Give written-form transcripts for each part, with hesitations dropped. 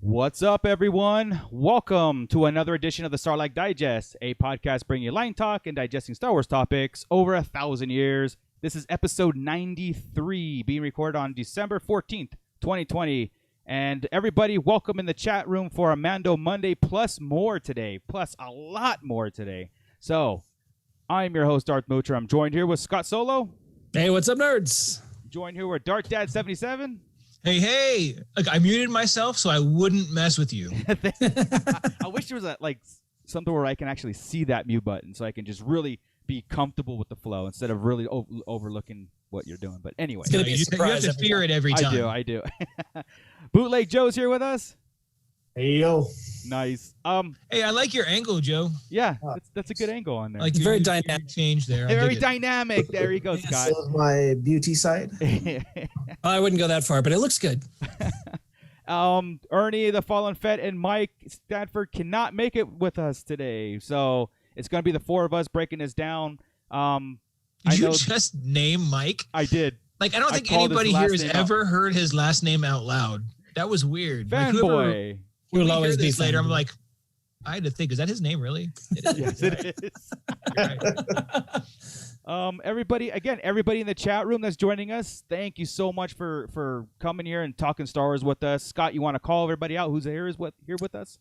What's up, everyone? Welcome to another edition of the Sarlacc Digest, a podcast bringing you line talk and digesting Star Wars topics over 1,000 years. This is episode 93, being recorded on December 14th, 2020. And everybody, welcome in the chat room for a Mando Monday, plus more today, plus a lot more today. So, I'm your host, Darth Moocher. I'm joined here with Scott Solo. Hey, what's up, nerds? Joined here with Dark Dad 77. Hey! Look, I muted myself so I wouldn't mess with you. I wish there was something where I can actually see that mute button, so I can just really be comfortable with the flow instead of really overlooking what you're doing. But anyway, you have to fear it every time. I do. Bootleg Joe's here with us. Hey yo, nice. Hey, I like your angle, Joe. Yeah, that's a good angle on there. Like it's very dynamic. Change there. Very dynamic. There you go, Scott. So is my beauty side. I wouldn't go that far, but it looks good. Ernie, the Fallen Fett, and Mike Stanford cannot make it with us today, so it's going to be the four of us breaking this down. Did you just name Mike? I did. Like, I don't think anybody here has ever heard his last name out loud. That was weird. Fanboy. When we hear this later, I'm like, I had to think, is that his name, really? It is. Yes, it is. Right. Everybody in the chat room that's joining us, thank you so much for coming here and talking Star Wars with us. Scott, you want to call everybody out who's here with us?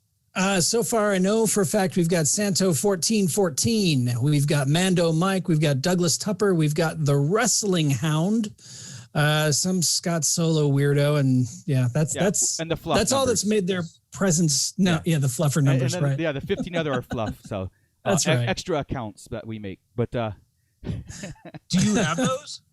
So far, I know for a fact we've got Santo1414, we've got Mando Mike, we've got Douglas Tupper, we've got the Wrestling Hound, some Scott Solo weirdo, and that's and the fluff that's numbers. all that's made their presence. No, yeah, the fluffer numbers, and then, right? Yeah, the 15 other are fluff. So that's right. Extra accounts that we make, but do you have those?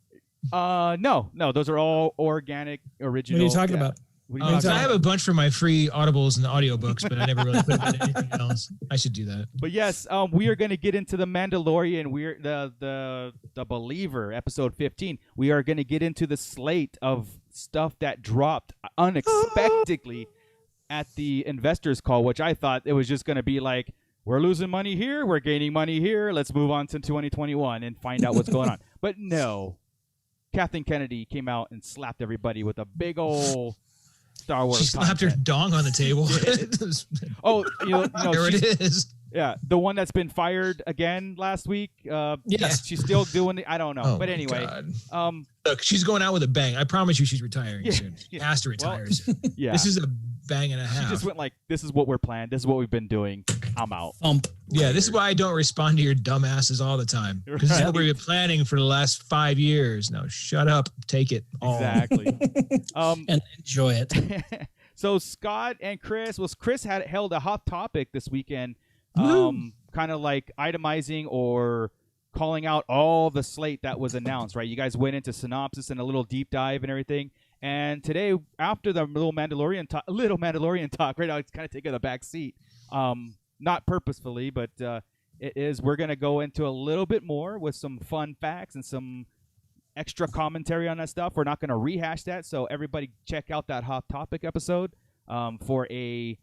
No, those are all organic, original. What are you talking about? I have a bunch for my free audibles and audiobooks, but I never really put them in anything else. I should do that. But yes, we are going to get into the Mandalorian. We're the Believer, episode 15. We are going to get into the slate of stuff that dropped unexpectedly at the investors call, which I thought it was just going to be like, we're losing money here, we're gaining money here, let's move on to 2021 and find out what's going on. But no, Kathleen Kennedy came out and slapped everybody with a big old Star Wars. She slapped her dong on the table. There it is. Yeah, the one that's been fired again last week. Yes, she's still doing it. I don't know, but anyway. Look, she's going out with a bang. I promise you, she's retiring soon. She has to retire soon. Yeah, this is a bang and a half. She just went like, "This is what we're planning. This is what we've been doing. I'm out." Yeah, this is why I don't respond to your dumbasses all the time. Because this is what we've been planning for the last 5 years. No, shut up. Take it all. Exactly. And enjoy it. So Scott and Chris had held a hot topic this weekend, kind of like itemizing or calling out all the slate that was announced, right? You guys went into synopsis and a little deep dive and everything. And today, after the little Mandalorian talk, right now it's kind of taking a back seat. Not purposefully, but we're going to go into a little bit more with some fun facts and some extra commentary on that stuff. We're not going to rehash that, so everybody check out that hot topic episode for a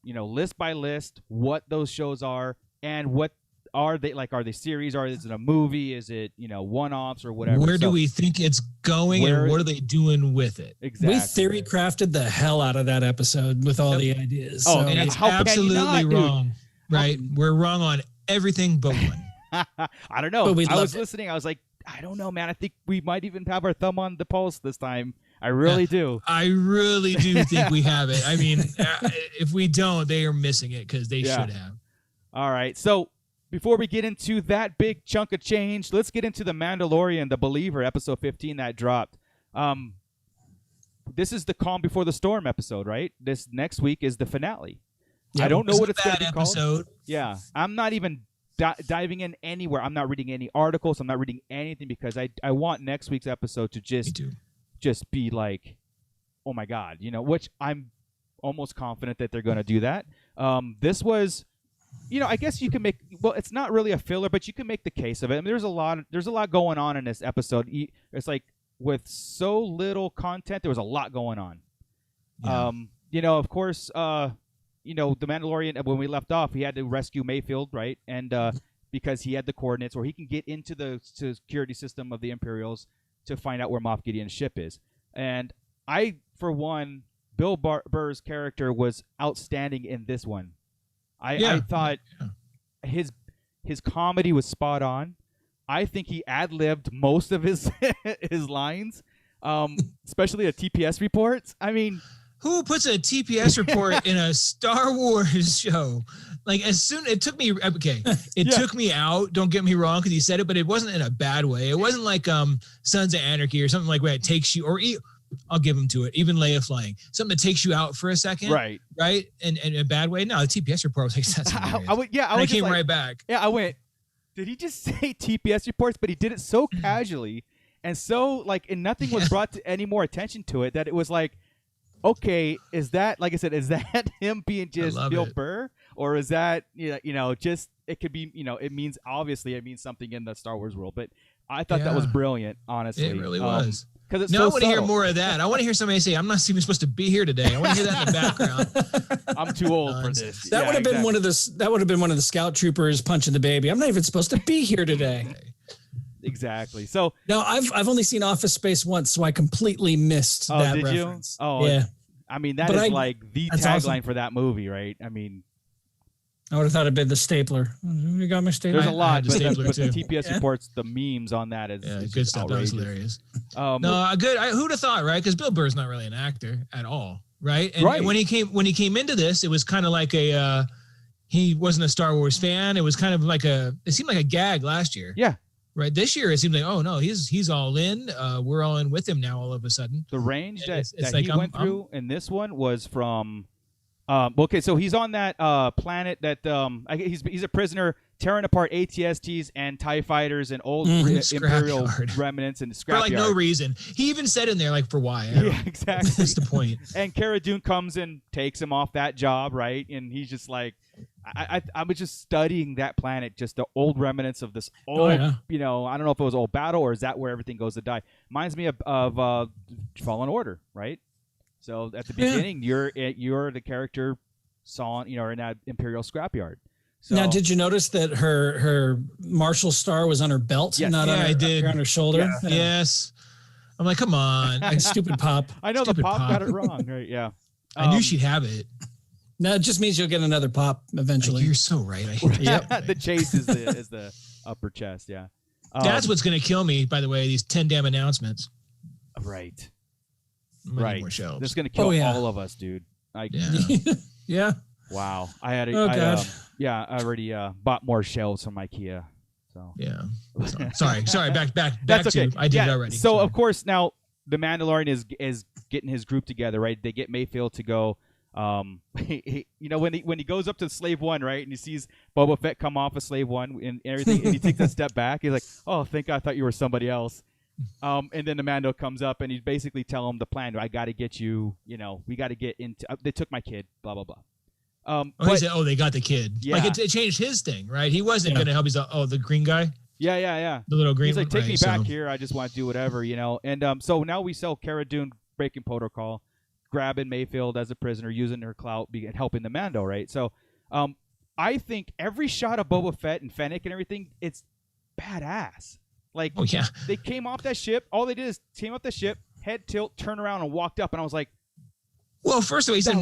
list by list what those shows are and what are they like. Are they series? Is it a movie? Is it one-offs or whatever? Where do we think it's going, and what are they doing with it? Exactly. We theory crafted the hell out of that episode with all the ideas. Oh, so. And it's how absolutely wrong, right? We're wrong on everything but one. I don't know. But I was listening. I was like, I don't know, man. I think we might even have our thumb on the pulse this time. I really do. I really do think we have it. I mean, if we don't, they are missing it because they should have. All right. So before we get into that big chunk of change, let's get into the Mandalorian, the Believer, episode 15 that dropped. This is the Calm Before the Storm episode, right? This next week is the finale. I don't know what it's going to be called. Yeah. I'm not even diving in anywhere. I'm not reading any articles. I'm not reading anything because I want next week's episode to just be like, oh my God, which I'm almost confident that they're going to do that. This was, I guess you can make, well, it's not really a filler, but you can make the case of it. I mean, there's a lot going on in this episode. It's like with so little content, there was a lot going on. Yeah. Of course, the Mandalorian, when we left off, he had to rescue Mayfield, right? And because he had the coordinates, or he can get into the security system of the Imperials to find out where Moff Gideon's ship is. And I, for one, Bill Burr's character was outstanding in this one. I thought his comedy was spot on. I think he ad-libbed most of his his lines, especially the TPS reports. I mean, who puts a TPS report in a Star Wars show? Like, it took me out. Don't get me wrong, because he said it, but it wasn't in a bad way. It wasn't like Sons of Anarchy or something like where it takes you, I'll give him to it. Even Leia flying, something that takes you out for a second, right, in a bad way. No, the TPS report was like, that's hilarious. I came right back. Yeah, I went. Did he just say TPS reports? But he did it so casually and so and nothing was brought to any more attention to it that it was like, okay, is that, like I said, is that him being just Bill Burr, or is that just, it could be, it means something in the Star Wars world. But I thought that was brilliant, honestly. It really was. Because I want to hear more of that. I want to hear somebody say, "I'm not even supposed to be here today." I want to hear that in the background. I'm too old for this. That would have been one of the. That would have been one of the scout troopers punching the baby. I'm not even supposed to be here today. Exactly. So no, I've only seen Office Space once, so I completely missed that reference. You? Oh, yeah. I mean, that is the tagline awesome. For that movie, right? I mean, I would have thought it'd been the stapler. You got my stapler. There's a lot, but the TPS reports, the memes on that is good stuff. Outrageous. That was hilarious. Good. Who'd have thought, right? Because Bill Burr's not really an actor at all, right? And when he came into this, it was kind of like he wasn't a Star Wars fan. It was kind of like it seemed like a gag last year. Yeah. Right. This year it seems like, oh no, he's all in. We're all in with him now. All of a sudden, the range that he went through in this one was from. Okay, so he's on that planet that he's a prisoner tearing apart ATSTs and TIE fighters and old Imperial remnants and scrapyard. For no reason. He even said in there for why. Yeah, exactly. That's the point. And Cara Dune comes and takes him off that job, right? And he's just like, I was just studying that planet, just the old remnants of this old, I don't know if it was old battle or is that where everything goes to die. Reminds me of Fallen Order, right? So at the beginning, you're the character in that Imperial scrapyard. So, now, did you notice that her Marshall star was on her belt, not on her shoulder? Yeah. Yes. I'm like, come on, stupid Pop. I know the Pop got it wrong, right? Yeah. I knew she'd have it. No, it just means you'll get another Pop eventually. You're so right. I hate that. The chase is the upper chest. Yeah. That's what's going to kill me. By the way, these 10 damn announcements. Right. Many more shelves. This is gonna kill all of us, dude. Yeah. Wow. I had I already bought more shelves from IKEA. So yeah. Sorry. Back That's okay. I did it already. So of course now the Mandalorian is getting his group together, right? They get Mayfield to go. When he goes up to Slave One, right, and he sees Boba Fett come off of Slave One and everything, and he takes a step back. He's like, "Oh, thank God, I thought you were somebody else." And then the Mando comes up and he basically tell him the plan. I got to get you. We got to get into. They took my kid. Blah blah blah. He said, they got the kid. Yeah. Like it changed his thing, right? He wasn't going to help. He's like, the green guy. Yeah. The little green. He's like, take me back here. I just want to do whatever, And so now we sell Cara Dune breaking protocol, grabbing Mayfield as a prisoner, using her clout, and helping the Mando, right? So, I think every shot of Boba Fett and Fennec and everything, it's badass. Like, they came off that ship. All they did is came off the ship, head tilt, turn around, and walked up. And I was like, well, first of all, he said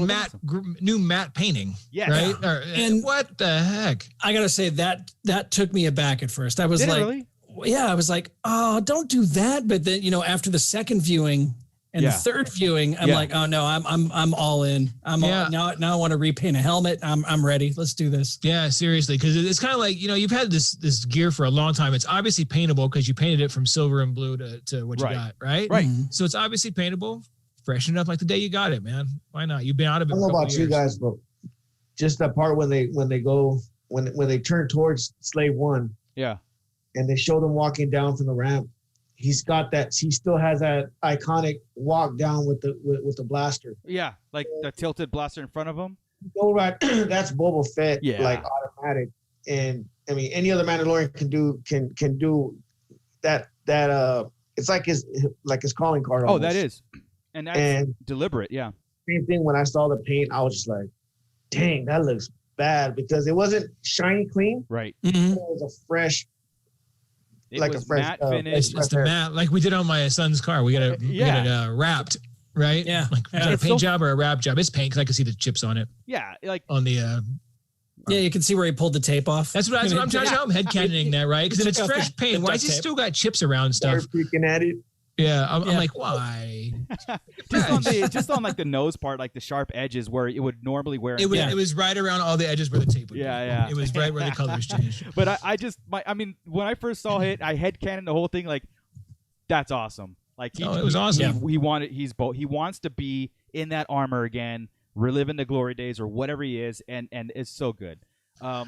new matte painting. Yes. Right? And what the heck? I got to say that took me aback at first. I was really? Yeah, I was like, oh, don't do that. But then, after the second viewing and the third viewing, I'm like, oh no, I'm all in. Now I want to repaint a helmet. I'm ready. Let's do this. Yeah, seriously, because it's kind of like you've had this gear for a long time. It's obviously paintable because you painted it from silver and blue to what you got, right? Right. Mm-hmm. So it's obviously paintable. Freshen it up like the day you got it, man. Why not? You've been out of it. I don't know about you guys, but just that part when they turn towards Slave One, and they show them walking down from the ramp. He still has that iconic walk down with the blaster. Yeah, like the tilted blaster in front of him. Go right. That's Boba Fett, like automatic. And I mean, any other Mandalorian can do that. It's like his calling card. Almost. Oh, that is, and that's deliberate. Yeah. Same thing. When I saw the paint, I was just like, "Dang, that looks bad," because it wasn't shiny clean. Right. Mm-hmm. It was a fresh. It was a fresh matte finish. It's the matte, like we did on my son's car. We got it wrapped. right? Yeah. Like is that a paint job or a wrap job? It's paint because I can see the chips on it. Yeah, like on the. Yeah, you can see where he pulled the tape off. That's what I'm trying to tell him. Headcanoning that, right? Because if it's fresh paint, why has he still got chips around and stuff? They're freaking at it. Yeah, I'm like, why? just on like the nose part, like the sharp edges where it would normally wear. It was right around all the edges where the tape would be. Yeah. It was right where the colors changed. But I mean, when I first saw it, I headcanoned the whole thing. Like, that's awesome. Like, it was awesome. He wants to be in that armor again, reliving the glory days or whatever he is, and it's so good. Well,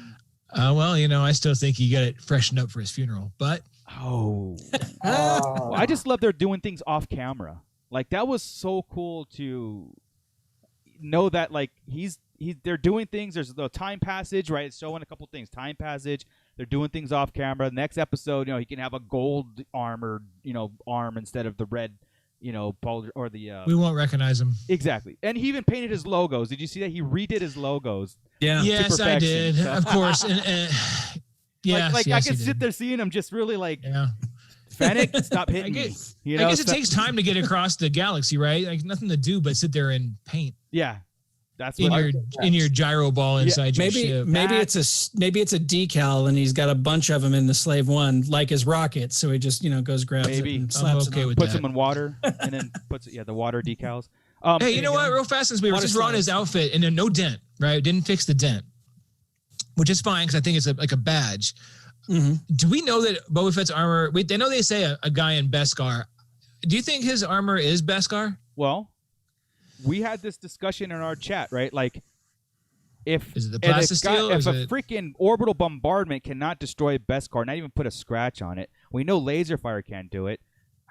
I still think he got it freshened up for his funeral, but I just love they're doing things off camera. Like, that was so cool to know that like they're doing things. There's the time passage, right? It's showing a couple things. Time passage. They're doing things off camera. Next episode, he can have a gold armor, arm instead of the red. Or the we won't recognize him. Exactly. And he even painted his logos. Did you see that? He redid his logos. Yeah. Yes, I did. So. Of course. Yeah. I can sit there seeing him just really like Fennec, stop hitting me. I guess it takes time to get across the galaxy, right? Like nothing to do but sit there and paint. Yeah. That's in your gyro ball inside your ship. Maybe it's a decal, and he's got a bunch of them in the Slave One, like his rocket. So he just grabs grabs it and slaps it on. Puts them in water and then puts the water decals. Hey, you know what? Real fast, since we were just on his outfit and then no dent, right? Didn't fix the dent, which is fine because I think it's like a badge. Mm-hmm. Do we know that Boba Fett's armor? They know they say a guy in Beskar. Do you think his armor is Beskar? Well. We had this discussion in our chat, right? Like, if is it the plastisteel, if a freaking orbital bombardment cannot destroy Beskar, not even put a scratch on it, we know laser fire can't do it.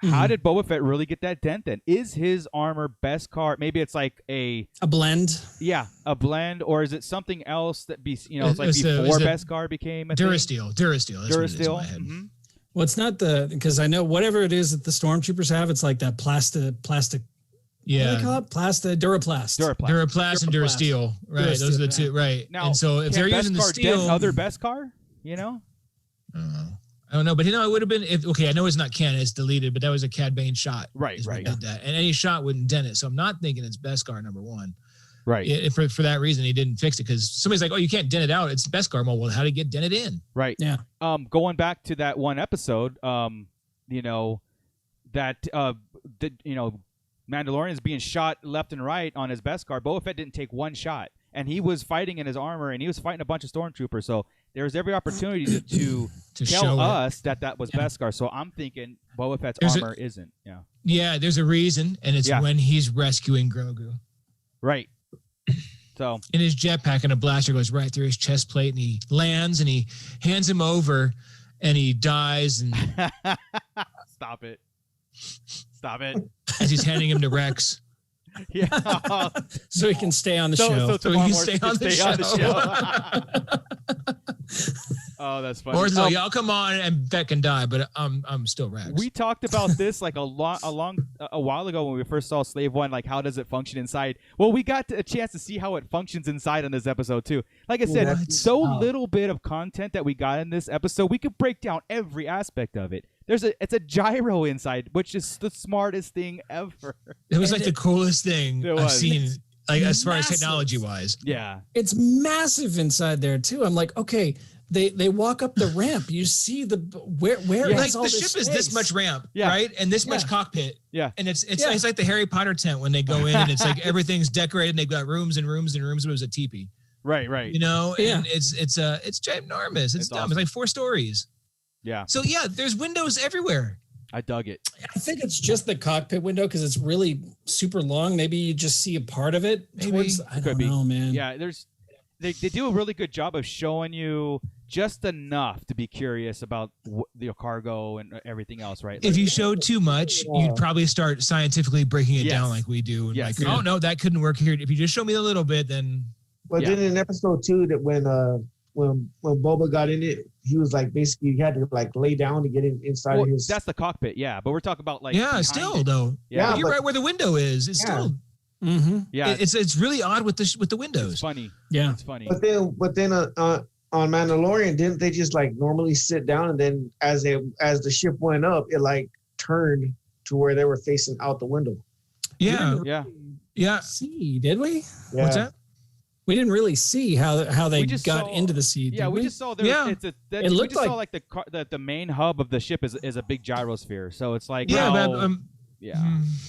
Mm-hmm. How did Boba Fett really get that dent? Then is his armor Beskar? Maybe it's like a blend. Yeah, a blend, or is it something else that it's like before Beskar became a Durasteel. Durasteel. Durasteel. Mm-hmm. Well, it's not because I know whatever it is that the stormtroopers have, it's like that plastic. Yeah. What do they call it? Duraplast And Durasteel. Right. Those are the two. Right. Now, and so if they're using the steel. Other Beskar, I don't know. But it would have been I know it's not canon, it's deleted, but that was a Cad Bane shot. Right. Did that. And any shot wouldn't dent it. So I'm not thinking it's Beskar number one. Right. For that reson, he didn't fix it because somebody's like, oh, you can't dent it out. It's Beskar. Well, how did it get dented in? Right. Yeah. Going back to that one episode, Mandalorian is being shot left and right on his Beskar. Boba Fett didn't take one shot, and he was fighting in his armor, and he was fighting a bunch of stormtroopers. So there's every opportunity to tell us that was Beskar. So I'm thinking Boba Fett's armor isn't. Yeah. Yeah, there's a reason, and it's when he's rescuing Grogu. Right. So in his jetpack, and a blaster goes right through his chest plate, and he lands, and he hands him over, and he dies. And Stop it. As he's handing him to Rex. Yeah. So he can stay on the show. So he can stay on the show. Oh, that's funny. Or so y'all come on and Fett can die, but I'm still Rex. We talked about this like a while ago when we first saw Slave One. Like, how does it function inside? Well, we got a chance to see how it functions inside on this episode too. Like I said, little bit of content that we got in this episode, we could break down every aspect of it. It's a gyro inside, which is the smartest thing ever. It was the coolest thing I've seen, like as far as technology wise. Yeah, it's massive inside there too. I'm like, okay, they walk up the ramp. You see where like the ship is this much ramp, right, and this much cockpit. Yeah, and it's like the Harry Potter tent when they go in, and it's like everything's decorated. And they've got rooms and rooms and rooms. But it was a teepee. Right. And it's ginormous. It's dumb. Awesome. It's like 4 stories. Yeah. So there's windows everywhere. I dug it. I think it's just the cockpit window because it's really super long. Maybe you just see a part of it. I don't know, man. Yeah, they do a really good job of showing you just enough to be curious about the cargo and everything else, right? If you showed too much, you'd probably start scientifically breaking it down like we do. And oh no, that couldn't work here. If you just show me a little bit, then. But then in episode 2, that when Boba got in it, he was like basically he had to like lay down to get inside of his. That's the cockpit, but we're talking about like still though. Yeah, you're right where the window is. It's still. Mm-hmm. Yeah, it's really odd with the windows. It's funny. Yeah, it's funny. But then on Mandalorian, didn't they just like normally sit down and then as the ship went up, it like turned to where they were facing out the window? Yeah. See, did we? Yeah. What's that? We didn't really see how they got into the seed. Yeah, we just saw there. Yeah. It looked saw like the main hub of the ship is a big gyrosphere. So it's like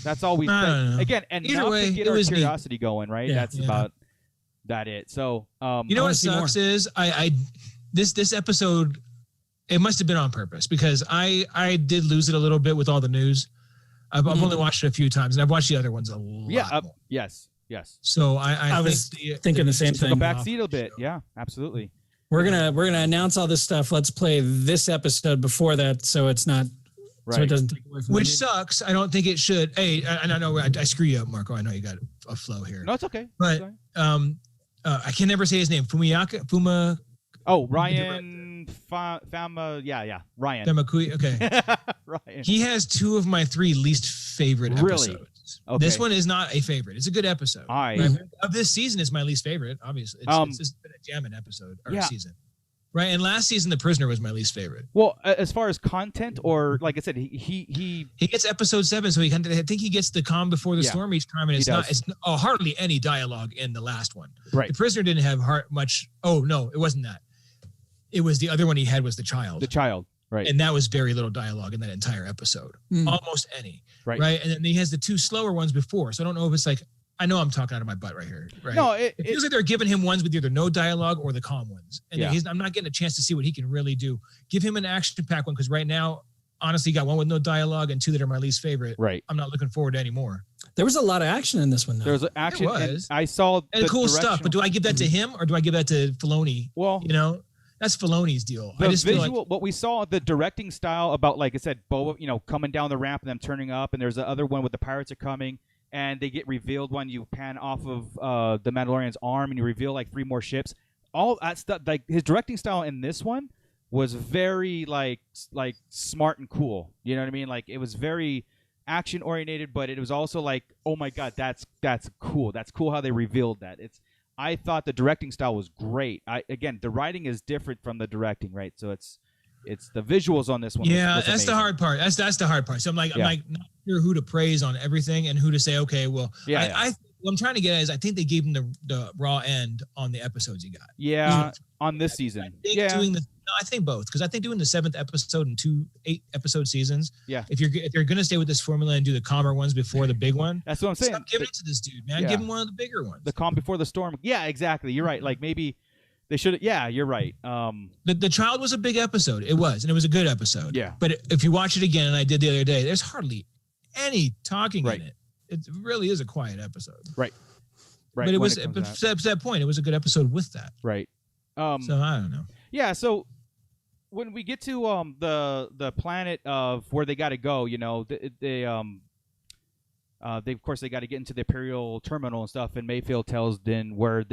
that's all we again and either way, to get our curiosity going, right? That's about that it. So you know what sucks is this episode, it must have been on purpose because I did lose it a little bit with all the news. I've only watched it a few times, and I've watched the other ones a lot more. Yes. So I was thinking the same thing. Took a backseat a bit. Yeah, absolutely. We're gonna announce all this stuff. Let's play this episode before that, so it's not. Right. So it doesn't take away from Which sucks. I don't think it should. Hey, and I know I screw you up, Marco. I know you got a flow here. No, it's okay. But I can never say his name. Fuma. Oh, Ryan Fama. Yeah. Ryan. Famakui. Okay. Ryan. He has 2 of my 3 least favorite episodes. Really? Okay. This one is not a favorite. It's a good episode. Of this season, it's my least favorite. Obviously, it's just been a jamming episode or season. Right, and last season, The Prisoner was my least favorite. Well, as far as content, or like I said, he gets episode 7, so I think he gets the calm before the storm each time, and it's hardly any dialogue in the last one. Right, The Prisoner didn't have much. Oh no, it wasn't that. It was the other one he had was the child. The child, right, and that was very little dialogue in that entire episode, almost any. Right, and then he has the 2 slower ones before, so I don't know if it's like. I know I'm talking out of my butt right here. Right? No, it feels like they're giving him ones with either no dialogue or the calm ones, and I'm not getting a chance to see what he can really do. Give him an action-packed one because right now, honestly, got 1 with no dialogue and 2 that are my least favorite. Right, I'm not looking forward to any more. There was a lot of action in this one, though. There was action. And I saw and cool stuff, but do I give that to him or do I give that to Filoni? Well, that's Filoni's deal. The I just visual, feel like, what we saw, the directing style about, like I said, Boba, coming down the ramp and them turning up, and there's the other one with the pirates are coming. And they get revealed when you pan off of the Mandalorian's arm, and you reveal like 3 more ships. All that stuff, like his directing style in this one, was very like smart and cool. You know what I mean? Like it was very action oriented, but it was also like, oh my god, that's cool. That's cool how they revealed that. I thought the directing style was great. Again, the writing is different from the directing, right? So it's the visuals on this one. Yeah, that's the hard part. That's the hard part. So I'm like not sure who to praise on everything and who to say, okay, well, what I'm trying to get at is I think they gave him the raw end on the episodes he got. Yeah, on this season. I think both, because I think doing the 7th episode and 2 8-episode seasons. Yeah. If you're gonna stay with this formula and do the calmer ones before the big one, that's what I'm saying. Stop giving it to this dude, man. Give him one of the bigger ones. The calm before the storm. Yeah, exactly. You're right. Like maybe. They should. Yeah, you're right. The child was a big episode. It was, and it was a good episode. Yeah. But if you watch it again, and I did the other day, there's hardly any talking in it. It really is a quiet episode. Right. But it was. To that point, it was a good episode with that. Right. So I don't know. Yeah. So when we get to the planet of where they got to go, they of course they got to get into the Imperial terminal and stuff, and Mayfield tells Din where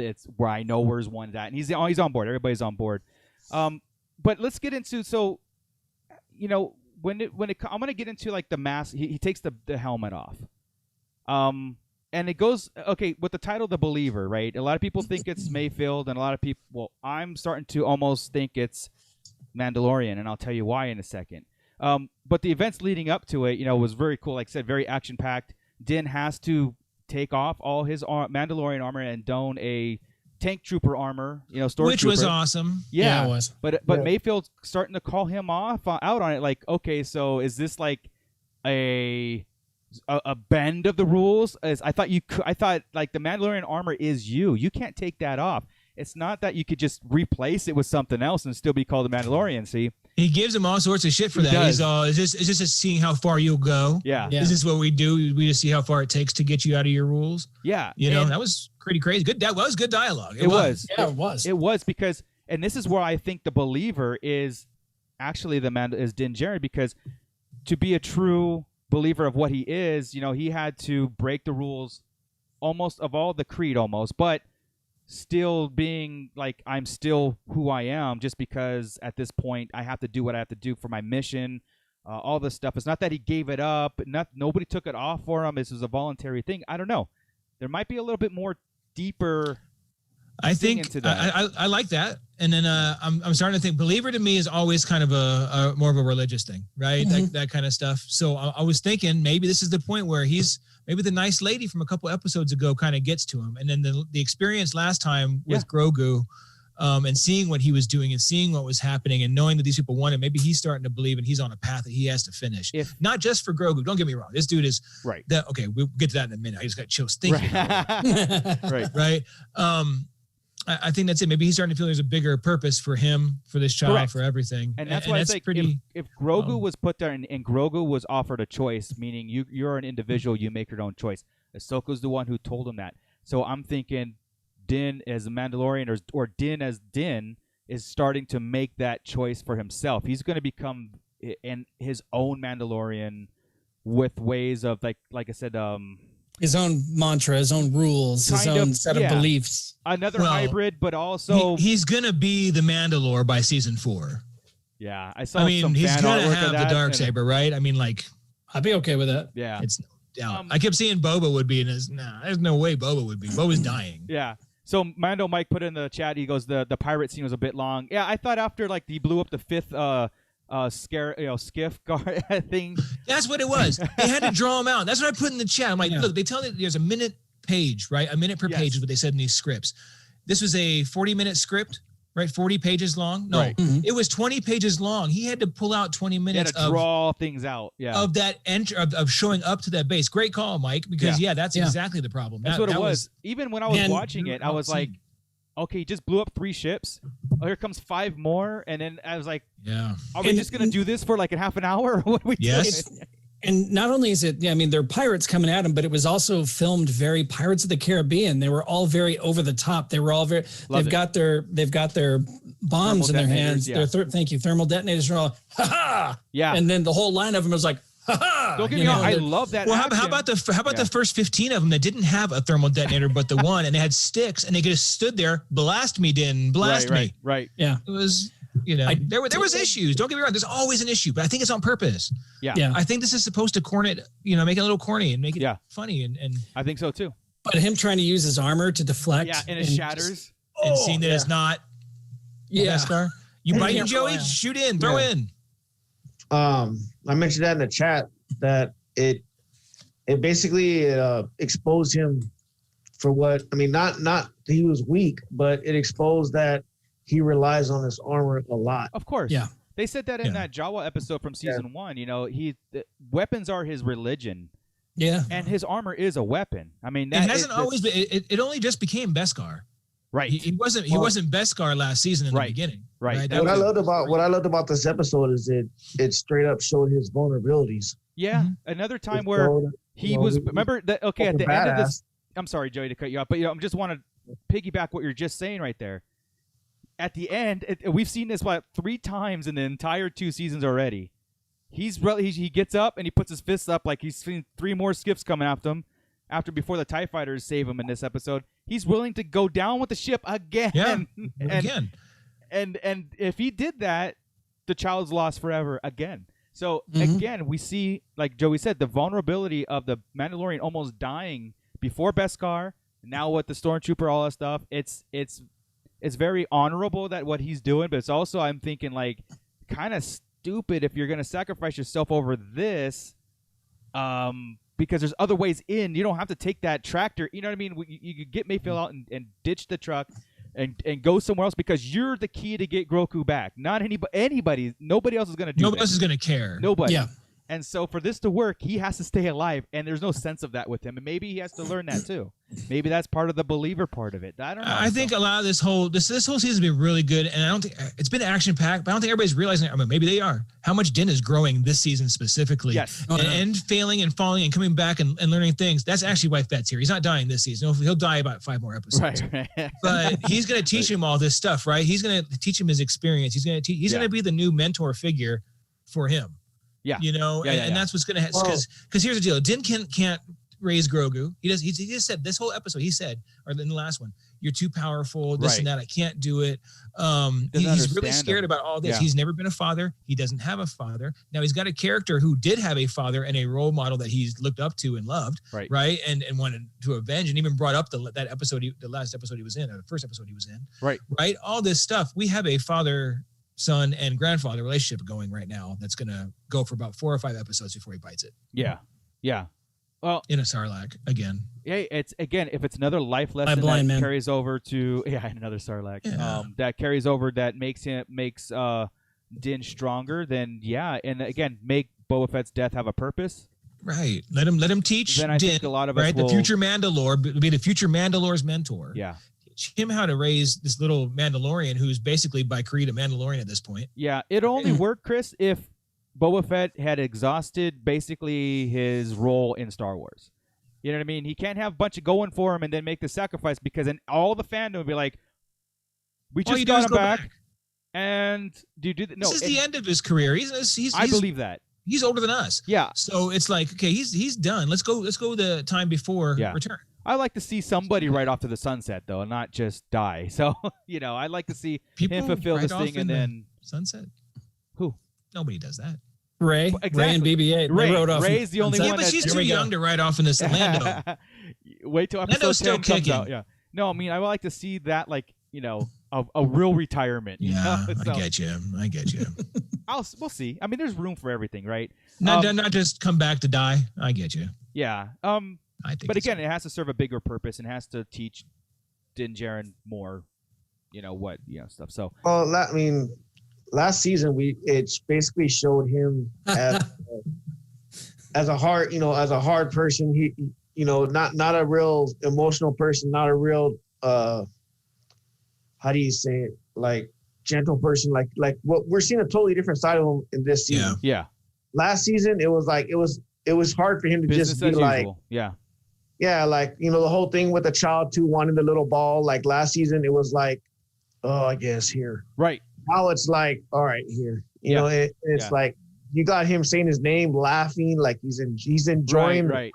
I know where's one's at, and he's on board. Everybody's on board. But let's get into when I'm gonna get into like the mask. He takes the helmet off, and it goes with the title The Believer, right? A lot of people think it's Mayfield, and a lot of people. Well, I'm starting to almost think it's Mandalorian, and I'll tell you why in a second. But the events leading up to it, was very cool. Like I said, very action packed. Din has to take off all his Mandalorian armor and don a tank trooper armor, which was awesome. Yeah, it was. But Mayfield's starting to call him out on it. Like, okay, so is this like a bend of the rules? I thought like the Mandalorian armor is you. You can't take that off. It's not that you could just replace it with something else and still be called the Mandalorian. See. He gives him all sorts of shit for that. He's is this seeing how far you'll go? Yeah. Is this what we do? We just see how far it takes to get you out of your rules? Yeah. That was pretty crazy. That was good dialogue. It was. Yeah, it was. It was because, and this is where I think the believer is actually is Din Djarin, because to be a true believer of what he is, he had to break the rules almost of all the creed but still being like, I'm still who I am, just because at this point I have to do what I have to do for my mission, all this stuff. It's not that he gave it up. Nobody took it off for him. This was a voluntary thing. I don't know. There might be a little bit more deeper. I think into that. I like that. And then I'm starting to think believer to me is always kind of a more of a religious thing, right? That kind of stuff. So I was thinking maybe this is the point where maybe the nice lady from a couple episodes ago kind of gets to him. And then the experience last time with Grogu and seeing what he was doing and seeing what was happening and knowing that these people want him, maybe he's starting to believe and he's on a path that he has to finish. Not just for Grogu. Don't get me wrong. This dude is okay. We'll get to that in a minute. I just got chills thinking. Right. I think that's it. Maybe he's starting to feel there's a bigger purpose for him, for this child, for everything. And that's why it's like if Grogu was put there and Grogu was offered a choice, meaning you're an individual, you make your own choice. Ahsoka's the one who told him that. So I'm thinking Din as a Mandalorian or Din as Din is starting to make that choice for himself. He's going to become his own Mandalorian with ways of like I said, his own mantra, his own rules, his own set of beliefs. Another hybrid, but also he's gonna be the Mandalore by season 4. Yeah, I saw. He's gonna have the Darksaber, right? I mean, like, I'd be okay with that. Yeah, it's no doubt. I kept seeing Boba would be, and there's no way Boba would be. Boba's dying. Yeah. So Mando Mike put in the chat. He goes, the pirate scene was a bit long. Yeah, I thought after like he blew up the 5th. Skiff guard thing. That's what it was. They had to draw them out. That's what I put in the chat. I'm like, look, they tell me there's a minute page, right? A minute per page is what they said in these scripts. This was a 40-minute script, right? 40 pages long. No, it was 20 pages long. He had to pull out 20 minutes to draw things out. Yeah, of that of showing up to that base. Great call, Mike. Because that's exactly the problem. That's what it was. Even when I was watching it, I was like, okay, he just blew up 3 ships. Oh, here comes 5 more. And then I was like, are we just going to do this for like a half an hour? What are we doing? And not only is it, they're pirates coming at him, but it was also filmed very Pirates of the Caribbean. They were all very over the top. They were all very, they've got their bombs in their hands. Their thermal detonators are all, ha-ha! Yeah. And then the whole line of them was like, ha-ha! Don't get me wrong, I love that. Well, how about the first 15 of them that didn't have a thermal detonator, but the one, and they had sticks, and they could have stood there, blast me. Right. Yeah. It was, there was issues. Don't get me wrong. There's always an issue, but I think it's on purpose. Yeah. I think this is supposed to corn it, make it a little corny and make it funny. And I think so too. But him trying to use his armor to deflect. Yeah, and it shatters. And seeing that it's not. Yeah. Star. You biting, Joey? Shoot in. Throw in. I mentioned that in the chat that it basically exposed him for what not he was weak, but it exposed that he relies on his armor a lot. Of course. Yeah. They said that in that Jawa episode from season 1. Weapons are his religion. Yeah. And his armor is a weapon. I mean, it hasn't always been. It only just became Beskar. Right. He wasn't Beskar last season in the beginning. Right. What I loved about this episode is it straight up showed his vulnerabilities. Yeah. Mm-hmm. Another time where he was. Remember that? Okay. At the end of this, I'm sorry, Joey, to cut you off, but I just want to piggyback what you're just saying right there. At the end, we've seen this 3 times in the entire 2 seasons already. He gets up and he puts his fists up like he's seen 3 more skiffs coming after him. Before the TIE fighters save him in this episode, he's willing to go down with the ship again. Yeah, again. And if he did that, the child's lost forever again. So again, we see, like Joey said, the vulnerability of the Mandalorian almost dying before Beskar. Now with the Stormtrooper, all that stuff, it's very honorable that what he's doing, but it's also, I'm thinking, like, kind of stupid if you're going to sacrifice yourself over this, because there's other ways in. You don't have to take that tractor. You know what I mean? You could get Mayfield out and ditch the truck and go somewhere else because you're the key to get Grogu back. Not anybody. Nobody else is going to do that. Nobody else is going to care. Nobody. Yeah. And so for this to work, he has to stay alive, and there's no sense of that with him. And maybe he has to learn that too. Maybe that's part of the believer part of it. I don't know. I think a lot of this whole season has been really good, and I don't think it's been action packed. But I don't think everybody's realizing. Maybe they are. How much Din is growing this season specifically, yes, and failing and falling and coming back and learning things. That's actually why Fett's here. He's not dying this season. He'll die about 5 more episodes. Right. But he's going to teach him all this stuff, right? He's going to teach him his experience. He's going to be the new mentor figure for him. Yeah. And that's what's going to happen. Because here's the deal. Din can't raise Grogu. He just said this whole episode. He said, or in the last one, you're too powerful. This and that. I can't do it. He's really scared about all this. Yeah. He's never been a father. He doesn't have a father. Now he's got a character who did have a father and a role model that he's looked up to and loved. Right. And wanted to avenge, and even brought up that episode, the last episode he was in, or the first episode he was in. Right. All this stuff. We have a father, son, and grandfather relationship going right now that's going to go for about 4 or 5 episodes before he bites it. Yeah. Well, in a Sarlacc again. Yeah, it's again, if it's another life lesson that carries over to another Sarlacc. Yeah. That carries over, that makes Din stronger, then and again, make Boba Fett's death have a purpose. Right. Let him teach. Then I think a lot of us will, the future Mandalore, be the future Mandalore's mentor. Yeah. Teach him how to raise this little Mandalorian who's basically by creed a Mandalorian at this point. Yeah, it only worked, Chris, if Boba Fett had exhausted basically his role in Star Wars. You know what I mean? He can't have a bunch of going for him and then make the sacrifice, because then all the fandom would be like, we just got him back. And do you do that? No, this is the end of his career. I believe that. He's older than us. Yeah. So it's like, okay, he's done. Let's go the time before return. I like to see somebody right off to the sunset, though, and not just die. So, I'd like to see him fulfill this thing and then sunset. Who? Nobody does that. Ray and BB-8. Ray's the only one. Yeah, but she's too young to ride off in this Lando. Wait till episode 10 comes out. Yeah. No, I mean, I would like to see that, like, a real retirement. Yeah, so, I get you. We'll see. I mean, there's room for everything, right? Not just come back to die. I get you. Yeah. I think. But again, it has to serve a bigger purpose and has to teach Din Djarin more, stuff. So. Well, I mean, last season it basically showed him as a hard person. He, not a real emotional person, not a real how do you say it? Like gentle person. Like what we're seeing a totally different side of him in this season. Yeah. Last season, it was like it was hard for him to business just be like, usual. like the whole thing with the child too wanting the little ball. Like last season, it was like, oh, I guess here. Right. Now it's like, all right, here. It's like you got him saying his name, laughing, like he's enjoying. Right.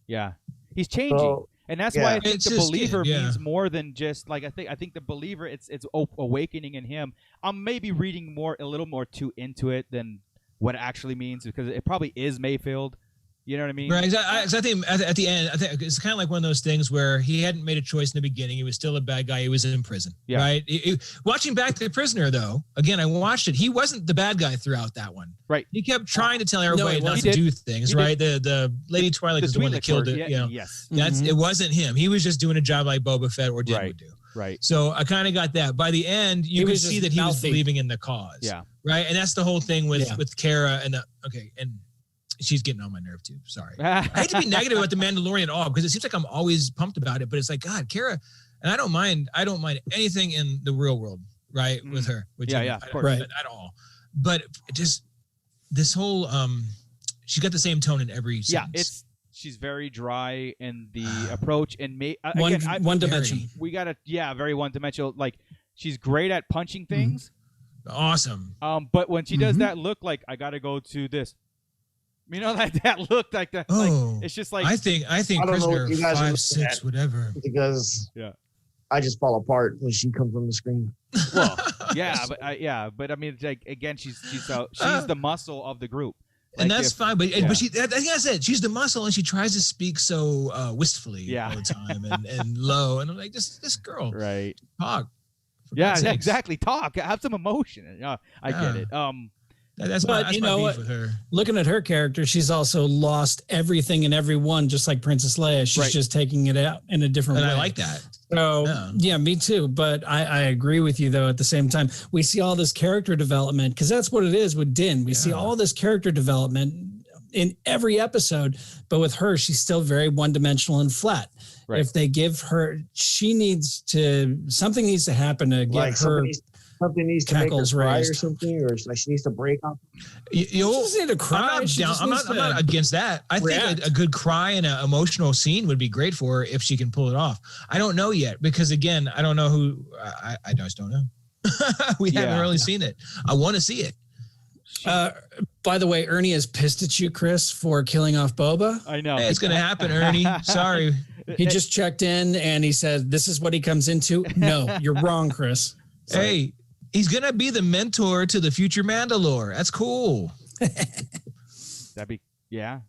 Yeah. He's changing. So, and that's why I think the believer means more than just like I think the believer it's awakening in him. I'm maybe reading a little more too into it than what it actually means, because it probably is Mayfield. You know what I mean? Right. I think at the end, I think it's kind of like one of those things where he hadn't made a choice in the beginning. He was still a bad guy. He was in prison. Yeah. Right. Watching back The Prisoner, though, again, I watched it. He wasn't the bad guy throughout that one. Right. He kept trying to tell everybody not to do things. Right. The Lady Twilight is the one that killed it. Yes. It wasn't him. He was just doing a job like Boba Fett or Din would do. Right. So I kind of got that. By the end, you could see that he was believing in the cause. Yeah. Right. And that's the whole thing with Cara and and she's getting on my nerve too. Sorry. I hate to be negative about The Mandalorian at all, because it seems like I'm always pumped about it, but it's like, God, Cara, and I don't mind anything in the real world, right? With her. At all. But just this whole she got the same tone in every sentence. She's very dry in the approach, and one dimensional. We gotta very one dimensional. Like, she's great at punching things. Awesome. But when she does that look, like, I gotta go to this. That looked like that. Oh, like, it's just like I think Prisoner 5, 6, whatever. Because I just fall apart when she comes on the screen. Well, but I mean, like, again, she's the muscle of the group. Like, and that's fine, but she, like I said, she's the muscle, and she tries to speak so wistfully all the time and low, and I'm like, this girl, right? Talk. Exactly. Talk. Have some emotion. I get it. That's my beef with her. Looking at her character, she's also lost everything and everyone, just like Princess Leia. She's just taking it out in a different way. And I like that. So, me too. But I agree with you, though, at the same time. We see all this character development, because that's what it is with Din. We see all this character development in every episode. But with her, she's still very one-dimensional and flat. Right. If they give her, something needs to happen to get her. Something needs to make her cry or something, or like she needs to break up. She doesn't need to cry. I'm not against that. I think a good cry and an emotional scene would be great for her if she can pull it off. I don't know yet, because again, I don't know who. I just don't know. We haven't really seen it. I want to see it. By the way, Ernie is pissed at you, Chris, for killing off Boba. I know. Hey, it's going to happen, Ernie. Sorry. He just checked in and he said, this is what he comes into. No, you're wrong, Chris. Sorry. Hey, he's going to be the mentor to the future Mandalore. That's cool. That'd be, yeah.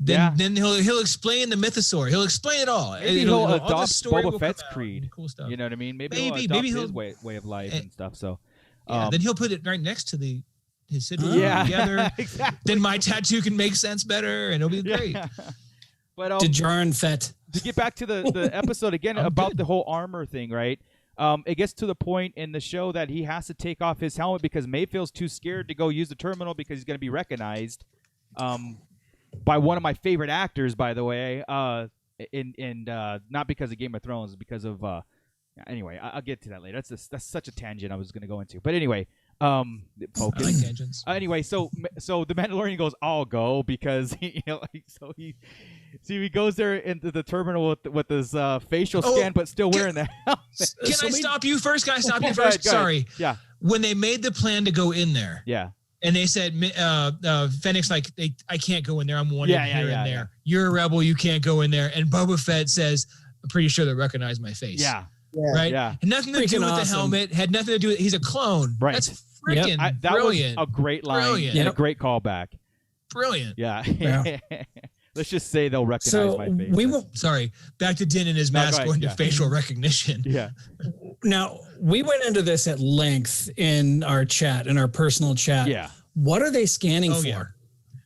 Then he'll explain the mythosaur. He'll explain it all. Maybe he'll adopt Boba Fett's creed. Cool stuff. You know what I mean? Maybe he'll adopt his way of life and stuff. So, then he'll put it right next to his Sidney together. Exactly. Then my tattoo can make sense better, and it'll be great. But Djarin Fett. To get back to the episode again about the whole armor thing, right? It gets to the point in the show that he has to take off his helmet because Mayfield's too scared to go use the terminal because he's going to be recognized by one of my favorite actors, by the way. Not because of Game of Thrones, because of anyway. I'll get to that later. That's such a tangent I was going to go into. But anyway. Focus. I like tangents. Anyway, so the Mandalorian goes, "I'll go," because he goes there into the terminal with his facial scan, but still wearing the helmet. Can I stop you first? Can I stop you first? Sorry. Yeah. When they made the plan to go in there. Yeah. And they said, Fennec's like, I can't go in there. I'm wanted here and there. Yeah. You're a rebel. You can't go in there. And Boba Fett says, I'm pretty sure they recognize my face. Yeah. Right? Yeah. Had nothing to do with the helmet. Had nothing to do with he's a clone. Right. That's freaking that brilliant. Was a great line and a great callback. Brilliant. Yeah. Let's just say they'll recognize my face. Sorry. Back to Din and his mask going to facial recognition. Yeah. Now, we went into this at length in our chat, in our personal chat. Yeah. What are they scanning for? Yeah.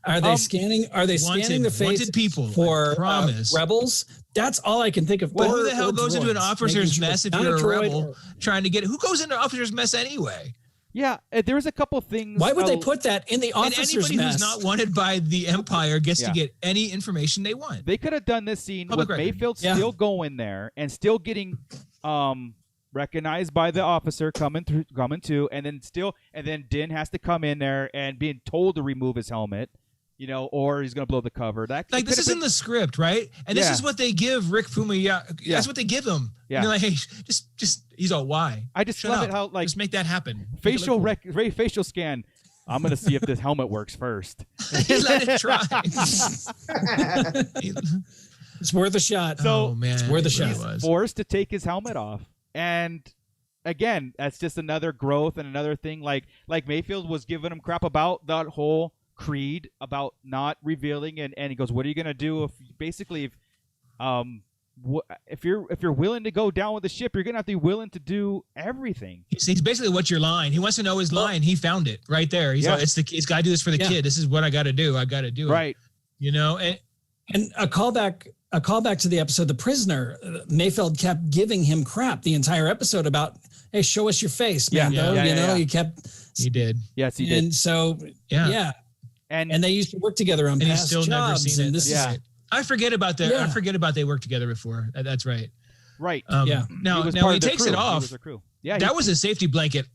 Are they scanning? Are they scanning the face people for rebels? That's all I can think of. Well, who the hell goes into an officer's mess if you're a rebel trying to get it? Who goes into an officer's mess anyway? Yeah, there was a couple things. Why would they put that in the officer's mess? And anybody who's not wanted by the Empire gets to get any information they want. They could have done this scene with Mayfield still going there and still getting recognized by the officer coming to, and then Din has to come in there and being told to remove his helmet. You know, or he's going to blow the cover. This is in the script, right? And this is what they give Rick Fumaya. That's what they give him. Yeah. And they're like, hey, just he's all, why? I just love it how just make that happen. Facial scan. I'm going to see if this helmet works first. Let it try. It's worth a shot. So it's worth a shot. He's forced to take his helmet off, and again, that's just another growth and another thing. Like Mayfield was giving him crap about that whole creed about not revealing, and he goes, what are you gonna do if you're willing to go down with the ship, you're gonna have to be willing to do everything. He's basically, what's your line? He wants to know his line. He found it right there. He's like, it's got to do this for the kid. This is what I got to do. I got to do it. Right. You know, and a callback to the episode The Prisoner. Mayfield kept giving him crap the entire episode about, hey, show us your face, Mando. He did. Yes, he did. And so and they used to work together on past jobs. Never seen it. I forget about that. I forget about they worked together before. That's right. Right. Now he takes it off. Yeah. That was a safety blanket.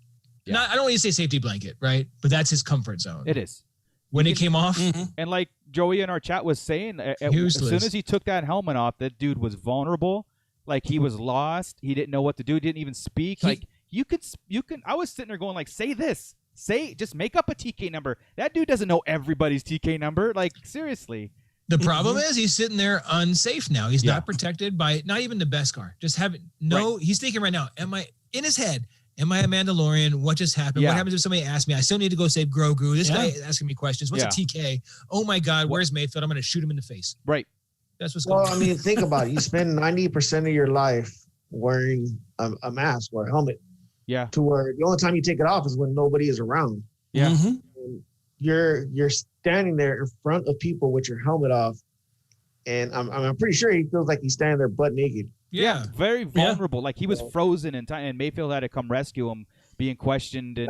Yeah. I don't want to say safety blanket, right? But that's his comfort zone. It is. When it came off. Mm-hmm. And like Joey in our chat was saying, as soon as he took that helmet off, that dude was vulnerable. Like he was lost. He didn't know what to do. He didn't even speak. Like you can. I was sitting there going like, say this. Just make up a TK number. That dude doesn't know everybody's TK number. Like, seriously. The problem is he's sitting there unsafe now. He's not protected by not even the Beskar. He's thinking right now, am I a Mandalorian? What just happened? What happens if somebody asks me? I still need to go save Grogu. This guy is asking me questions. What's a TK? Oh my God, where's Mayfield? I'm going to shoot him in the face. Right. That's what's going on. Well, I mean, think about it. You spend 90% of your life wearing a mask or a helmet. Yeah. To where the only time you take it off is when nobody is around. Yeah. Mm-hmm. You're standing there in front of people with your helmet off, and I'm pretty sure he feels like he's standing there butt naked. Yeah. Very vulnerable. Like he was frozen in time, and Mayfield had to come rescue him, being questioned and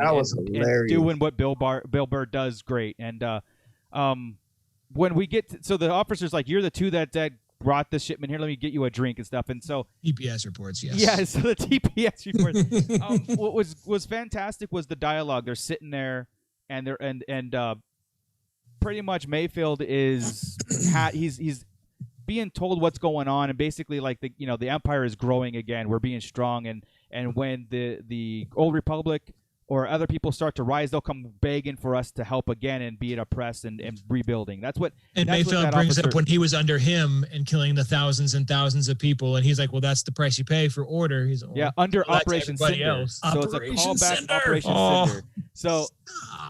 doing what Bill Burr does great. And when we get so the officer's like, you're the two that brought this shipment here, let me get you a drink and stuff. And so TPS reports, yes. Yeah, so the TPS reports. What was fantastic was the dialogue. They're sitting there and pretty much Mayfield is he's being told what's going on, and basically like the Empire is growing again. We're being strong, and when the Old Republic or other people start to rise, they'll come begging for us to help again and be oppressed and rebuilding. That's what. And Mayfeld brings up when he was under him and killing the thousands and thousands of people, and he's like, "Well, that's the price you pay for order." He's like, well, under Operation Cinder. So it's a callback to Operation Cinder. So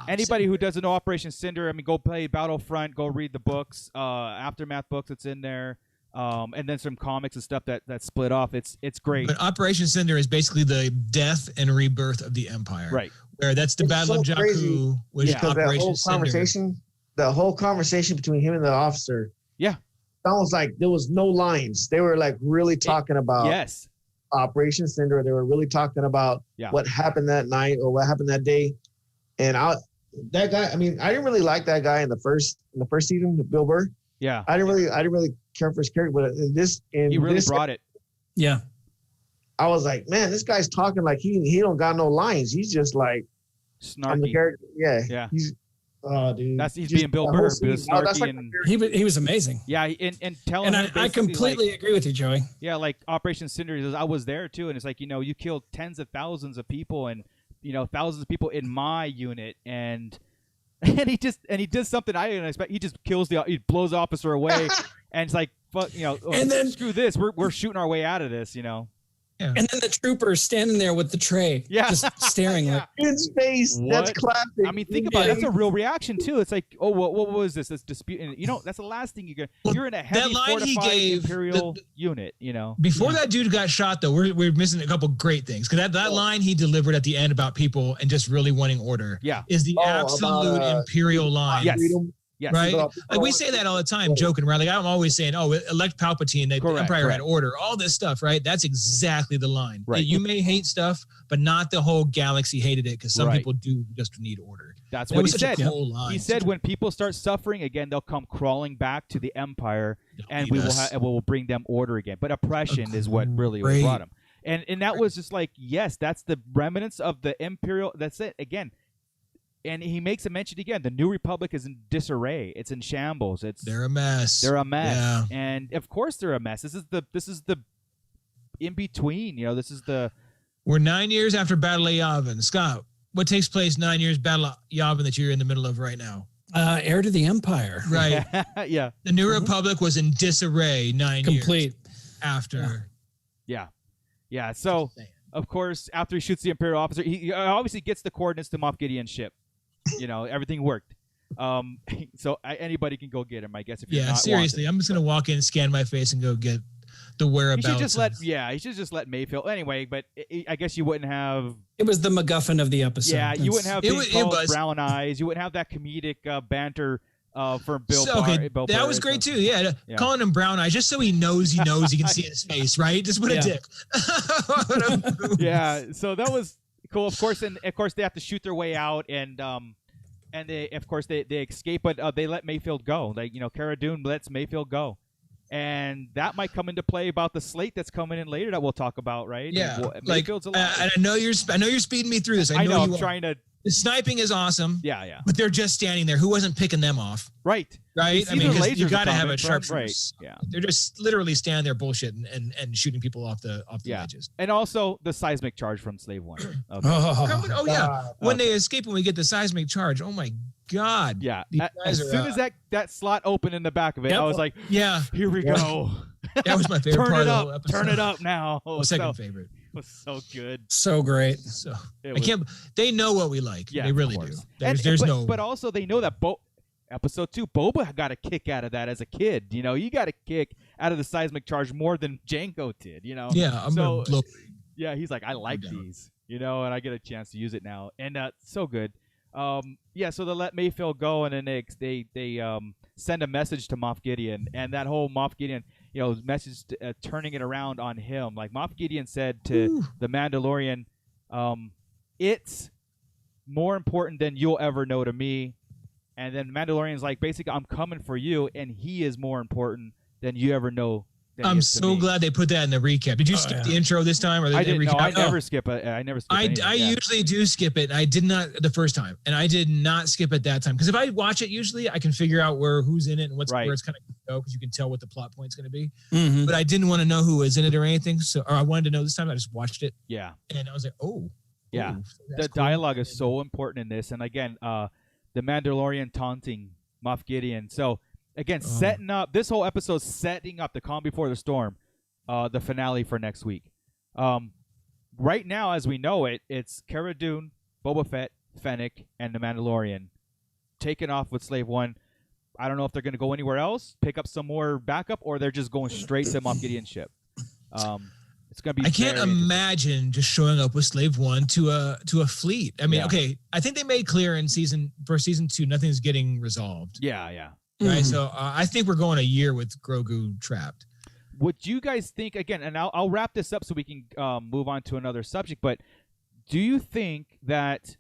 anybody who doesn't know Operation Cinder, I mean, go play Battlefront, go read the books, Aftermath books. It's in there. And then some comics and stuff that split off. It's great. But Operation Cinder is basically the death and rebirth of the Empire. Right. Where that's the Battle of Jakku, which Operation Cinder. The whole conversation between him and the officer. Yeah. It was like there was no lines. They were like really talking about Operation Cinder. They were really talking about what happened that night or what happened that day. And that guy, I mean, I didn't really like that guy in the first season, Bill Burr. Yeah. I didn't really care for his character, but he really brought it. Yeah. I was like, man, this guy's talking like he don't got no lines. He's just like snarky. The character. Yeah. Yeah. He's he's being Bill Burr. He was amazing. Yeah, and telling and I completely agree with you, Joey. Yeah, like Operation Cinder, I was there too, and it's like, you killed tens of thousands of people and thousands of people in my unit, and he does something I didn't expect. He just he blows the officer away, and it's like, fuck, and then screw this. We're shooting our way out of this, Yeah. And then the trooper standing there with the tray, just staring like in space. What? That's classic. I mean, think about it. That's a real reaction too. It's like, oh, what was this? This dispute, and that's the last thing you're in a heavy fortified Imperial unit. Before that dude got shot, though, we're missing a couple great things, because that line he delivered at the end about people and just really wanting order, is the absolute Imperial line. Yes. Yes. Right? Like we say that all the time, joking around. Like I'm always saying, elect Palpatine, the Empire had order, all this stuff, right? That's exactly the line. Right. You may hate stuff, but not the whole galaxy hated it, because some people do just need order. That's what he said. He said when people start suffering again, they'll come crawling back to the Empire, and we will bring them order again. But oppression is what really brought him. And that was just like, yes, that's the remnants of the Imperial. That's it again. And he makes a mention again. The New Republic is in disarray. It's in shambles. They're a mess. Yeah. And of course they're a mess. This is the in between. This is the. We're 9 years after Battle of Yavin. Scott, what takes place 9 years Battle of Yavin that you're in the middle of right now? Heir to the Empire. Right. Yeah. The New Republic was in disarray 9 years after. Yeah. Yeah. So of course, after he shoots the Imperial officer, he obviously gets the coordinates to Moff Gideon's ship. Everything worked. So anybody can go get him, I guess. If you're not seriously, I'm just gonna walk in, scan my face, and go get the whereabouts. He should just let Mayfield anyway. But I guess you wouldn't have. It was the MacGuffin of the episode. Yeah, you wouldn't have brown eyes. You wouldn't have that comedic banter for Bill. Bill that was great too. Yeah, calling him brown eyes just so he knows he can see his face, right? Just what a dick. Yeah, so that was cool. Of course, they have to shoot their way out, and they escape, but they let Mayfield go. Like Cara Dune lets Mayfield go, and that might come into play about the slate that's coming in later that we'll talk about, right? Yeah, Mayfield's alive. And I know you're speeding me through this. I know I'm trying to. The sniping is awesome. Yeah. But they're just standing there. Who wasn't picking them off? Right. I mean, you got to have a sharpshooter. Right. Yeah. They're just literally standing there bullshitting and shooting people off the edges. And also the seismic charge from Slave One. Okay. Oh yeah. When they escape, when we get the seismic charge, oh my God. Yeah. As soon as that slot opened in the back of it, I was like, here we go. That was my favorite part of the whole episode. Turn it up now. Second favorite. It was so good. So great. So they know what we like. Yeah, they really do. But also they know that episode 2, Boba got a kick out of that as a kid. You got a kick out of the seismic charge more than Jango did, Yeah, I'm gonna blow. Yeah, he's like, I like these, and I get a chance to use it now. And so good. So they let Mayfield go, and then they send a message to Moff Gideon, and that whole Moff Gideon message turning it around on him. Like Moff Gideon said to the Mandalorian, it's more important than you'll ever know to me. And then Mandalorian's like, basically, I'm coming for you, and he is more important than you ever know. I'm so glad they put that in the recap. Did you skip the intro this time? Or I didn't. No, I never skip it. I never skip it. I usually do skip it. I did not the first time, and I did not skip it that time. Because if I watch it, usually I can figure out who's in it and where it's kind of going to go, because you can tell what the plot point's going to be. Mm-hmm. But I didn't want to know who was in it or anything, or I wanted to know this time. I just watched it. Yeah. And I was like, oh, Yeah, the dialogue is so important in this, and again, the Mandalorian taunting Moff Gideon. So again, setting up this whole episode, setting up the calm before the storm, the finale for next week. Right now, as we know it, it's Cara Dune, Boba Fett, Fennec, and the Mandalorian taking off with Slave One. I don't know if they're going to go anywhere else, pick up some more backup, or they're just going straight to Moff Gideon's ship. It's going to be. I can't imagine just showing up with Slave One to a fleet. I mean, okay, I think they made clear in season 2 nothing's getting resolved. Yeah. Right. So I think we're going a year with Grogu trapped. Would you guys think again? And I'll wrap this up so we can move on to another subject. But do you think that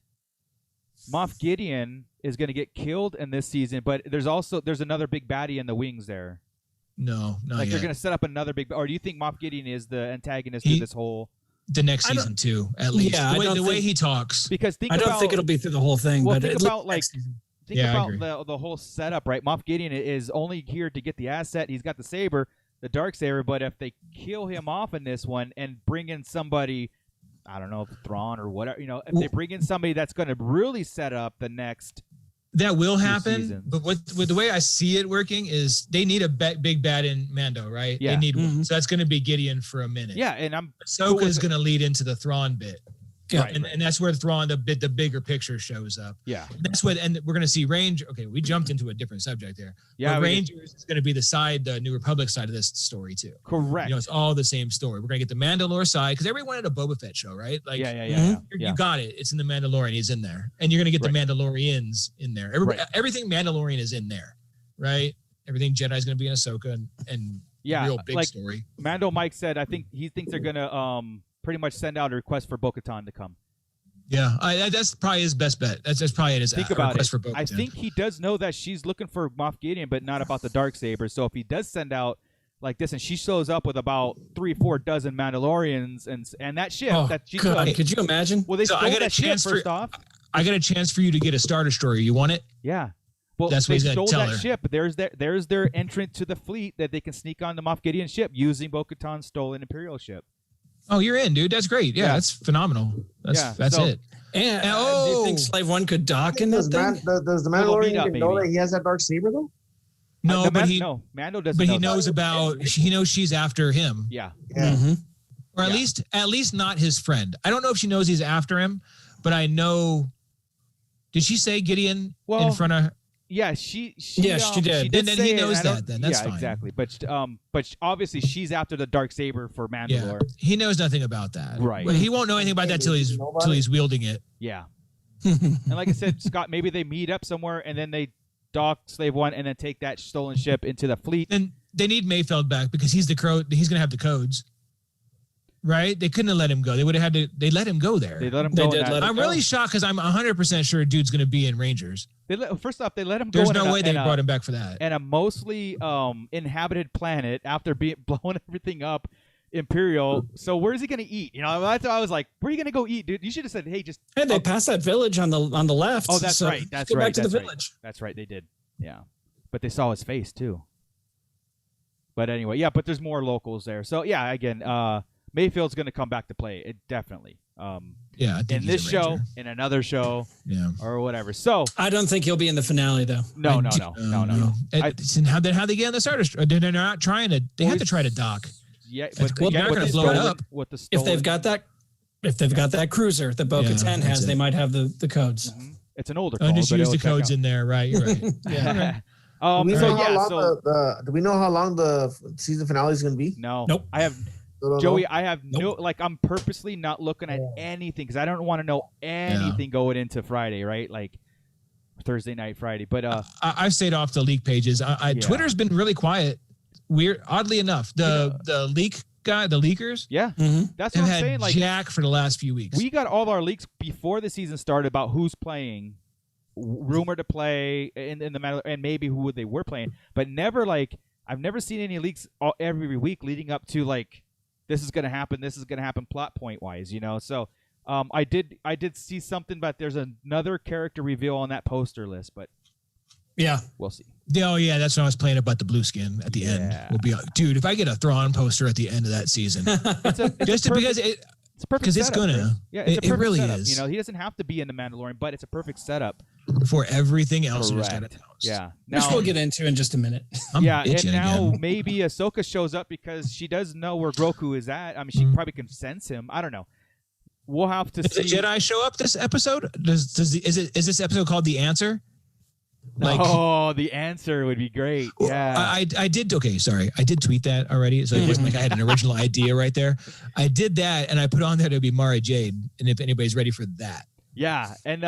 Moff Gideon is going to get killed in this season? But there's another big baddie in the wings there. No, not like yet. They're going to set up another big, or do you think Moff Gideon is the antagonist to this whole? The next season too, at least. Yeah, the way he talks. Because I don't think it'll be through the whole thing. Well, but think about the whole setup, right? Moff Gideon is only here to get the asset. He's got the saber, the dark saber. But if they kill him off in this one and bring in somebody, I don't know, Thrawn or whatever, if they bring in somebody that's going to really set up the next. That will happen, but with the way I see it working is they need a big bad in Mando, right? Yeah. They need one. So that's going to be Gideon for a minute. Yeah, and Ahsoka is going to lead into the Thrawn bit. Yeah, and that's where Thrawn, the bigger picture shows up. Yeah, and that's what, and we're going to see Ranger. Okay, we jumped into a different subject there. Yeah, Rangers is going to be the New Republic side of this story too. Correct. It's all the same story. We're going to get the Mandalore side because everyone had a Boba Fett show, right? Like, you got it. It's in the Mandalorian. He's in there, and you're going to get the Mandalorians in there. Everything Mandalorian is in there, right? Everything Jedi is going to be in Ahsoka and real big story. Mando Mike said, I think he thinks they're going to pretty much send out a request for Bo-Katan to come. Yeah, that's probably his best bet. That's probably his request for Bo-Katan. I think he does know that she's looking for Moff Gideon, but not about the Darksaber. So if he does send out like this, and she shows up with about 3-4 dozen Mandalorians and that ship that she's could you imagine? Well, they stole that ship first off. I got a chance for you to get a Star Destroyer. You want it? Yeah. Well, that's what they stole tell that her. ship. There's their entrance to the fleet that they can sneak on the Moff Gideon ship using Bo-Katan's stolen Imperial ship. Oh, you're in, dude. That's great. Yeah, that's phenomenal. That's it. And do you think Slave One could dock in that thing? Does the Mandalorian know that he has that dark saber though? No, Mando doesn't. But know he knows he knows she's after him. Yeah. Mm-hmm. Or at least not his friend. I don't know if she knows he's after him, but I know. Did she say Gideon in front of her? Yeah, she did. Then he knows that. Then that's fine. Exactly. But obviously she's after the Darksaber for Mandalore. Yeah. He knows nothing about that. Right. But he won't know anything about that till he's wielding it. Yeah. And like I said, Scott, maybe they meet up somewhere and then they dock Slave One and then take that stolen ship into the fleet. And they need Mayfeld back because he's gonna have the codes. Right? They couldn't have let him go. They would have had to. They let him go there. They let him go. I'm really shocked because I'm 100% sure dude's going to be in Rangers. First off, they let him go. There's no way they brought him back for that. And a mostly inhabited planet after blowing everything up, Imperial. So where's he going to eat? That's why I was like, where are you going to go eat, dude? You should have said, hey, just. Hey, they passed that village on the left. Oh, that's right. That's go right. Back to the village. That's right. They did. Yeah, but they saw his face too. But anyway, but there's more locals there. So yeah, again, Mayfield's going to come back to play. It definitely. I think in this show, in another show, or whatever. So I don't think he'll be in the finale, though. No. How'd they get on the Star Destroyer? They're not trying to. They have to try to dock. Yeah, but they're going to blow it up. If they've got that cruiser that Bo-Katan has, they might have the codes. Mm-hmm. It's an older. Just use the codes in there, right? You're right. Yeah. Do we know how long the season finale is going to be? No. Nope. I have. Joey, I have I'm purposely not looking at anything because I don't want to know anything going into Friday, right? Like Thursday night, Friday. But I've stayed off the leak pages. Twitter's been really quiet. Weird, oddly enough, the leak guy, the leakers, that's what I'm saying. Like Jack for the last few weeks. We got all our leaks before the season started about who's playing, rumored to play in the matter, and maybe who they were playing, but never I've never seen any leaks every week leading up to this is going to happen plot point wise, So I did see something, but there's another character reveal on that poster list, but we'll see. Oh yeah, that's when I was playing about the blue skin at the end. We'll be dude, if I get a Thrawn poster at the end of that season, because it's perfect setup. Because it's gonna. Yeah, it's a perfect really setup. is. You know, he doesn't have to be in the Mandalorian, but it's a perfect setup for everything else. Correct. Yeah. Which we'll get into in just a minute. I'm and now again. maybe Ahsoka shows up because she does know where Grogu is at. I mean, she probably can sense him. I don't know. We'll have to see. Does the Jedi show up this episode? Is this episode called The Answer? The answer would be great. Yeah. I did. Okay, sorry. I did tweet that already. So it wasn't like I had an original idea right there. I did that, and I put on there to be Mara Jade. And if anybody's ready for that. Yeah, and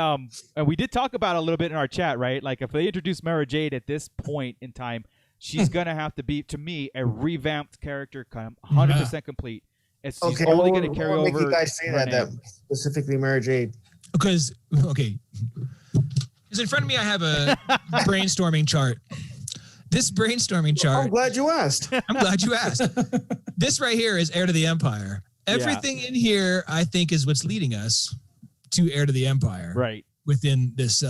we did talk about it a little bit in our chat, right? Like if they introduce Mara Jade at this point in time, she's gonna have to be, to me, a revamped character, 100% complete. She's only gonna carry over. Make you guys say that specifically Mara Jade. Because in front of me, I have a brainstorming chart. This brainstorming chart. I'm glad you asked. This right here is Heir to the Empire. Everything in here, I think, is what's leading us to Heir to the Empire. Right. Within this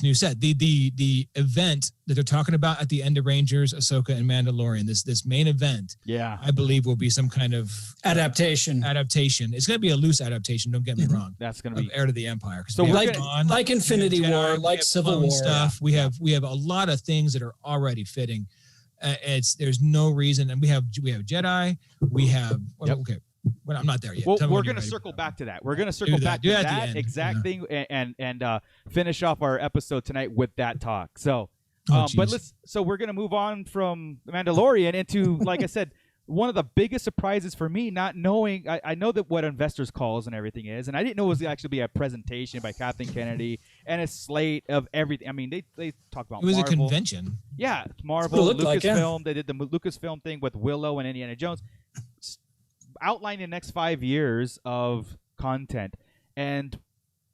new set, the event that they're talking about at the end of Rangers, Ahsoka, and Mandalorian, this main event, I believe will be some kind of adaptation. It's going to be a loose adaptation. Don't get me wrong. That's going to be Heir to the Empire. So like Infinity War, like Civil War stuff. Yeah. We have a lot of things that are already fitting. There's no reason, and we have Jedi. We have okay. Well, I'm not there yet. Well, we're going to circle back to that. We're going to circle back to that exact thing and finish off our episode tonight with that talk. So, we're going to move on from The Mandalorian into, like I said, one of the biggest surprises for me, not knowing. I know that what investors calls and everything is, and I didn't know it was actually be a presentation by Kathleen Kennedy and a slate of everything. I mean, they talked about Marvel. A convention. Yeah, Marvel, Lucasfilm. They did the Lucasfilm thing with Willow and Indiana Jones. Outline the next 5 years of content, and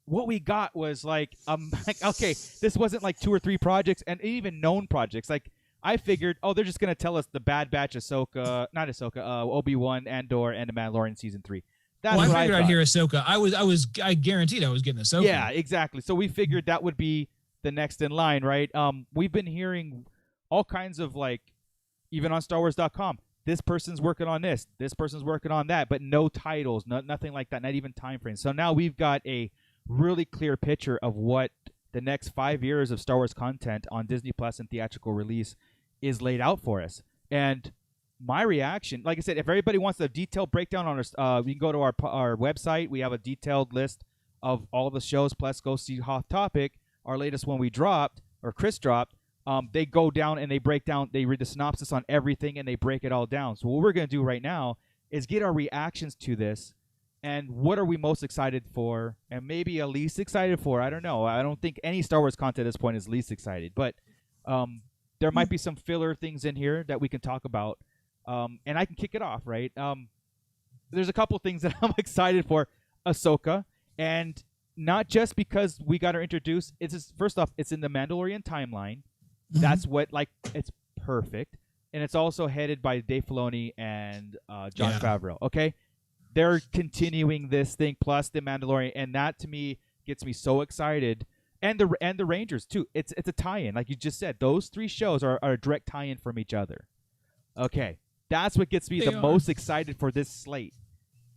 what we got was like okay, this wasn't like 2 or 3 projects and even known projects. Like I figured, they're just gonna tell us the Bad Batch, Obi-Wan, Andor, and the Mandalorian season 3. That's I figured I'd hear Ahsoka. I guaranteed I was getting Ahsoka. Yeah, exactly. So we figured that would be the next in line, right? We've been hearing all kinds of, like, even on StarWars.com. This person's working on this. This person's working on that, but no titles, nothing like that, not even time frames. So now we've got a really clear picture of what the next 5 years of Star Wars content on Disney Plus and theatrical release is laid out for us. And my reaction, like I said, if everybody wants a detailed breakdown on our, you can go to our website. We have a detailed list of all the shows. Plus, go see Hot Topic, our latest one we dropped, or Chris dropped. They go down and they break down, they read the synopsis on everything and they break it all down. So what we're going to do right now is get our reactions to this and what are we most excited for and maybe least excited for. I don't know. I don't think any Star Wars content at this point is least excited, but there might be some filler things in here that we can talk about. And I can kick it off, right? There's a couple things that I'm excited for. Ahsoka, and not just because we got her introduced. First off, it's in the Mandalorian timeline. That's what, like, it's perfect. And it's also headed by Dave Filoni and Jon Favreau, okay? They're continuing this thing, plus the Mandalorian, and that, to me, gets me so excited. And the Rangers, too. It's a tie-in. Like you just said, those 3 shows are a direct tie-in from each other. Okay, that's what gets me most excited for this slate.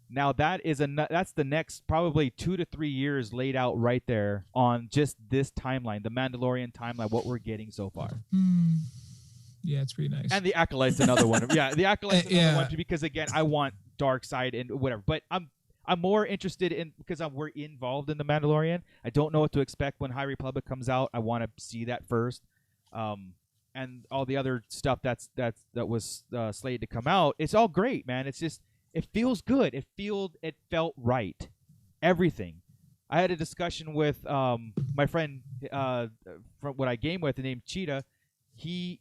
Now, that's the next probably 2 to 3 years laid out right there on just this timeline, the Mandalorian timeline, what we're getting so far. Yeah, it's pretty nice. And the Acolyte's another one. Yeah, the Acolyte's another one, because, again, I want dark side and whatever. But I'm more interested in, because we're involved in the Mandalorian. I don't know what to expect when High Republic comes out. I want to see that first. And all the other stuff that was slated to come out. It's all great, man. It's just, it feels good. It felt right. Everything. I had a discussion with my friend from what I game with, named Cheetah. He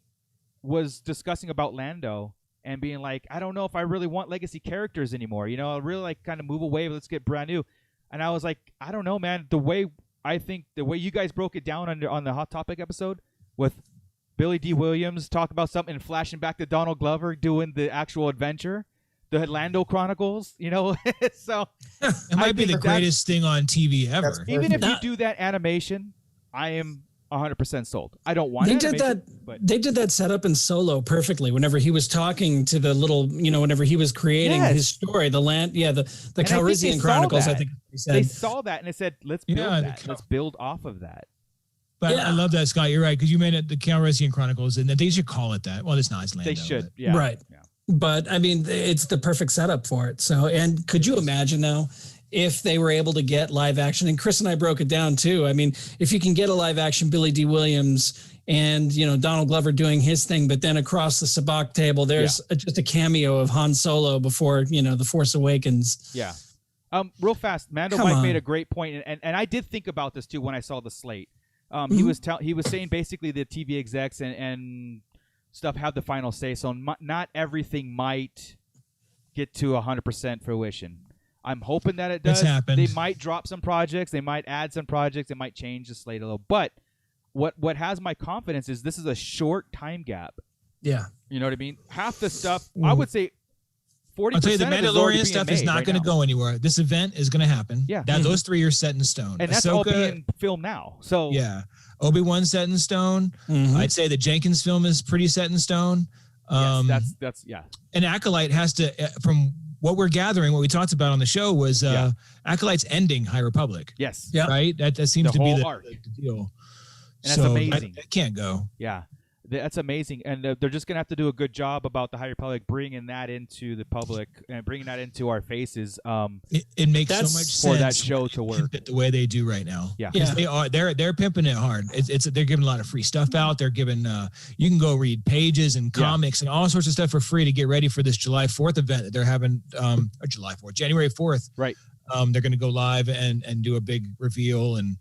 was discussing about Lando and being like, I don't know if I really want legacy characters anymore. You know, I really like kind of move away. Let's get brand new. And I was like, I don't know, man. The way you guys broke it down on the Hot Topic episode with Billy D. Williams talk about something and flashing back to Donald Glover doing the actual adventure. The Lando Chronicles, you know, so it might be the greatest thing on TV ever. Even if you do that animation, I am 100% sold. I don't want They did that setup in Solo perfectly. Whenever he was talking to the little, whenever he was creating his story, the Calrissian Chronicles, I think he said. They saw that and they said, let's build that. Let's build off of that. But I love that, Scott. You're right, because you made it the Calrissian Chronicles, and they should call it that. Well, it's not. It's Lando. They should, yeah. Right. Yeah. But, I mean, it's the perfect setup for it. So, and could you imagine now if they were able to get live action? And Chris and I broke it down, too. I mean, if you can get a live action Billy D. Williams and, Donald Glover doing his thing, but then across the sabacc table, there's just a cameo of Han Solo before, The Force Awakens. Yeah. Real fast, Mando Mike made a great point, and I did think about this, too, when I saw the slate. He was saying basically the TV execs and stuff have the final say, so not everything might get to 100% fruition. I'm hoping that it does. They might drop some projects, they might add some projects, they might change the slate a little. But what has my confidence is this is a short time gap. Yeah, you know what I mean. Half the stuff, I would say. 40% I'll tell you, the Mandalorian stuff is not going to go anywhere. This event is going to happen. Yeah. Those 3 are set in stone. And that's all being filmed now. So yeah. Obi-Wan's set in stone. I'd say the Jenkins film is pretty set in stone. Yes, that's. And Acolyte has to, from what we're gathering, what we talked about on the show was Acolyte's ending High Republic. Yes. Yeah. Right? That seems to be the deal. And that's amazing. That can't go. Yeah. That's amazing, and they're just going to have to do a good job about the High Republic, bringing that into the public and bringing that into our faces. It makes so much sense for that show to work the way they do right now. Yeah, they're pimping it hard. They're giving a lot of free stuff out. They're giving you can go read pages and comics and all sorts of stuff for free to get ready for this July 4th event that they're having. January 4th. Right. They're going to go live and do a big reveal, and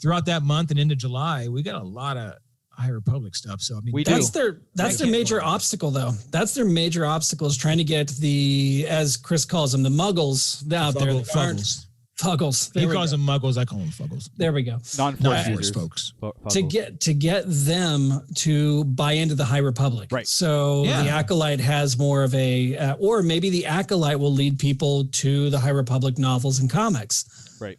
throughout that month and into July, we got a lot of High Republic stuff. So I mean, that's their major obstacle, though. That's their major obstacle is trying to get the, as Chris calls them, the Muggles out there. Fuggles. He calls them Muggles. I call them Fuggles. There we go. Non-Force folks. To get them to buy into the High Republic. Right. So the Acolyte has more of a, or maybe the Acolyte will lead people to the High Republic novels and comics. Right.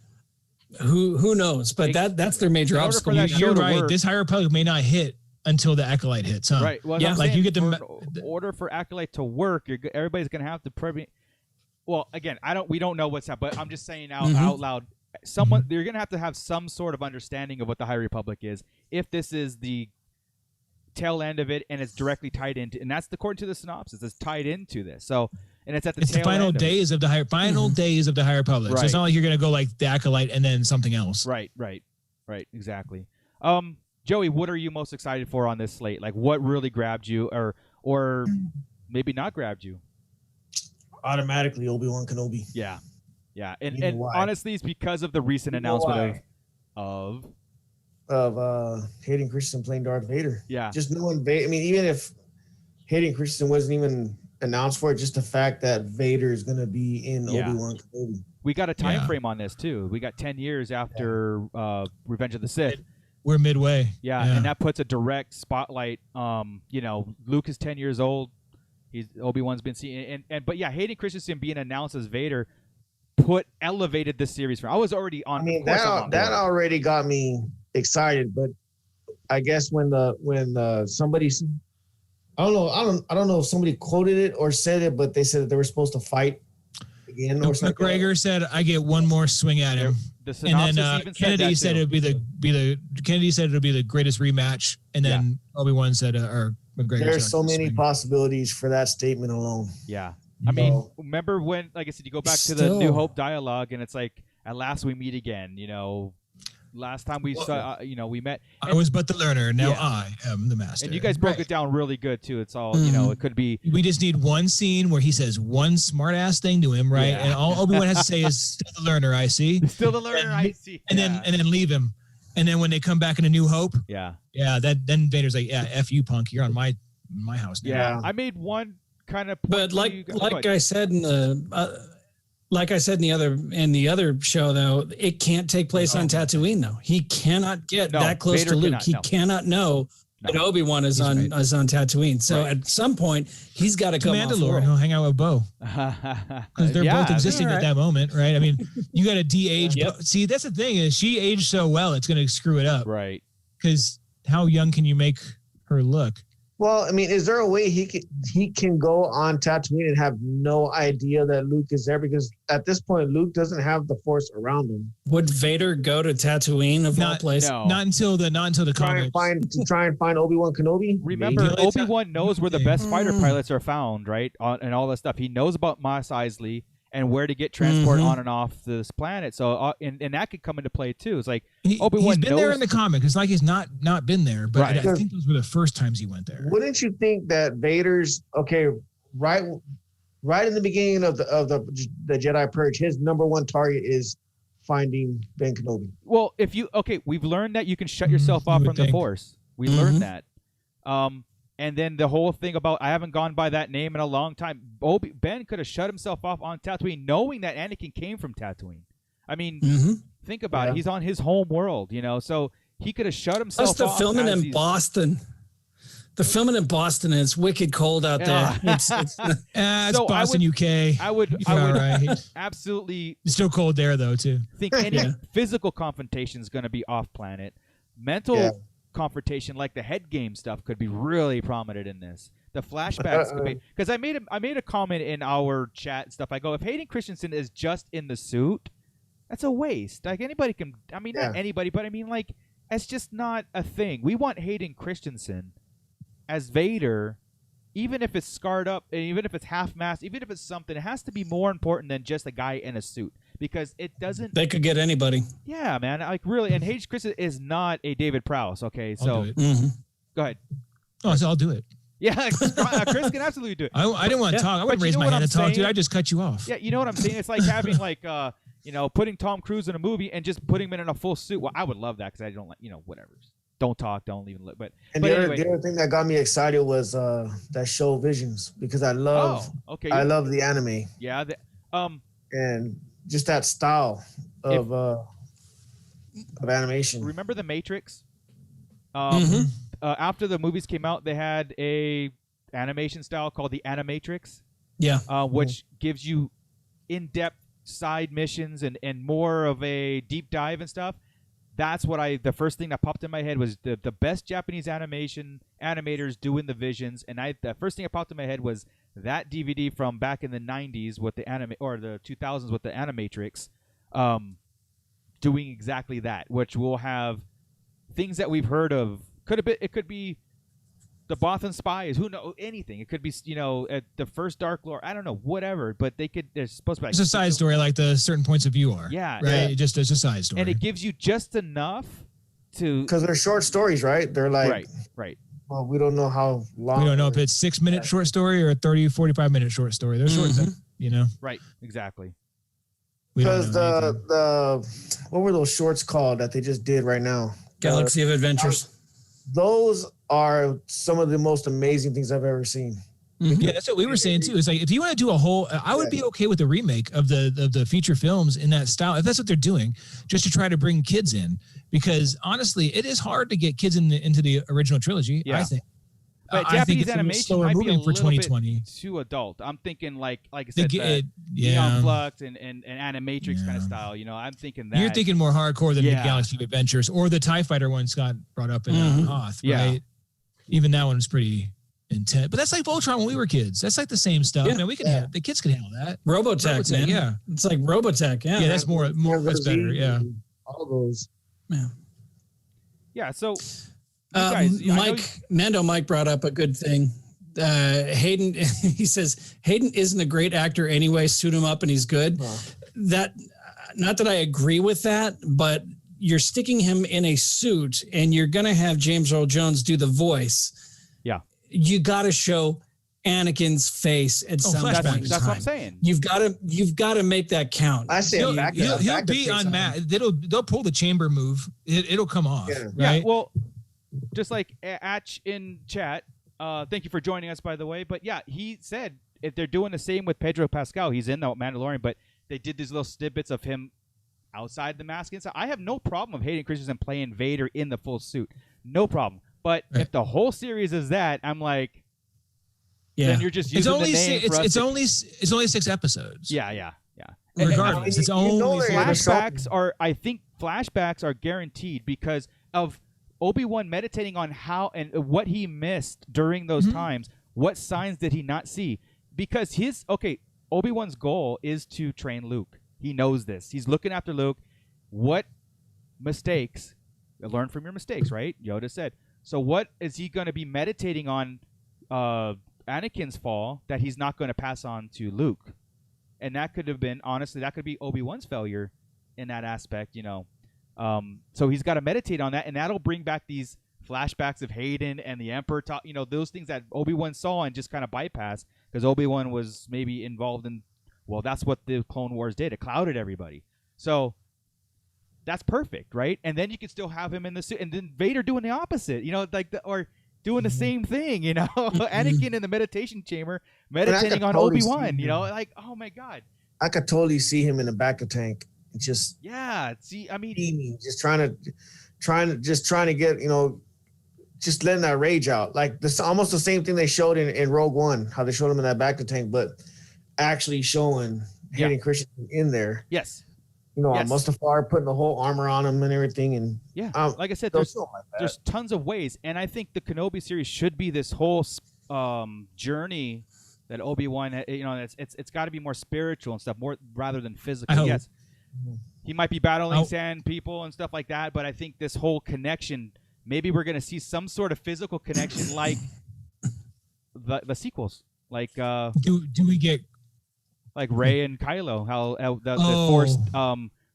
Who knows? But that's their major obstacle. You're right. This High Republic may not hit until the Acolyte hits, huh? Right. Well, like you get the order for Acolyte to work. Everybody's going to have to Well, again, we don't know what's happening, but I'm just saying out loud. You're going to have some sort of understanding of what the High Republic is. If this is the tail end of it, and it's directly tied into, and that's according to the synopsis, it's tied into this. So. And it's the final days of the days of the High Republic. So it's not like you're going to go like the Acolyte and then something else. Right. Exactly. Joey, what are you most excited for on this slate? Like, what really grabbed you, or maybe not grabbed you? Automatically, Obi-Wan Kenobi. Yeah. And honestly, it's because of the recent announcement of Hayden Christensen playing Darth Vader. Yeah. Just knowing Vader. I mean, even if Hayden Christensen wasn't even announced for it, just the fact that Vader is going to be in Obi-Wan Kenobi. We got a time frame on this too. We got 10 years after Revenge of the Sith. We're midway. Yeah, and that puts a direct spotlight. Luke is 10 years old. Obi-Wan's been seen, but Hayden Christensen being announced as Vader elevated this series. I was already on. I mean, that already got me excited, but I guess when somebody. I don't know if somebody quoted it or said it, but they said that they were supposed to fight again. Or something. McGregor said, "I get one more swing at him." And then Kennedy said it would be Kennedy said it would be the greatest rematch, and then Obi-Wan said, or McGregor. There's so many possibilities for that statement alone. Yeah, I mean, remember when, like I said, you go back to the New Hope dialogue, and it's like, "At last we meet again." Last time we saw, we met. I was but the learner. Now I am the master. And you guys broke it down really good too. It's all, it could be. We just need one scene where he says one smart ass thing to him, right? Yeah. And all Obi-Wan has to say is "Still the learner, I see." Still the learner, I see. And then leave him. And then when they come back in A New Hope, then Vader's like, "Yeah, F you, punk. You're on my house now." Yeah, I made one kind of. But like I said in the. Like I said in the other show, though, it can't take place on Tatooine. Though he cannot get that close to Luke. He cannot know that Obi-Wan is on Tatooine. So at some point, he's got to come Mandalorian. He'll hang out with Bo because they're both existing at that moment, right? I mean, you got to de-age. See, that's the thing is she aged so well, it's going to screw it up. Right. because how young can you make her look? Well, I mean, is there a way he can go on Tatooine and have no idea that Luke is there? Because at this point, Luke doesn't have the Force around him. Would Vader go to Tatooine of all places? No. Not until the comics. Try and find Obi-Wan Kenobi. Remember, Obi-Wan knows where the best fighter pilots are found, right? And all that stuff. He knows about Mos Eisley and where to get transport on and off this planet. So, and that could come into play too. It's like Obi-Wan he's been there in the comic. It's like he's not been there, but right. I think those were the first times he went there. Wouldn't you think that Vader's right in the beginning of the Jedi Purge, his number one target is finding Ben Kenobi? Well, we've learned that you can shut yourself off from the Force. We learned that. And then the whole thing about I haven't gone by that name in a long time. Ben could have shut himself off on Tatooine, knowing that Anakin came from Tatooine. I mean, think about it. He's on his home world, so he could have shut himself off. Plus the filming in Boston. The filming in Boston, and it's wicked cold out there. It's Boston, UK. I would absolutely. It's still cold there, though, too. Think any physical confrontation is going to be off planet. Mental confrontation, like the head game stuff, could be really prominent in this. The flashbacks could be, because I made a comment in our chat and stuff. I go, if Hayden Christensen is just in the suit, that's a waste. Like anybody can. I mean, not anybody, but I mean, like, it's just not a thing. We want Hayden Christensen as Vader, even if it's scarred up, and even if it's half-masked, even if it's something, it has to be more important than just a guy in a suit, because it doesn't. They could get anybody. Yeah, man. Like really, and Hayden Christensen is not a David Prowse. Okay, so go ahead. Oh, so I'll do it. Yeah, Chris can absolutely do it. I didn't want to talk. I wouldn't raise my hand to talk, dude. I just cut you off. Yeah, you know what I'm saying? It's like having putting Tom Cruise in a movie and just putting him in a full suit. Well, I would love that because I don't like, whatever. Don't talk, don't even look. But the other thing that got me excited was that show Visions, because I love the anime. Yeah, and just that style of animation. Remember The Matrix? After the movies came out, they had a animation style called the Animatrix. Yeah, which gives you in-depth side missions and more of a deep dive and stuff. That's what the first thing that popped in my head was the best Japanese animators doing the Visions, and the first thing that popped in my head was that DVD from back in the 90s with the the 2000s with the Animatrix, doing exactly that, which will have things that we've heard of. It could be the Bothan spies. Who knows anything? It could be at the first Dark Lord. I don't know, whatever. But there's supposed to be. It's a side story, like the certain points of view are. Yeah, right. Yeah. Just as a side story, and it gives you just enough to. Because they're short stories, right? They're like right. Well, we don't know how long. We don't know if it's 6-minute short story or a 30, 45-minute short story. They're short, Right. Exactly. Because what were those shorts called that they just did right now? Galaxy of Adventures. Those are some of the most amazing things I've ever seen. Yeah, that's what we were saying too. It's like, if you want to do a whole, I would be okay with a remake of the feature films in that style, if that's what they're doing, just to try to bring kids in, because honestly, it is hard to get kids into the original trilogy. I think. But Japanese animation might be a little bit too adult. I'm thinking like I said, Neon Flux and Animatrix kind of style. I'm thinking that. You're thinking more hardcore than the Galaxy of Adventures or the TIE Fighter one Scott brought up in Hoth, right? Even that one was pretty intense. But that's like Voltron when we were kids. That's like the same stuff. Yeah. We can have the kids can handle that. Robotech, man. Yeah, it's like Robotech. Yeah, that's more. That's better. Yeah, all those. Yeah. So. Mando Mike brought up a good thing. Hayden, he says Hayden isn't a great actor anyway. Suit him up and he's good. That, not that I agree with that, but you're sticking him in a suit and you're gonna have James Earl Jones do the voice. Yeah, you got to show Anakin's face at some point in time. That's what I'm saying. You've got to make that count. I say he'll be unmasked. They'll pull the chamber move. It'll come off. Right. Yeah, well. Just like Atch in chat, thank you for joining us, by the way. But yeah, he said if they're doing the same with Pedro Pascal, he's in the Mandalorian, but they did these little snippets of him outside the mask. Inside. I have no problem with Hayden Christensen playing Vader in the full suit, no problem. But if the whole series is that, I'm like, then you're just using the name. It's only 6 episodes. Yeah. Regardless, it's only flashbacks are. I think flashbacks are guaranteed because of Obi-Wan meditating on how and what he missed during those times. What signs did he not see? Because Obi-Wan's goal is to train Luke. He knows this. He's looking after Luke. What mistakes? Learn from your mistakes, right? Yoda said. So what is he going to be meditating on Anakin's fall that he's not going to pass on to Luke? And that could have been, honestly, that could be Obi-Wan's failure in that aspect, So he's got to meditate on that, and that'll bring back these flashbacks of Hayden and the Emperor, those things that Obi-Wan saw and just kind of bypassed because Obi-Wan was maybe involved in, well, that's what the Clone Wars did. It clouded everybody. So that's perfect, right? And then you could still have him in the suit, and then Vader doing the opposite, or doing the same thing, Anakin in the meditation chamber meditating on Obi-Wan, oh my God. I could totally see him in the back of tank. Just just trying to get just letting that rage out. Like this, almost the same thing they showed in Rogue One, how they showed him in that back of tank, but actually showing Hayden Christensen in there. Yes. On Mustafar, putting the whole armor on him and everything, and like I said, there's tons of ways, and I think the Kenobi series should be this whole journey that Obi-Wan, it's got to be more spiritual and stuff, more rather than physical. Yes. He might be battling sand people and stuff like that, but I think this whole connection, maybe we're going to see some sort of physical connection like the sequels. Like do we get like Rey and Kylo, how the Force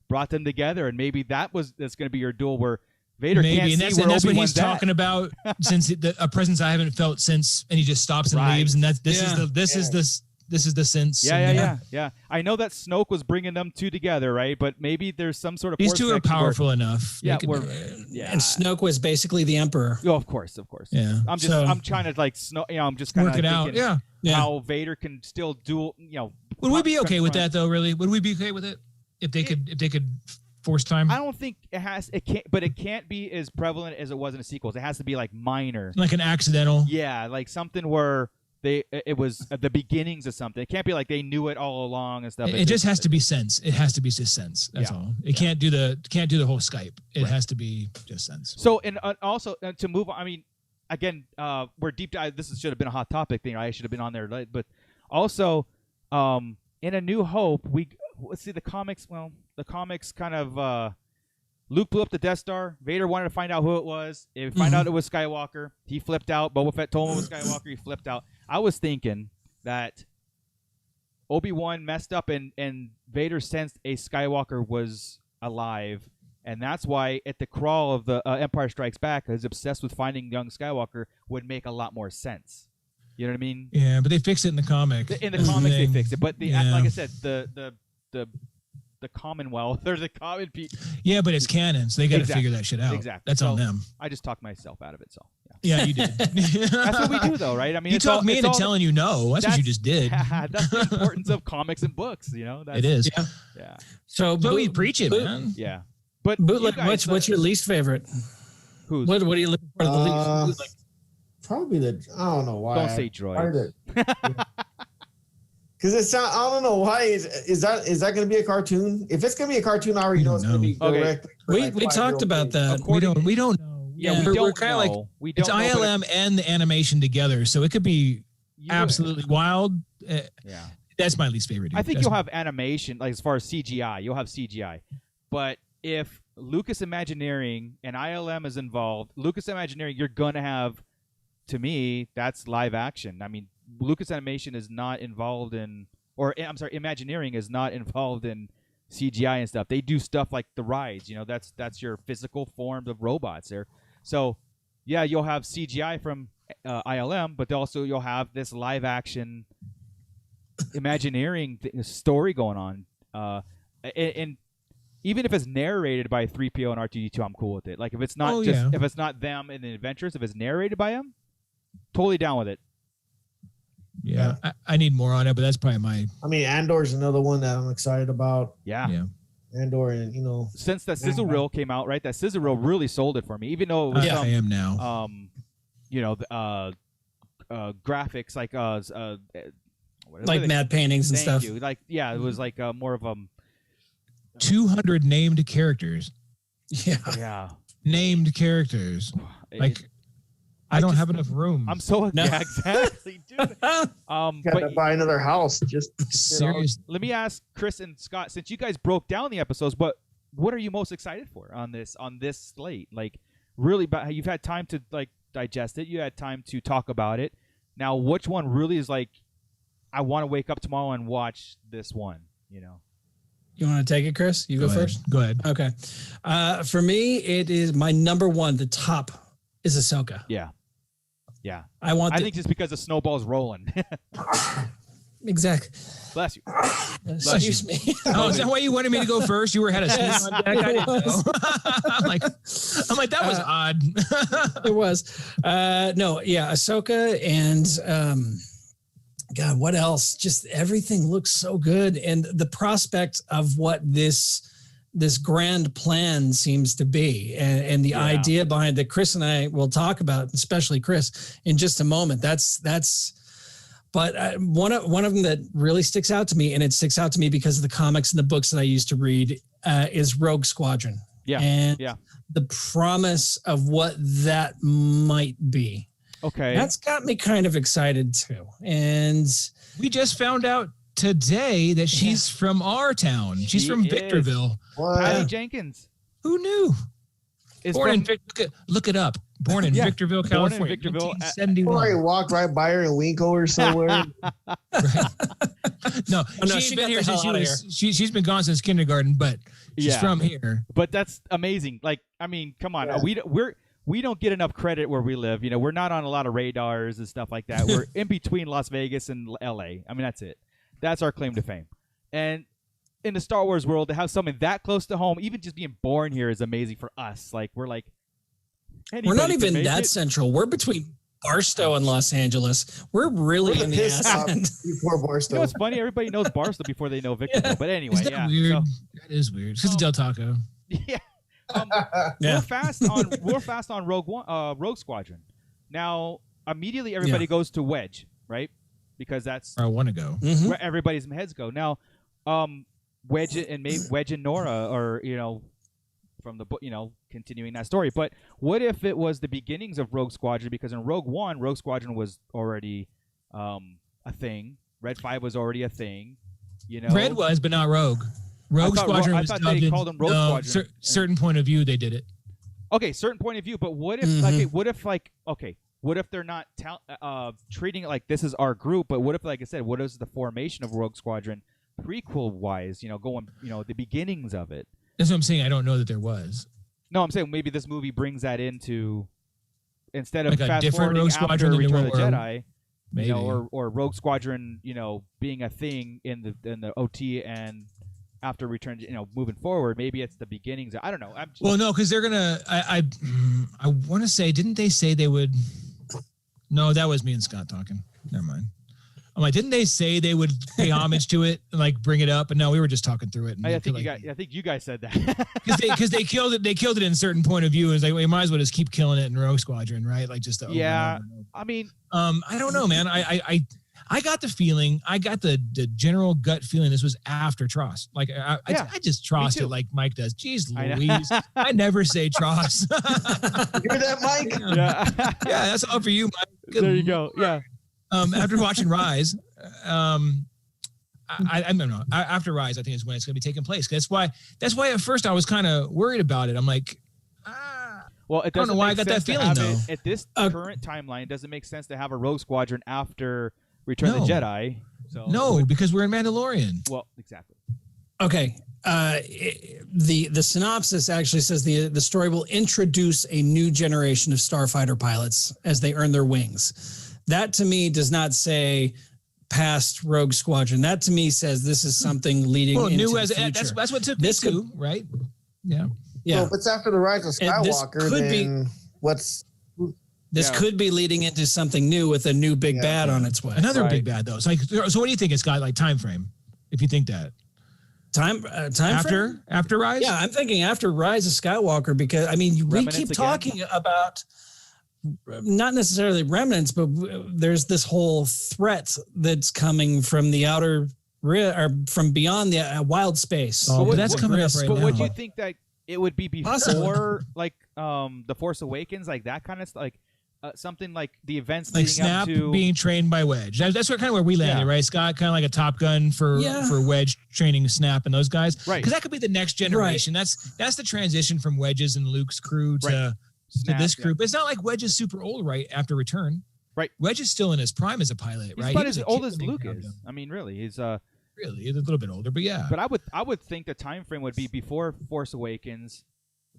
brought them together, and maybe that's going to be your duel where Vader can't see where Obi-Wan's that's what he's talking about since a presence I haven't felt since, and he just stops and leaves, and this is the sense. Yeah. I know that Snoke was bringing them two together, right? But maybe there's some sort of. These two are powerful enough. Yeah, and Snoke was basically the Emperor. Oh, of course. Yeah. I'm trying to I'm just kind of work it out. Yeah. How Vader can still duel. Would we be okay with that though? Really? Would we be okay with it if they could force time? I don't think it can't be as prevalent as it was in the sequels. It has to be like minor, like an accidental. Yeah, like something where. It was at the beginnings of something. It can't be like they knew it all along and stuff. It just has to be sense. It has to be just sense. That's all. It can't do the whole Skype. It has to be just sense. So and also to move on. I mean, again, we're deep dive. This should have been a hot topic thing. I should have been on there, but also in A New Hope, let's see the comics. Well, the comics kind of. Luke blew up the Death Star. Vader wanted to find out who it was. If he found out it was Skywalker, he flipped out. Boba Fett told him it was Skywalker. He flipped out. I was thinking that Obi-Wan messed up and Vader sensed a Skywalker was alive. And that's why at the crawl of the Empire Strikes Back, he's obsessed with finding young Skywalker would make a lot more sense. You know what I mean? Yeah, but they fixed it in the comic. In the comics, they fixed it. But like I said, the Commonwealth or the common people. Yeah, but it's canon, so they got to figure that shit out. Exactly. That's on them. I just talked myself out of it, so. Yeah, you did. That's what we do, though, right? I mean, you talked me into telling you no. That's what you just did. That's the importance of comics and books, It is. Yeah. So we preach it, man. Yeah. But Bootleg, what's your least favorite? Who's? What are you looking for the least? Probably I don't know why. Don't say droid. Because I don't know why. Is that going to be a cartoon? If it's going to be a cartoon, I already know it's going to be direct. We talked about that. We don't know. Yeah, we're kind of like it's ILM and the animation together, so it could be absolutely wild. That's my least favorite. Dude. I think you'll have animation, like as far as CGI, you'll have CGI. But if Lucas Imagineering and ILM is involved, Lucas Imagineering, you're gonna have. To me, that's live action. I mean, Lucas Animation is not involved in, Imagineering is not involved in CGI and stuff. They do stuff like the rides. That's your physical form of robots there. So, yeah, you'll have CGI from ILM, but also you'll have this live action Imagineering story going on. And even if it's narrated by 3PO and R2-D2, I'm cool with it. Like if it's not if it's not them in the adventures, if it's narrated by them, totally down with it. Yeah. I need more on it, but that's probably my. I mean, Andor's another one that I'm excited about. Yeah. Andor, and since that sizzle reel came out, right? That sizzle reel really sold it for me, even though it was I am now. Graphics like like mad paintings and stuff. You. Like it was like more of 200 named characters. Yeah. Yeah. named characters. Like, I don't have enough room. I'm so exactly, dude. Gotta buy another house. Just seriously. Let me ask Chris and Scott, since you guys broke down the episodes, what are you most excited for on this slate? Like, really, you've had time to like digest it. You had time to talk about it. Now, which one really is like, I want to wake up tomorrow and watch this one? You know. You want to take it, Chris? You go first. Go ahead. Okay. For me, it is my number one. The top is Ahsoka. Yeah. I think just because the snowball's rolling. Exactly. Bless you. Excuse me. Oh, is that why you wanted me to go first? You had a sneeze on deck. I didn't know. I'm like, that was odd. It was. No, yeah, Ahsoka and God, what else? Just everything looks so good, and the prospect of what this grand plan seems to be, and the idea behind that Chris and I will talk about, especially Chris, in just a moment. But one of them that really sticks out to me, and it sticks out to me because of the comics and the books that I used to read, is Rogue Squadron. Yeah. And the promise of what that might be. Okay. That's got me kind of excited too. And we just found out today that she's from our town. She's from Victorville. Patty Jenkins. Who knew? Look it up. Born in Victorville, California. Born in Victorville. 1971. Or you walk right by her in Winco or somewhere. No, she been here since she's been gone since kindergarten, but she's from here. But that's amazing. Like, I mean, come on. Yeah. We don't get enough credit where we live. You know, we're not on a lot of radars and stuff like that. We're in between Las Vegas and LA. I mean, that's it. That's our claim to fame. And in the Star Wars world, to have something that close to home, even just being born here is amazing for us. Like, we're like, we're not even that central. We're between Barstow and Los Angeles. We're really in the ass end. Before Barstow. You know what's funny? Everybody knows Barstow before they know Victorville. But anyway, is that weird? That is weird. It's because of Del Taco. Yeah. We're fast on Rogue Squadron. Now, immediately everybody goes to Wedge, right? Because that's where I want to go. Where everybody's heads go. Now, Wedge and Nora are, from the book, continuing that story. But what if it was the beginnings of Rogue Squadron? Because in Rogue One, Rogue Squadron was already a thing. Red 5 was already a thing. Red was, but not Rogue. Rogue Squadron was dubbed they called them Rogue Squadron. Certain point of view, they did it. Okay, certain point of view. But what if, what if they're not treating it like this is our group? But what if, like I said, what is the formation of Rogue Squadron prequel-wise? Going, the beginnings of it. That's what I'm saying. I don't know that there was. No, I'm saying maybe this movie brings that into, instead of like fast forwarding Rogue after Squadron Return of the Jedi, maybe. or Rogue Squadron, being a thing in the OT and after Return, moving forward, maybe it's the beginnings. I don't know. Well, no, because they're gonna. I want to say, didn't they say they would? No, that was me and Scott talking. Never mind. I'm like, didn't they say they would pay homage to it and like bring it up? And no, we were just talking through it. And I think you guys said that because they killed it. They killed it in a certain point of view. It's like, well, you might as well just keep killing it in Rogue Squadron, right? Like just I mean, I don't know, man. I got the feeling. I got the general gut feeling this was after Tross. Like I just Trossed it like Mike does. Jeez Louise, I never say Tross. You hear that, Mike? Yeah, yeah, that's all for you, Mike. Good there you go. Yeah. After watching Rise, I don't know. After Rise, I think is when it's going to be taking place. That's why at first I was kind of worried about it. I'm like, well, it doesn't I don't know why I got that feeling though. At this current timeline, it doesn't make sense to have a Rogue Squadron after Return of the Jedi. So no, because we're in Mandalorian. Well, exactly. Okay. The synopsis actually says the story will introduce a new generation of starfighter pilots as they earn their wings. That to me does not say past Rogue Squadron. That to me says this is something leading into new the future. That's what took this to, right? Yeah. Yeah. Well, if it's after the rise of Skywalker, then this could be leading into something new with a new big bad on its way. Another big bad though. So what do you think it's got like time frame? If you think that. Time after Rise? Yeah, I'm thinking after Rise of Skywalker because we keep talking about not necessarily remnants, but there's this whole threat that's coming from the outer or from beyond the wild space. Oh, but that's coming up right now. But what do you think that it would be before like the Force Awakens, like that kind of stuff, like something like the events like leading Snap up to being trained by Wedge. That's what kind of where we landed, right? Scott, kind of like a Top Gun for Wedge training Snap and those guys, right? Because that could be the next generation. Right. That's the transition from Wedge's and Luke's crew to this crew. But it's not like Wedge is super old right after Return. Right. Wedge is still in his prime as a pilot, right? He's about as old as Luke is. I mean, really, he's really a little bit older, but yeah. But I would think the time frame would be before Force Awakens,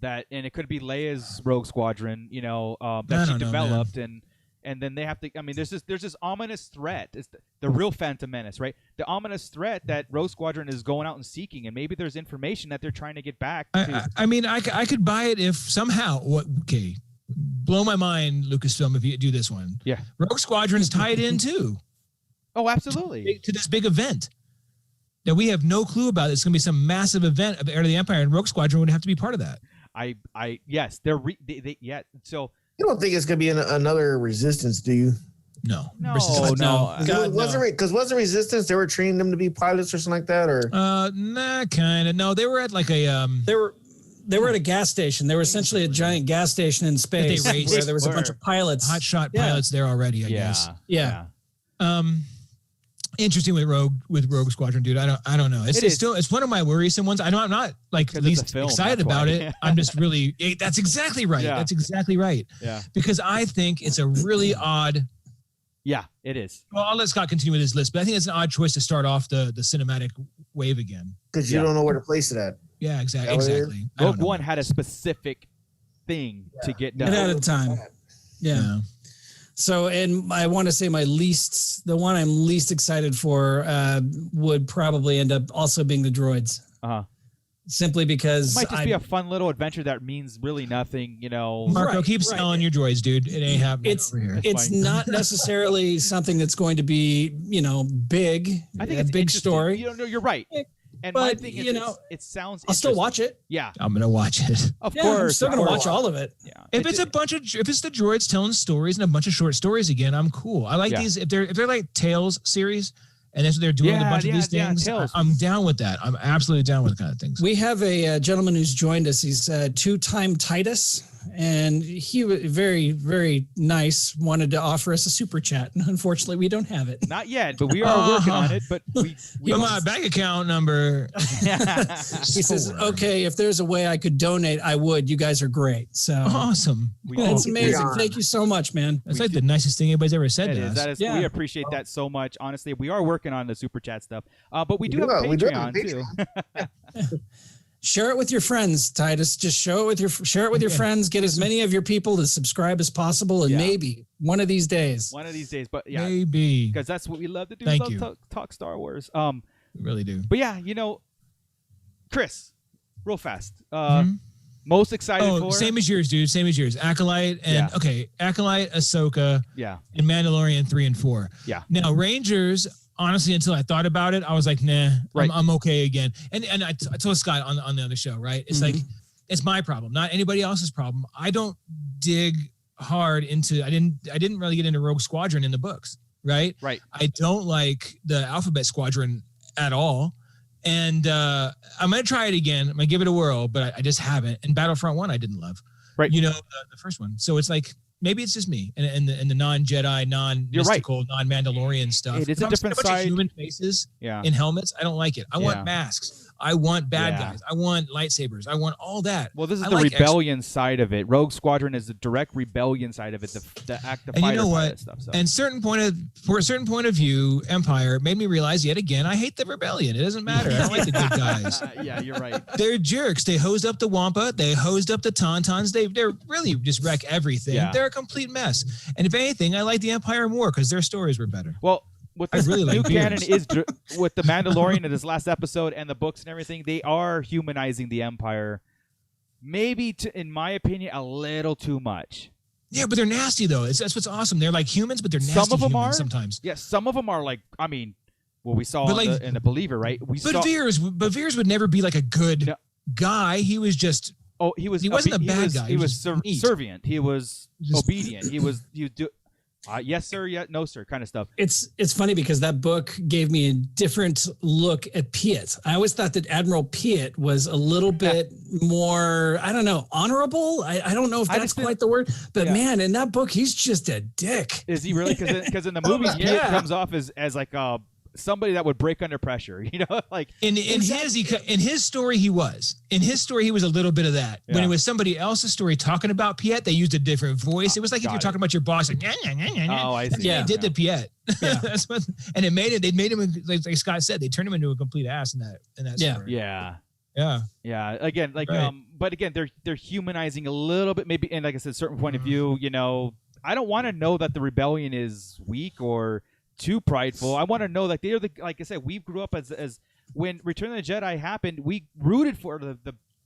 and it could be Leia's Rogue Squadron, that she developed, and then they have to. I mean, there's this ominous threat. It's the real Phantom Menace, right? The ominous threat that Rogue Squadron is going out and seeking, and maybe there's information that they're trying to get back. I mean, I could buy it if somehow. Blow my mind, Lucasfilm, if you do this one. Yeah. Rogue Squadron's tied in too. Oh, absolutely. To this big event that we have no clue about. It's going to be some massive event of Heir to the Empire, and Rogue Squadron would have to be part of that. Yes, yeah. So you don't think it's going to be another Resistance, do you? No. No. Because wasn't Resistance, they were training them to be pilots or something like that, or? Kind of. No, they were at like a They were at a gas station. They were essentially a giant gas station in space where there was a bunch of pilots. Hotshot pilots there already, I guess. Yeah. Interesting with Rogue Squadron, dude. I don't know. It's one of my worrisome ones. I know I'm not like least excited about it. I'm just really that's exactly right. Yeah. That's exactly right. Yeah. Because I think it's a really odd. Yeah, it is. Well, I'll let Scott continue with his list, but I think it's an odd choice to start off the cinematic wave again. Because you don't know where to place it at. Yeah, exactly. Rogue One had a specific thing to get done. It had a time. Yeah. So, and I want to say the one I'm least excited for would probably end up also being the droids. Simply because it might just be a fun little adventure that means really nothing, Marco, keep selling your droids, dude. It ain't happening over here. It's not necessarily something that's going to be, big. I think it's a big story. You're right. And but, my thing is, it sounds. I'll still watch it. Yeah, I'm gonna watch it. Of course, I'm still gonna watch all of it. Yeah. If it's the droids telling stories and a bunch of short stories again, I'm cool. I like these. If they're like Tales series, and that's what they're doing, a bunch of these things. I'm down with that. I'm absolutely down with the kind of things. We have a gentleman who's joined us. He's two-time Titus, and he was very, very nice. Wanted to offer us a super chat, and unfortunately, we don't have it. Not yet, but we are working on it. But we my bank account number. He says, "Okay, if there's a way I could donate, I would. You guys are great." So awesome. That's amazing. Thank you so much, man. That's like the nicest thing anybody's ever said to us. We appreciate that so much. Honestly, we are working on the super chat stuff, but we do have a Patreon too. Share it with your friends, Titus. Just share it with your friends. Get as many of your people to subscribe as possible, and maybe one of these days. But maybe because that's what we love to do. Talk Star Wars. We really do. But yeah, Chris, real fast. Most excited for? Same as yours, dude. Same as yours. Acolyte and Acolyte, Ahsoka, and Mandalorian 3 and 4. Yeah. Now Rangers. Honestly, until I thought about it, I was like, nah, I'm okay again. And I told Scott on the other show, right? It's like, it's my problem, not anybody else's problem. I don't dig hard into, I didn't really get into Rogue Squadron in the books, right? Right. I don't like the Alphabet Squadron at all. And I'm going to try it again. I'm going to give it a whirl, but I just haven't. And Battlefront 1, I didn't love. Right. The first one. So it's like, maybe it's just me and the non-Jedi, non-mystical, non-Mandalorian stuff. It is a different side. Human faces in helmets. I don't like it. I want masks. I want bad guys. I want lightsabers. I want all that. Well, this is the rebellion side of it. Rogue Squadron is the direct rebellion side of it. The act of fighter pilot stuff. So. And for a certain point of view, Empire made me realize yet again I hate the rebellion. It doesn't matter. I don't like the good guys. Yeah, you're right. They're jerks. They hosed up the Wampa. They hosed up the Tauntauns. They're really just wreck everything. Yeah. They're a complete mess. And if anything, I like the Empire more because their stories were better. Well. What this new canon is with the Mandalorian in this last episode and the books and everything, they are humanizing the Empire. Maybe, in my opinion, a little too much. Yeah, but they're nasty though. That's what's awesome. They're like humans, but they're nasty. Some of them are sometimes. Yeah, some of them are like. I mean, we saw in the Believer, right? Veers would never be like a good guy. He was just. Oh, he wasn't a bad guy. He was subservient. He was obedient. Yes, sir. Yeah, no, sir. Kind of stuff. It's funny because that book gave me a different look at Piet. I always thought that Admiral Piet was a little bit more, I don't know, honorable. I don't know if that's quite the word, but man, in that book, he's just a dick. Is he really? Because in the movies, Piet comes off as like somebody that would break under pressure, like in his story he was a little bit of that. When it was somebody else's story talking about Piet, they used a different voice. It was like if you're talking about your boss, like I see. They did the Piet. That's what, and they made him like Scott said, they turned him into a complete ass in that story. Yeah. Again, like but again, they're humanizing a little bit, maybe, and like I said, a certain point of view. I don't want to know that the rebellion is weak or too prideful. I want to know like they're like I said, we grew up as when Return of the Jedi happened, we rooted for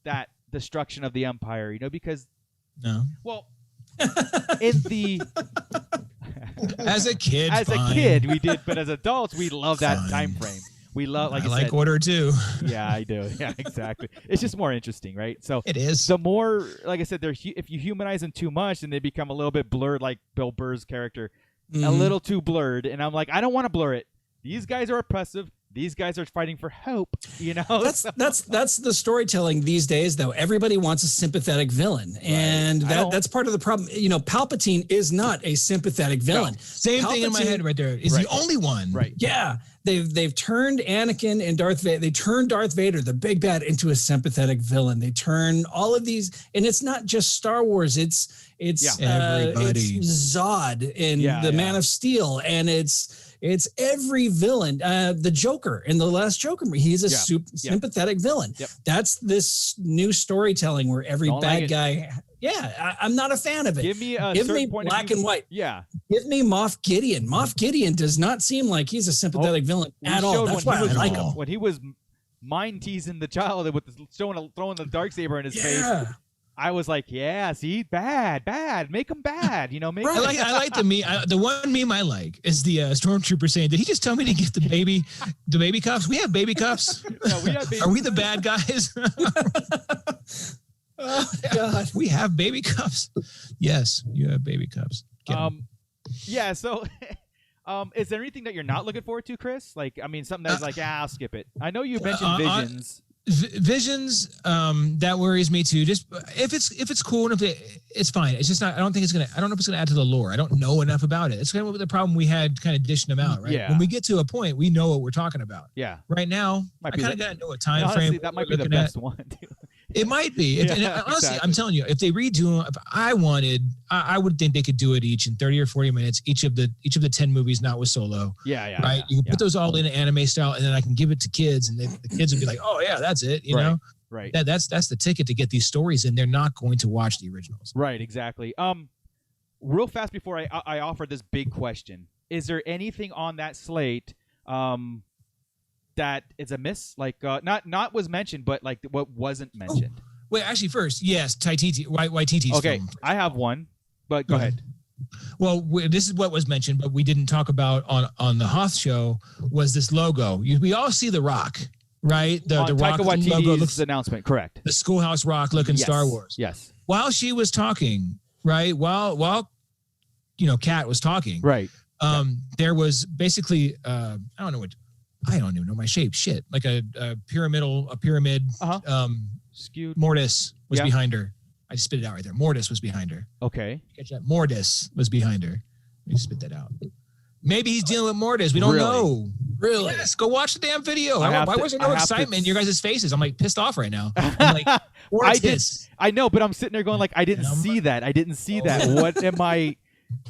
that destruction of the Empire, because in the as a kid we did, but as adults we love that time frame. We love, like I like said, Order 2. Yeah, I do. Yeah, exactly. It's just more interesting, right? So it is. The more, like I said, if you humanize them too much, then they become a little bit blurred, like Bill Burr's character. A little too blurred, and I'm like, I don't want to blur it. These guys are oppressive. These guys are fighting for hope. That's the storytelling these days, though. Everybody wants a sympathetic villain, and that's part of the problem. Palpatine is not a sympathetic villain. No. Same thing in my head right there. Is the only one. Right. Yeah. They've turned Anakin and Darth Vader. They turned Darth Vader, the big bad, into a sympathetic villain. They turn all of these, and it's not just Star Wars. It's everybody. It's Zod in the Man of Steel, and it's every villain. The Joker in the last Joker movie, he's a sympathetic villain. Yep. That's this new storytelling where every bad guy. Yeah, I'm not a fan of it. Give me black and white. Yeah. Give me Moff Gideon. Moff Gideon does not seem like he's a sympathetic villain at all. That's why I like him. When he was mind teasing the child with throwing the Darksaber in his face, I was like, see, bad. Make him bad. Make I like the one meme I like is the stormtrooper saying, "Did he just tell me to get the baby cuffs? We have baby cuffs. We have baby Are we the bad guys?" Oh, God. We have baby cups. Yes, you have baby cups. Yeah. So, is there anything that you're not looking forward to, Chris? Like, I mean, something that's like, I'll skip it. I know you mentioned Visions. Visions, that worries me too. Just if it's cool and it's fine. It's just not. I don't know if it's gonna add to the lore. I don't know enough about it. It's kind of the problem we had, kind of dishing them out, right? Yeah. When we get to a point, we know what we're talking about. Yeah. Right now, I kind of gotta know a time frame. That might be the best one. It might be. And honestly, exactly. I'm telling you, if they redo them, if I would think they could do it each in 30 or 40 minutes, each of the 10 movies, not with Solo. Yeah. Right? You can put those all in anime style, and then I can give it to kids, and the kids would be like, oh, yeah, that's it, you know? Right. That's the ticket to get these stories in. They're not going to watch the originals. Right, exactly. Real fast before I offer this big question, is there anything on that slate that is a miss, like not was mentioned, but like what wasn't mentioned? Oh. Wait, actually, first, yes, Waititi's okay, film. I have one, but go ahead. Well, this is what was mentioned, but we didn't talk about on the Hoth show was this logo. We all see the Rock, right? The Rock logo looks announcement, correct? The Schoolhouse Rock looking Star Wars. Yes. While she was talking, right? While Kat was talking, right? There was basically I don't even know my shape. Shit, like a pyramid. Skewed. Mortis was behind her. I just spit it out right there. Mortis was behind her. Okay. Catch that? Mortis was behind her. Let me spit that out. Maybe he's dealing with Mortis. We don't know. Really? Yes. Go watch the damn video. Why was there no excitement in your guys' faces? I'm like pissed off right now. I'm like, Mortis. I know, but I'm sitting there going like, I didn't see that. What am I?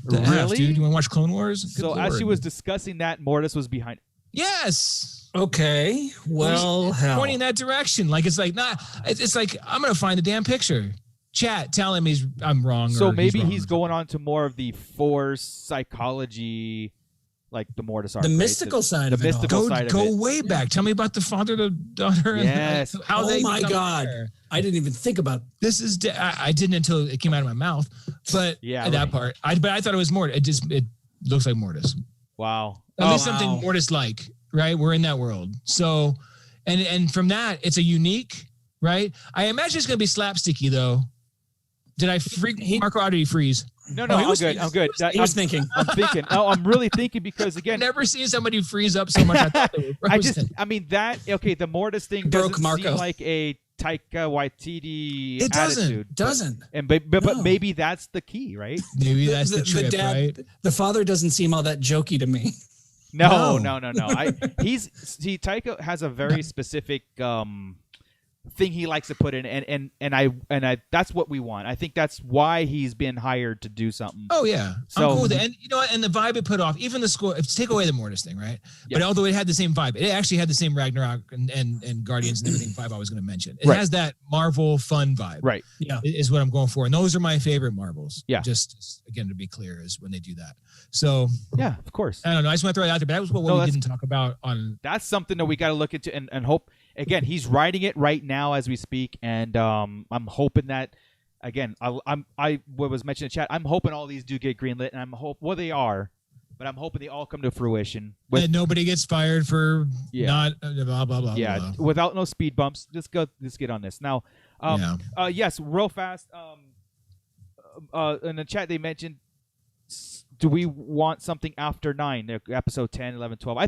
Really? Dude, you want to watch Clone Wars? Good so Lord. As she was discussing that, Mortis was behind. Yes. Okay. Well, pointing in that direction. Like it's like it's like I'm gonna find the damn picture. Chat, tell him I'm wrong. So maybe he's going on to more of the Force psychology, like the Mortis arc. The mystical side of it. Go way back. Tell me about the father, the daughter, yes. and how they. Oh my God! I didn't even think about this. I didn't until it came out of my mouth. But that part. But I thought it was Mortis. It looks like Mortis. Wow. At least something Mortis like. Right, we're in that world. So, and from that, it's a unique. Right, I imagine it's gonna be slapsticky though. Did I freak Marco out? Or did he freeze? No, I'm good. I'm good. He was thinking. I'm thinking. No, I'm really thinking because again, I've never seen somebody freeze up so much. I thought they were frozen. the Mortis thing Broke doesn't Marco. seem like a Taika Waititi It attitude. Doesn't. But maybe that's the key, right? Maybe that's the trip, dad, right? The father doesn't seem all that jokey to me. No. Taika has a very specific thing he likes to put in, and I that's what we want. I think that's why he's been hired to do something. Oh yeah, So, I'm cool with it. And you know what? And the vibe it put off, even the score. If take away the Mortis thing, right? But although it had the same vibe, it actually had the same Ragnarok and Guardians and everything vibe I was going to mention. It has that Marvel fun vibe, right? Yeah, is what I'm going for, and those are my favorite Marvels. Yeah, just again to be clear, is when they do that. So yeah, of course. I don't know. I just want to throw it out there, but that was what we didn't talk about on. That's something that we got to look into and hope. Again, he's writing it right now as we speak, and I'm hoping that, again, what was mentioned in chat, I'm hoping all these do get greenlit, and they are, but I'm hoping they all come to fruition. And nobody gets fired for not blah blah blah. Yeah, blah. without no speed bumps. Let's get on this now. Yes, real fast. In the chat they mentioned, do we want something after 9, episode 10, 11, 12?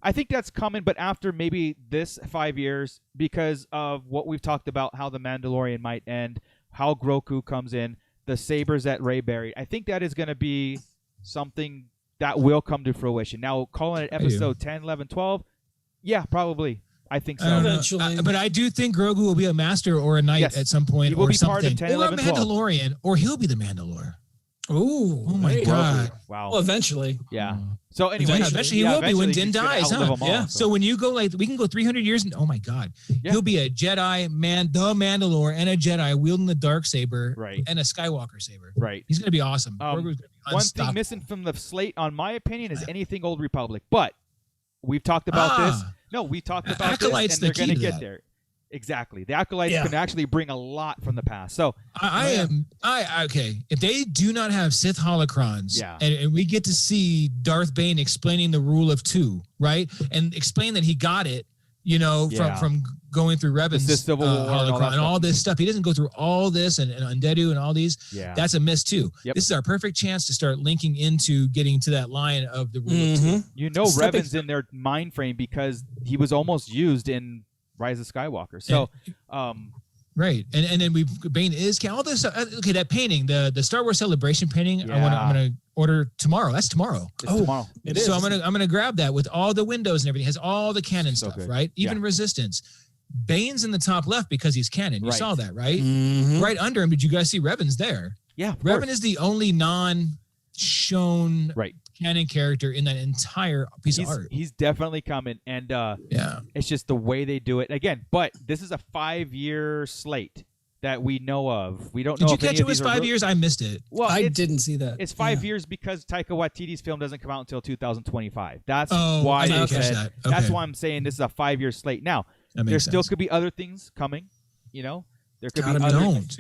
I think that's coming, but after maybe this 5 years, because of what we've talked about, how the Mandalorian might end, how Grogu comes in, the sabers that Rey buried. I think that is going to be something that will come to fruition. Now, calling it episode 10, 11, 12, yeah, probably. I think so. Eventually. But I do think Grogu will be a master or a knight at some point, he will or be something, part of 10, 11, or a Mandalorian, or he'll be the Mandalore. Ooh, oh my God! Wow. Well, eventually. Yeah. So anyway, eventually he will be when Din dies, huh? Yeah. So when you go we can go 300 years, and oh my God, he'll be a Jedi man, the Mandalore, and a Jedi wielding the dark saber, right, and a Skywalker saber. Right. He's gonna be awesome. One thing missing from the slate, on my opinion, is anything Old Republic. But we've talked about this. No, we talked about Acolyte's this, and they're going to get there. Exactly. The Acolytes can actually bring a lot from the past. So okay. If they do not have Sith holocrons, and we get to see Darth Bane explaining the rule of 2, right? And explain that he got it, from going through Revan's holocron and all this stuff. He doesn't go through all this and Undeadu and all these. Yeah. That's a miss too. Yep. This is our perfect chance to start linking into getting to that line of the rule of 2. Revan's in their mind frame because he was almost used in Rise of Skywalker. So, right, and then Bane is all this. Okay, that painting, the Star Wars Celebration painting. I'm gonna order tomorrow. That's tomorrow. Tomorrow. It is. So I'm gonna grab that with all the windows and everything. It has all the canon stuff, good. right? Even Resistance. Bane's in the top left because he's canon. You saw that, right? Mm-hmm. Right under him. Did you guys see Revan's there? Yeah, Revan is the only non-shown canon character in that entire piece of art. He's definitely coming, and it's just the way they do it again. But this is a 5-year slate that we know of. We don't know. Did you catch it was 5 years? I missed it. Well, I didn't see that. It's 5 years because Taika Waititi's film doesn't come out until 2025. That's why I said that. Okay. That's why I'm saying this is a 5-year slate. Now there still could be other things coming. There could be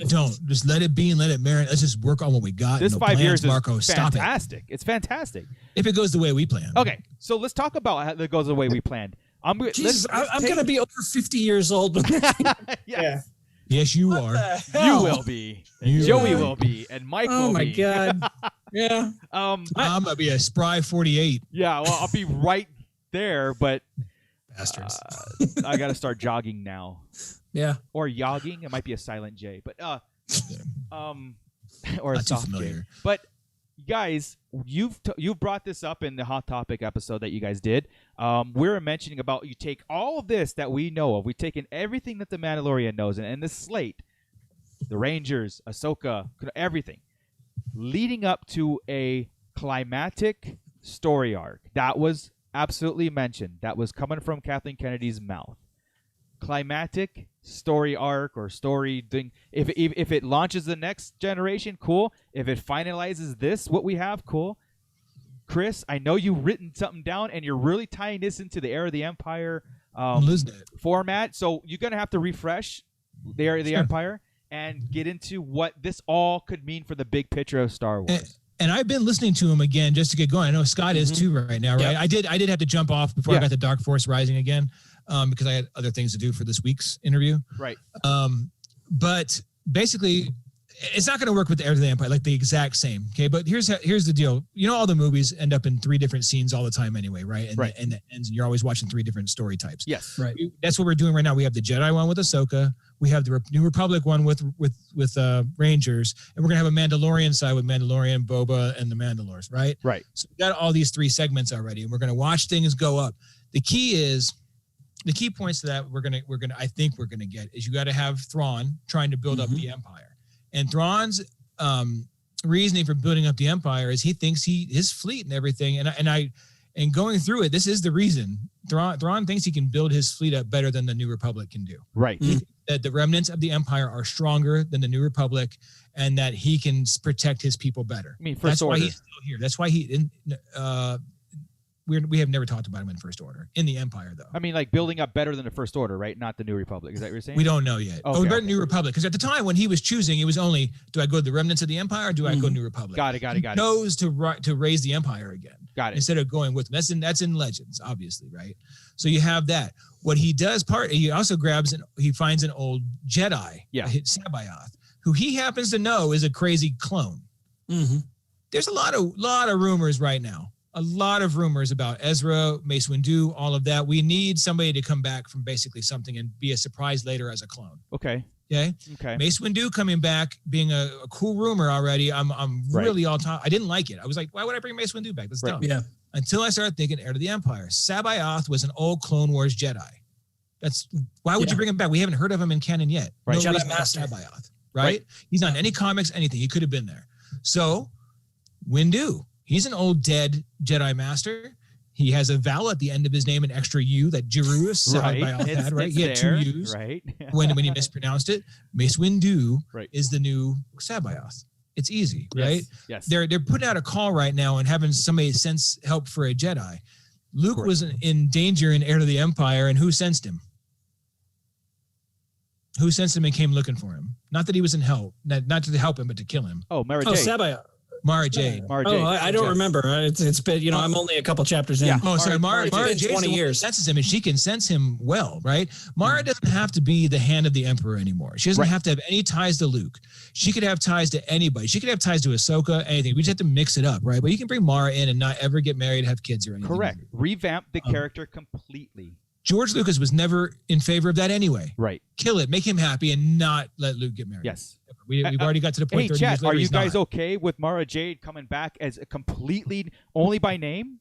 don't just let it be and let it marinate. Let's just work on what we got. This 5 years Marco, is fantastic. It's fantastic. If it goes the way we plan. Okay, so let's talk about how it goes the way we planned. I'm going to be over 50 years old. Yes. Yes, you are. You will be. And Joey will be. And Mike will be. Oh my God. Yeah. I'm gonna be a spry 48. Yeah. Well, I'll be right there, but bastards. I got to start jogging now. Yeah. Or yogging. It might be a silent J, but or a not soft too familiar. J. But guys, you've brought this up in the Hot Topic episode that you guys did. We were mentioning about you take all of this that we know of. We've taken everything that the Mandalorian knows, and the slate, the Rangers, Ahsoka, everything, leading up to a climactic story arc that was absolutely mentioned. That was coming from Kathleen Kennedy's mouth. Climactic story arc or story thing. If it launches the next generation, cool. If it finalizes this, what we have, cool. Chris, I know you've written something down and you're really tying this into the Era of the Empire format. So you're gonna have to refresh the Era of the Empire and get into what this all could mean for the big picture of Star Wars. And I've been listening to him again just to get going. I know Scott is too right now, right? Yep. I did have to jump off before I got to Dark Force Rising again. Because I had other things to do for this week's interview. Right. But basically, it's not going to work with the Heir to the Empire, like the exact same. Okay. But here's the deal. You know, all the movies end up in 3 different scenes all the time anyway, right? And, and the ends, and you're always watching 3 different story types. Yes. Right. That's what we're doing right now. We have the Jedi one with Ahsoka. We have the New Republic one with Rangers, and we're going to have a Mandalorian side with Mandalorian, Boba, and the Mandalores, right? Right. So we got all these 3 segments already, and we're going to watch things go up. The key points to that I think we're gonna get is you got to have Thrawn trying to build up the Empire, and Thrawn's reasoning for building up the Empire is he thinks his fleet and everything, and going through it, this is the reason Thrawn thinks he can build his fleet up better than the New Republic can do. Right. That the remnants of the Empire are stronger than the New Republic, and that he can protect his people better. I mean, that's why he's still here. That's why we have never talked about him in First Order. In the Empire, though. I mean, like building up better than the First Order, right? Not the New Republic. Is that what you're saying? We don't know yet. Okay, New Republic. Because at the time when he was choosing, it was only, do I go to the remnants of the Empire or do I go New Republic? Got it. He knows to raise the Empire again. Got it. Instead of going with them. That's in Legends, obviously, right? So you have that. What he does, he also he finds an old Jedi, Sabayoth, who he happens to know is a crazy clone. Mm-hmm. There's a lot of rumors right now. A lot of rumors about Ezra, Mace Windu, all of that. We need somebody to come back from basically something and be a surprise later as a clone. Okay. Mace Windu coming back, being a cool rumor already. I'm really all time. I didn't like it. I was like, why would I bring Mace Windu back? That's dumb. Yeah. Until I started thinking Heir to the Empire. Sabayoth was an old Clone Wars Jedi. Why would you bring him back? We haven't heard of him in canon yet. Right. No Jedi Master. Sabayoth, right? He's not in any comics, anything. He could have been there. So Windu. He's an old dead Jedi Master. He has a vowel at the end of his name, an extra U that Jeru Sabayoth had, right? He had 2 U's when he mispronounced it. Mace Windu is the new Sabayoth. It's easy, right? Yes. They're putting out a call right now and having somebody sense help for a Jedi. Luke was in danger in Heir to the Empire, and who sensed him? Who sensed him and came looking for him? Not that he was in help, not to help him, but to kill him. Oh, Mara Jade. Sabayoth. Mara Jade. I don't remember. It's been, I'm only a couple chapters in. Yeah. Oh, sorry. Mara Jade 20 years. Senses him, and she can sense him well, right? Mara doesn't have to be the hand of the Emperor anymore. She doesn't have to have any ties to Luke. She could have ties to anybody. She could have ties to Ahsoka, anything. We just have to mix it up, right? But you can bring Mara in and not ever get married, have kids or anything. Correct. Revamp the character completely. George Lucas was never in favor of that anyway. Right. Kill it, make him happy, and not let Luke get married. Yes. We've already got to the point. Hey, 30 chat, years later, are you he's guys not. okay with Mara Jade coming back as a completely only by name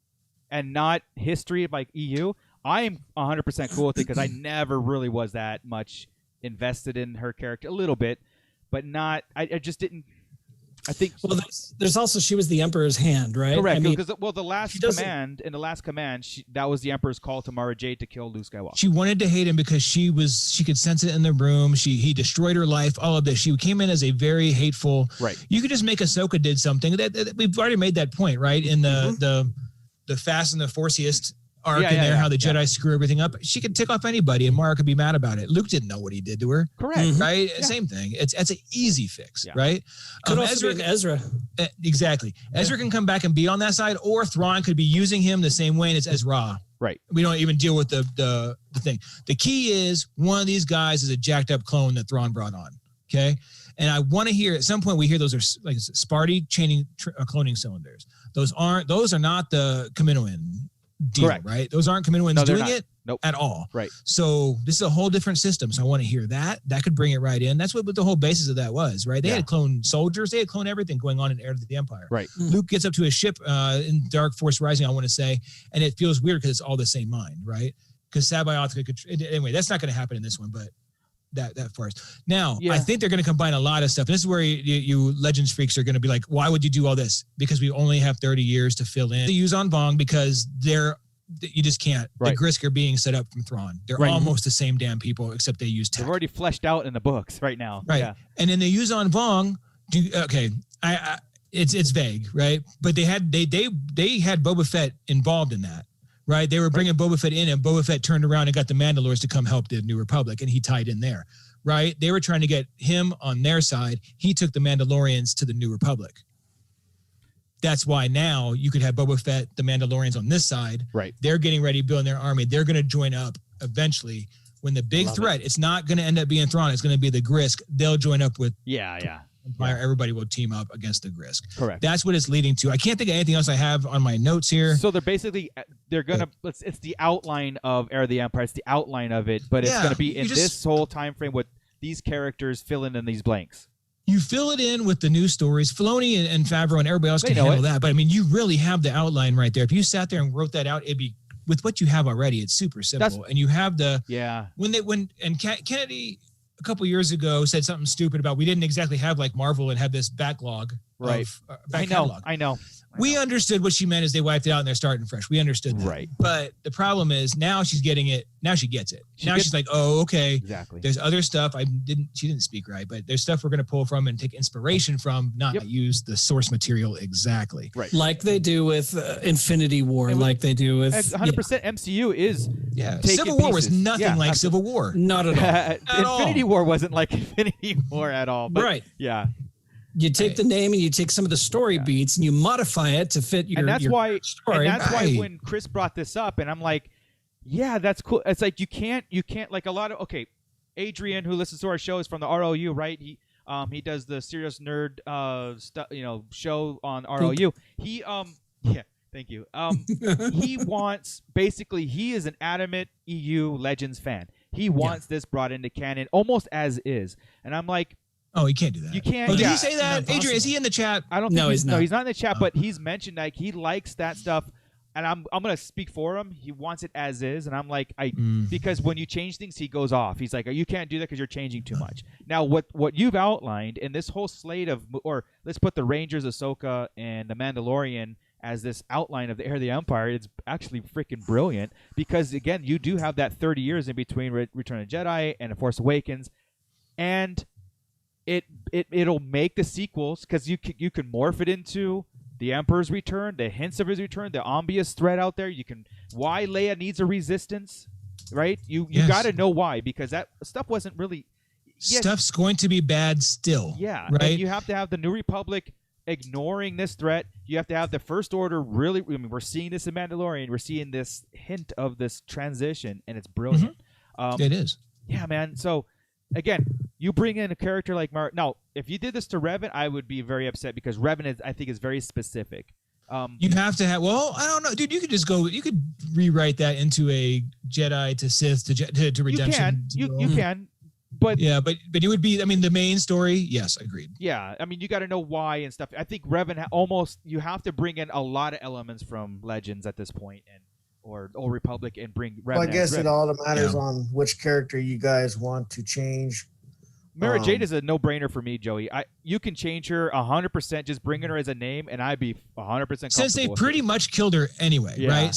and not history like EU? I am 100% cool with it because I never really was that much invested in her character. A little bit, but not. I just didn't. I think. Well, there's also she was the Emperor's hand, right? Correct. Because the last command that was the Emperor's call to Mara Jade to kill Luke Skywalker. She wanted to hate him because she could sense it in the room. He destroyed her life. All of this. She came in as a very hateful. Right. You could just make Ahsoka did something that we've already made that point, right? In the Fast and the Forciest arc how the Jedi screw everything up. She could tick off anybody and Mara could be mad about it. Luke didn't know what he did to her. Correct. Right? Yeah. Same thing. It's an easy fix, right? Could also be Ezra. Exactly. Yeah. Ezra can come back and be on that side, or Thrawn could be using him the same way as Ezra. Right. We don't even deal with the thing. The key is one of these guys is a jacked up clone that Thrawn brought on. Okay. And I want to hear at some point we hear those are like Sparty chaining cloning cylinders. Those are not the Kaminoan deal, correct, right? Those aren't Kaminoans doing it at all. Right. So this is a whole different system. So I want to hear that. That could bring it right in. That's what the whole basis of that was, right? They had clone soldiers. They had clone everything going on in Heir to the Empire. Right. Luke gets up to his ship in Dark Force Rising, I want to say, and it feels weird because it's all the same mind, right? Because Sabayoth could anyway, that's not going to happen in this one, but that first. Now, I think they're going to combine a lot of stuff. This is where you Legends freaks are going to be like, why would you do all this? Because we only have 30 years to fill in. They use on Vong because you just can't. Right. The Grisk are being set up from Thrawn. They're almost the same damn people, except they use tech. They're already fleshed out in the books right now. Right. Yeah. And then they use on Vong. It's vague, right? But they had Boba Fett involved in that. Right, they were bringing Boba Fett in, and Boba Fett turned around and got the Mandalores to come help the New Republic, and he tied in there. Right, they were trying to get him on their side. He took the Mandalorians to the New Republic. That's why now you could have Boba Fett, the Mandalorians on this side. Right, they're getting ready building their army. They're going to join up eventually when the big threat. It's not going to end up being Thrawn. It's going to be the Grisk. They'll join up with. Yeah. Empire, everybody will team up against the Grisk. Correct. That's what it's leading to. I can't think of anything else I have on my notes here. So they're gonna. It's the outline of Heir of the Empire. It's the outline of it, but it's gonna be in this whole time frame with these characters filling in these blanks. You fill it in with the new stories. Filoni and Favreau and everybody else can handle that. But I mean, you really have the outline right there. If you sat there and wrote that out, it'd be with what you have already. It's super simple, and you have the Kennedy a couple years ago said something stupid about we didn't exactly have like Marvel and have this backlog. Right. I know. We understood what she meant is they wiped it out and they're starting fresh. We understood that. Right. But the problem is now she's getting it. Now she gets it. She's like, oh, okay. Exactly. There's other stuff. She didn't speak right, but there's stuff we're going to pull from and take inspiration from, not use the source material exactly. Right. Like they do with Infinity War, like they do with 100% MCU is Civil War was nothing like Civil War. Not at all. Infinity War wasn't like Infinity War at all. But right. Yeah. You take the name and you take some of the story beats and you modify it to fit your story. And that's why when Chris brought this up, and I'm like, yeah, that's cool. It's like you can't like a lot of Adrian, who listens to our show, is from the ROU, right? He does the Serious Nerd show on ROU. He thank you. He wants he is an adamant EU Legends fan. He wants this brought into canon almost as is, and I'm like, oh, you can't do that. You can't. Oh, did he say that? Adrian, is he in the chat? I don't think he's not. No, he's not in the chat, but he's mentioned like he likes that stuff. And I'm gonna speak for him. He wants it as is, and I'm like, because when you change things, he goes off. He's like, you can't do that because you're changing too much. Now, what you've outlined in this whole slate of, or let's put the Rangers, Ahsoka, and the Mandalorian as this outline of the Heir of the Empire, it's actually freaking brilliant. Because again, you do have that 30 years in between Return of the Jedi and The Force Awakens, and it'll make the sequels because you can morph it into the Emperor's return, the hints of his return, the obvious threat out there. You can why Leia needs a resistance, right? You got to know why, because that stuff wasn't really stuff's going to be bad still. Yeah, right. And you have to have the New Republic ignoring this threat. You have to have the First Order really. I mean, we're seeing this in Mandalorian. We're seeing this hint of this transition, and it's brilliant. It is. Yeah, man. So. Again, you bring in a character like Mark. Now, if you did this to Revan, I would be very upset because Revan I think is very specific. You have to have. Well, I don't know, dude. You could just go. You could rewrite that into a Jedi to Sith to redemption. You can, but but it would be. I mean, the main story. Yes, agreed. Yeah, I mean, you got to know why and stuff. I think Revan almost you have to bring in a lot of elements from Legends at this point or Old Republic and bring Revan. Well, I guess it all matters on which character you guys want to change. Mara Jade is a no-brainer for me, Joey. You can change her 100%, just bringing her as a name, and I'd be 100% comfortable. Since they pretty much killed her anyway, right?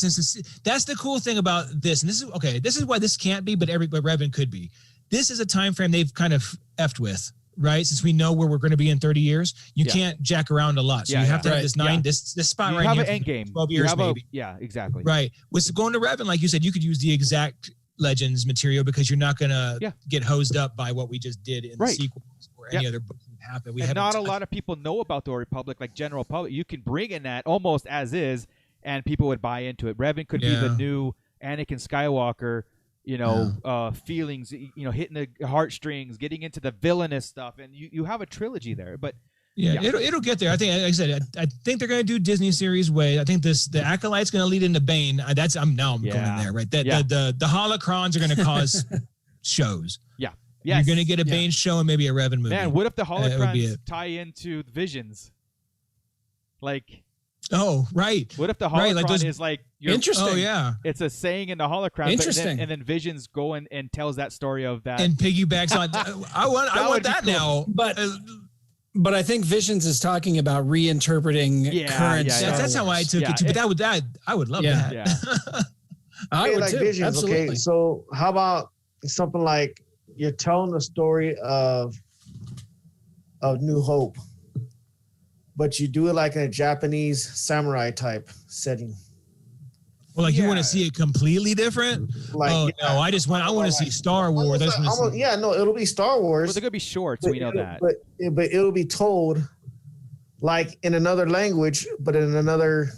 That's the cool thing about this, and this is okay. This is why this can't be, but Revan could be. This is a time frame they've kind of effed with, right? Since we know where we're going to be in 30 years, you can't jack around a lot. So you have to have this spot right here. You have an end game. 12 years maybe. Yeah, exactly. Right. With going to Revan, like you said, you could use the exact Legends material because you're not going to get hosed up by what we just did in the sequels or any other books that happened. And not a lot of people know about the Old Republic, like general public. You can bring in that almost as is, and people would buy into it. Revan could be the new Anakin Skywalker, feelings, hitting the heartstrings, getting into the villainous stuff, and you have a trilogy there. But it'll get there. I think, like I said, I think they're going to do Disney series way. I think the Acolyte's going to lead into Bane. I'm going there, right? The holocrons are going to cause shows. Yeah. Yes. You're going to get a Bane show and maybe a Revan movie. Man, what if the holocrons tie into Visions? Like. Oh, right. What if the holocron is like interesting? Oh, yeah. It's a saying in the holocron. Interesting. And then Visions go and tells that story of that. And piggybacks on. I want that cool. now. But I think Visions is talking about reinterpreting current. That's how I took it too. But I would love that. Yeah. I would too. Visions. Absolutely. Okay, so how about something like you're telling the story of New Hope, but you do it like in a Japanese samurai type setting. Well, you want to see it completely different? I want to see Star Wars. It'll be Star Wars. But they're gonna be shorts. We know that. But it'll be told like in another language, but in another,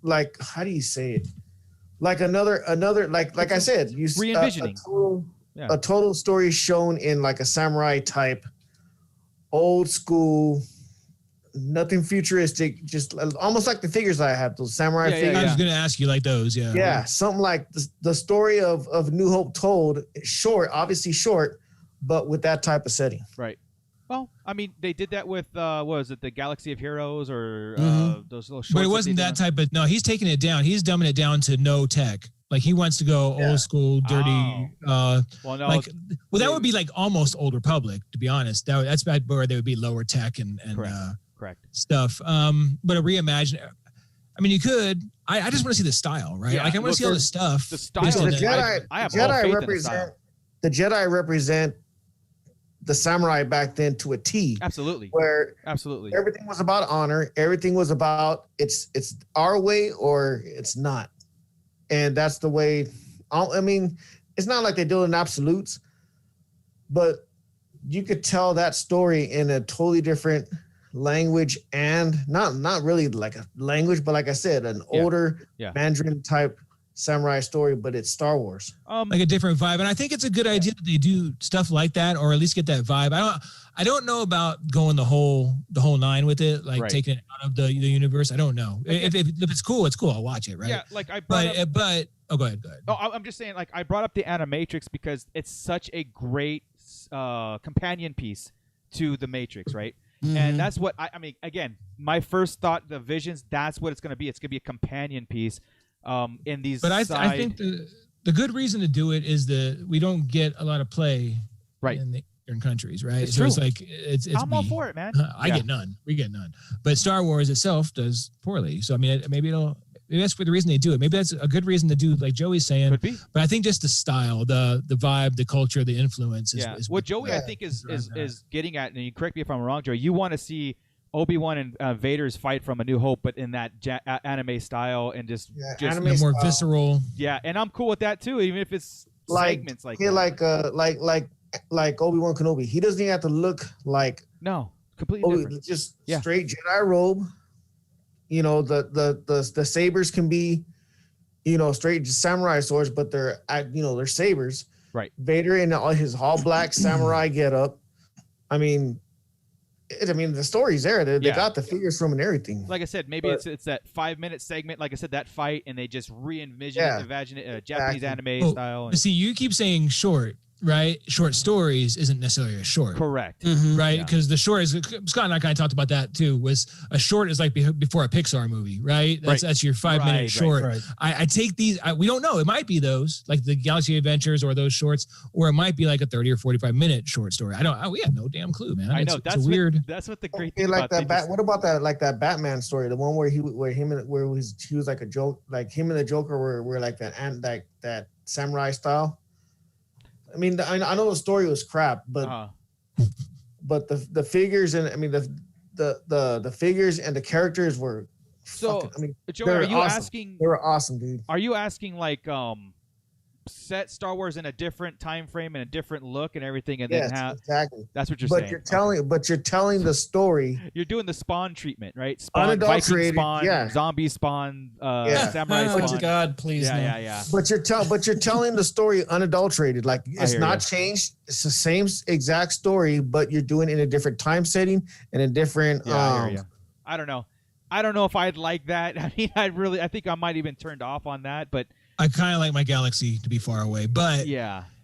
like, how do you say it? Like another like I said, you re-envisioning. A total story shown in like a samurai type old school, nothing futuristic, just almost like the figures I have, those samurai figures. I was going to ask you like those, yeah. Yeah, something like the story of New Hope told, short, obviously short, but with that type of setting. Right. Well, I mean, they did that with what was it, the Galaxy of Heroes or those little shorts. But it wasn't that type of. No, he's taking it down. He's dumbing it down to no tech. Like he wants to go old school, dirty. Well, no, that would be like almost Old Republic, to be honest. That's bad where they would be lower tech and correct stuff. But a reimagine. I mean, you could. I just want to see the style, right? Yeah, like I want to see all the stuff. The style. The Jedi represent the samurai back then to a T. Absolutely. Where everything was about honor. Everything was about it's our way or it's not. And that's the way. I mean, it's not like they do it in absolutes, but you could tell that story in a totally different language and not really like a language, but like I said, an older Mandarin type samurai story, but it's Star Wars. Like a different vibe. And I think it's a good idea that they do stuff like that, or at least get that vibe. I don't know about going the whole nine with it, like taking it out of the universe. I don't know. If it's cool, it's cool. I'll watch it, right? Yeah, like I brought up, go ahead. Oh, I'm just saying, like I brought up the Animatrix because it's such a great companion piece to the Matrix, right? Mm-hmm. And that's what I mean. Again, my first thought, the Visions, that's what it's going to be. It's going to be a companion piece. In these, but I think the good reason to do it is we don't get a lot of play in the Eastern countries, right? It's true. It's like it's I'm all for it, man. I get none. We get none. But Star Wars itself does poorly. So I mean, maybe that's for the reason they do it. Maybe that's a good reason to do, like Joey's saying. Could be. But I think just the style, the vibe, the culture, the influence is what Joey I think is getting at, and you correct me if I'm wrong, Joey. You want to see Obi-Wan and Vader's fight from A New Hope, but in that anime style and just more style. Visceral. Yeah, and I'm cool with that too, even if it's segments like that. Like Obi-Wan Kenobi. He doesn't even have to look like completely different. Just straight Jedi robe. You know, the sabers can be, you know, straight samurai swords, but they're sabers. Right. Vader in his all black samurai getup. I mean, the story's there. They got the figures from and everything. Like I said, maybe it's that 5-minute segment. Like I said, that fight, and they just re-envision it, imagine it Japanese anime style. See, you keep saying short, right? Short stories isn't necessarily a short. Correct. Mm-hmm. Right? Because the short is, Scott and I kind of talked about that too, was a short is like before a Pixar movie, right? That's your 5-minute short. Right. I take these, we don't know. It might be those, like the Galaxy Adventures or those shorts, or it might be like a 30 or 45-minute short story. We have no damn clue, man. I know. That's weird. That's what the great thing like about that. What about that Batman story? The one where he was like a joke, like him and the Joker were like that samurai style. I mean, I know the story was crap, but the figures and the figures and the characters were Joey, are you asking? They were awesome, dude. Are you asking like set Star Wars in a different time frame and a different look and everything, and then exactly. That's what you're saying. You're telling the story. You're doing the Spawn treatment, right? Spawn, unadulterated, Viking Spawn, zombie Spawn, samurai Spawn. God, please, yeah. But you're telling the story unadulterated. Like it's not changed. It's the same exact story, but you're doing it in a different time setting and a different. I don't know. I don't know if I'd like that. I mean, I think I might even turned off on that, but. I kind of like my galaxy to be far away, but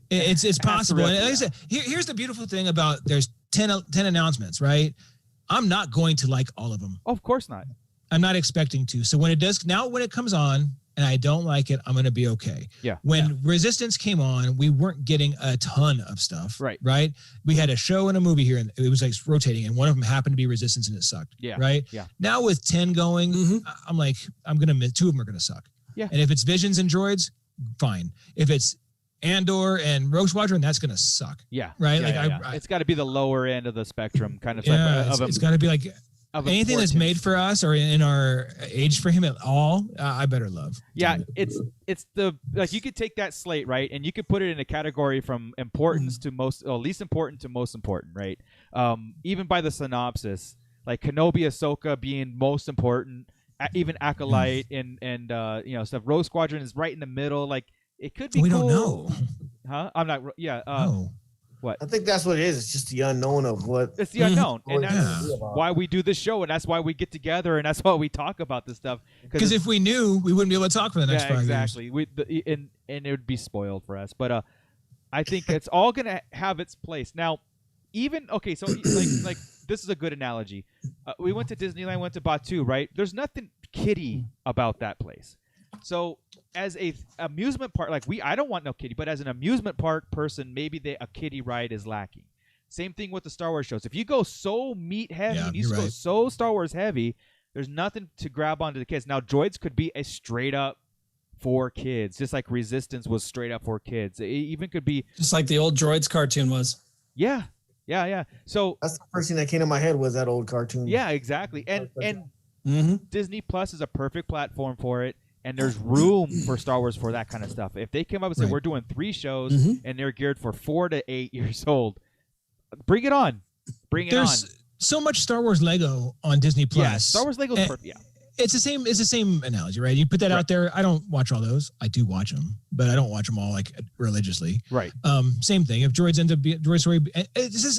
it's possible. And like I said, here's the beautiful thing about there's 10 announcements, right? I'm not going to like all of them. Oh, of course not. I'm not expecting to. So when it comes on and I don't like it, I'm going to be okay. Yeah. When Resistance came on, we weren't getting a ton of stuff. Right. Right. We had a show and a movie here, and it was like rotating, and one of them happened to be Resistance, and it sucked. Yeah. Right. Yeah. Now with 10 going, I'm like, two of them are going to suck. Yeah. And if it's Visions and Droids, fine. If it's Andor and Rogue Squadron, that's gonna suck. Yeah. Right. It's got to be the lower end of the spectrum, kind of. It's got to be like anything that's made for us or in our age frame at all. I better love. Yeah. It's the you could take that slate, right, and you could put it in a category from importance to least important to most important, right? Even by the synopsis, like Kenobi, Ahsoka being most important. Even Acolyte and stuff. Rogue Squadron is right in the middle. Like it could be. We cool. don't know. Huh? I'm not. Yeah. No. What? I think that's what it is. It's just the unknown of what. It's the unknown, and that's why we do this show, and that's why we get together, and that's why we talk about this stuff. Because if we knew, we wouldn't be able to talk for the next 5 years. Exactly. And it would be spoiled for us. But I think it's all gonna have its place. Now, even okay, so like this is a good analogy. We went to Disneyland, went to Batu, right? There's nothing kiddie about that place. So as a amusement park, I don't want no kiddie, but as an amusement park person, maybe a kiddie ride is lacking. Same thing with the Star Wars shows. If you go so meat heavy, go so Star Wars heavy, there's nothing to grab onto the kids. Now, droids could be a straight up for kids, just like Resistance was straight up for kids. It even could be just like the old Droids cartoon was. Yeah. So that's the first thing that came to my head was that old cartoon. Yeah, exactly. And Disney Plus is a perfect platform for it. And there's room for Star Wars for that kind of stuff. If they came up and said, we're doing 3 shows and they're geared for 4 to 8 years old, bring it on. There's so much Star Wars Lego on Disney Plus. Yeah, Star Wars Lego's perfect. Yeah. It's the same analogy, right? You put that out there. I don't watch all those. I do watch them, but I don't watch them all like religiously. Right. Same thing. If droids end up being droid story,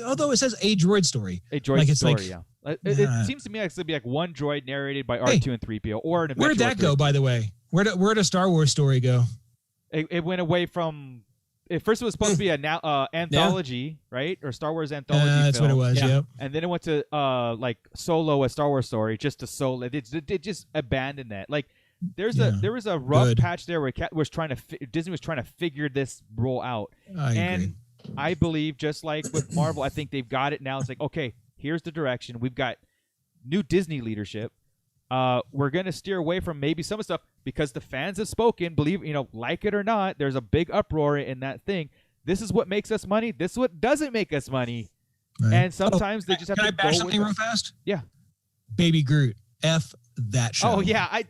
although it says a droid story. A droid story, yeah. It seems to me like it's going to be like one droid narrated by R2 and 3PO or an Where'd that go, by the way? Where'd a Star Wars story go? It went away from... At first, it was supposed to be an anthology, right? Or Star Wars anthology that's film. what it was, yep. And then it went to Solo, a Star Wars story, just a solo. It just abandoned that. Like, there was a rough patch there where Disney was trying to figure this role out. I agree. I believe, just like with Marvel, I think they've got it now. It's like, okay, here's the direction. We've got new Disney leadership. We're going to steer away from maybe some of the stuff because the fans have spoken. Believe, like it or not, there's a big uproar in that thing. This is what makes us money. This is what doesn't make us money. Right. And sometimes they just have to go with Can I bash something real fast? Yeah. Baby Groot. F that show. Oh, yeah.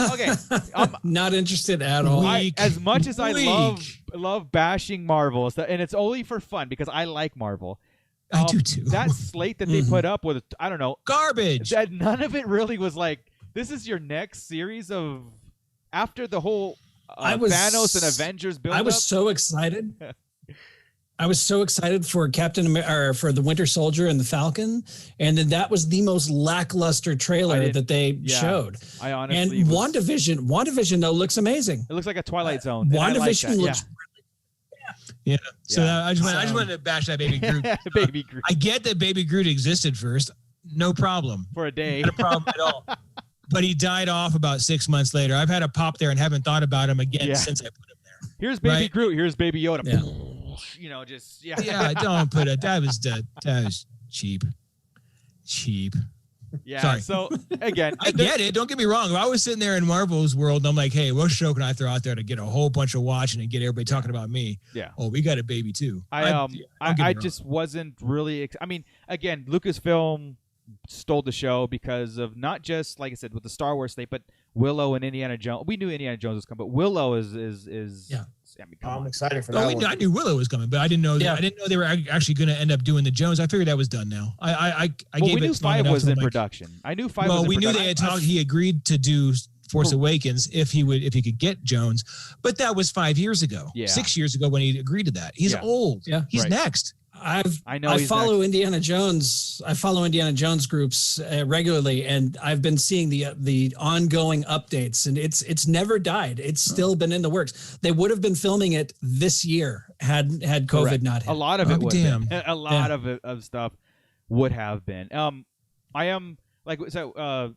Okay. I'm not interested at all. As much as I love bashing Marvel, and it's only for fun because I like Marvel. I do too. That slate that they put up with, I don't know, garbage. That none of it really was like, this is your next series of after the whole Thanos and Avengers build. I was so excited. I was so excited for for the Winter Soldier and the Falcon, and then that was the most lackluster trailer that they showed. I honestly. And WandaVision though looks amazing. It looks like a Twilight Zone. WandaVision looks. Yeah. So I just wanted to bash that Baby Groot. Baby Groot. I get that Baby Groot existed first. No problem. For a day. Not a problem at all. But he died off about 6 months later. I've had a pop there and haven't thought about him again since I put him there. Here's Baby Groot. Here's Baby Yoda. Yeah. Yeah, don't put it. That was cheap. Cheap. Yeah. Sorry. So again, I get it. Don't get me wrong. If I was sitting there in Marvel's world and I'm like, hey, what show can I throw out there to get a whole bunch of watching and get everybody talking about me? Yeah. Oh, we got a baby too. I just wasn't really. I mean, again, Lucasfilm stole the show because of not just, like I said, with the Star Wars slate, but Willow and Indiana Jones. We knew Indiana Jones was coming, but Willow is yeah. I mean, I'm excited for that. I knew Willow was coming, but I didn't know that. I didn't know they were actually going to end up doing the Jones. I figured that was done now. We knew 5 was in production. I knew 5 was in production. Well, we knew they had talked. He agreed to do Force Awakens if he could get Jones, but that was 5 years ago. Yeah. 6 years ago when he agreed to that. He's old. Yeah. He's next. I follow Indiana Jones. I follow Indiana Jones groups regularly, and I've been seeing the ongoing updates, and it's never died. It's still been in the works. They would have been filming it this year had COVID not hit. A lot of it would have been. A lot of stuff would have been. I am like so.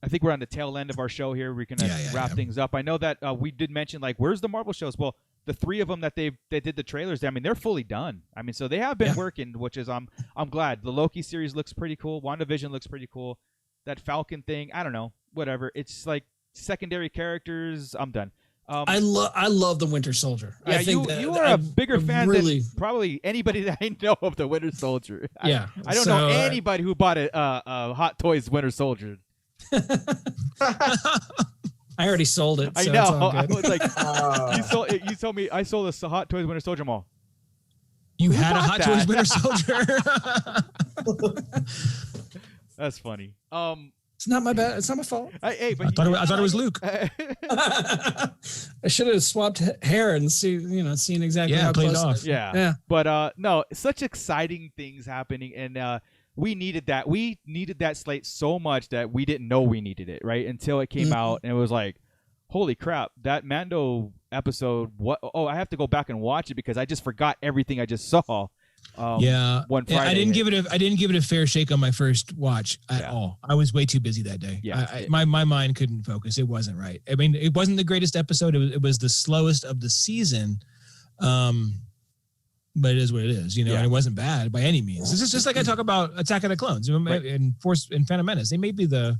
I think we're on the tail end of our show here. We're gonna wrap things up. I know that we did mention where's the Marvel shows? Well, the 3 of them that they did the trailers. I mean, they're fully done. I mean, so they have been working, which is I'm glad. The Loki series looks pretty cool. WandaVision looks pretty cool. That Falcon thing, I don't know, whatever. It's like secondary characters. I'm done. I love the Winter Soldier. Yeah, I think you are a bigger fan than probably anybody that I know of the Winter Soldier. Yeah, I don't know anybody who bought a Hot Toys Winter Soldier. I already sold it. I know. I was like, you told me I sold a Hot Toys Winter Soldier mall. You had a Hot Toys Winter Soldier. That's funny. It's not my bad. It's not my fault. Hey, but I thought it was Luke. I should have swapped hair and seen exactly how played close. off. Yeah. But no, such exciting things happening, and we needed that. We needed that slate so much that we didn't know we needed it, right? Until it came out, and it was like, holy crap, that Mando episode. What? Oh, I have to go back and watch it because I just forgot everything I just saw. One Friday. I didn't give it a fair shake on my first watch at all. I was way too busy that day. Yeah, my mind couldn't focus. It wasn't right. I mean, it wasn't the greatest episode. It was the slowest of the season. But it is what it is, and it wasn't bad by any means. This is just like I talk about Attack of the Clones and Phantom Menace. They may be the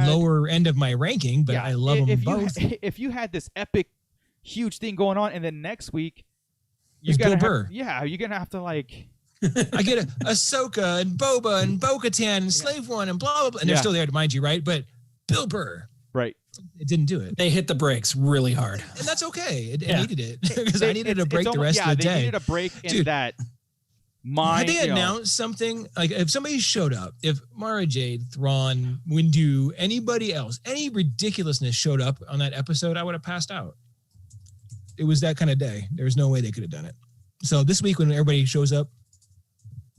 lower end of my ranking, but I love them both. If you had this epic, huge thing going on, and then next week, you're gonna you're gonna have to like. I get Ahsoka and Boba and Bo-Katan and Slave One and blah blah blah, and they're still there to mind you, right? But Bill Burr, right? It didn't do it. They hit the brakes really hard, and that's okay. It needed it because I needed a break the rest of the day. They needed a break in that. Had they announced something like if somebody showed up, if Mara Jade, Thrawn, Windu, anybody else, any ridiculousness showed up on that episode, I would have passed out. It was that kind of day. There was no way they could have done it. So this week when everybody shows up,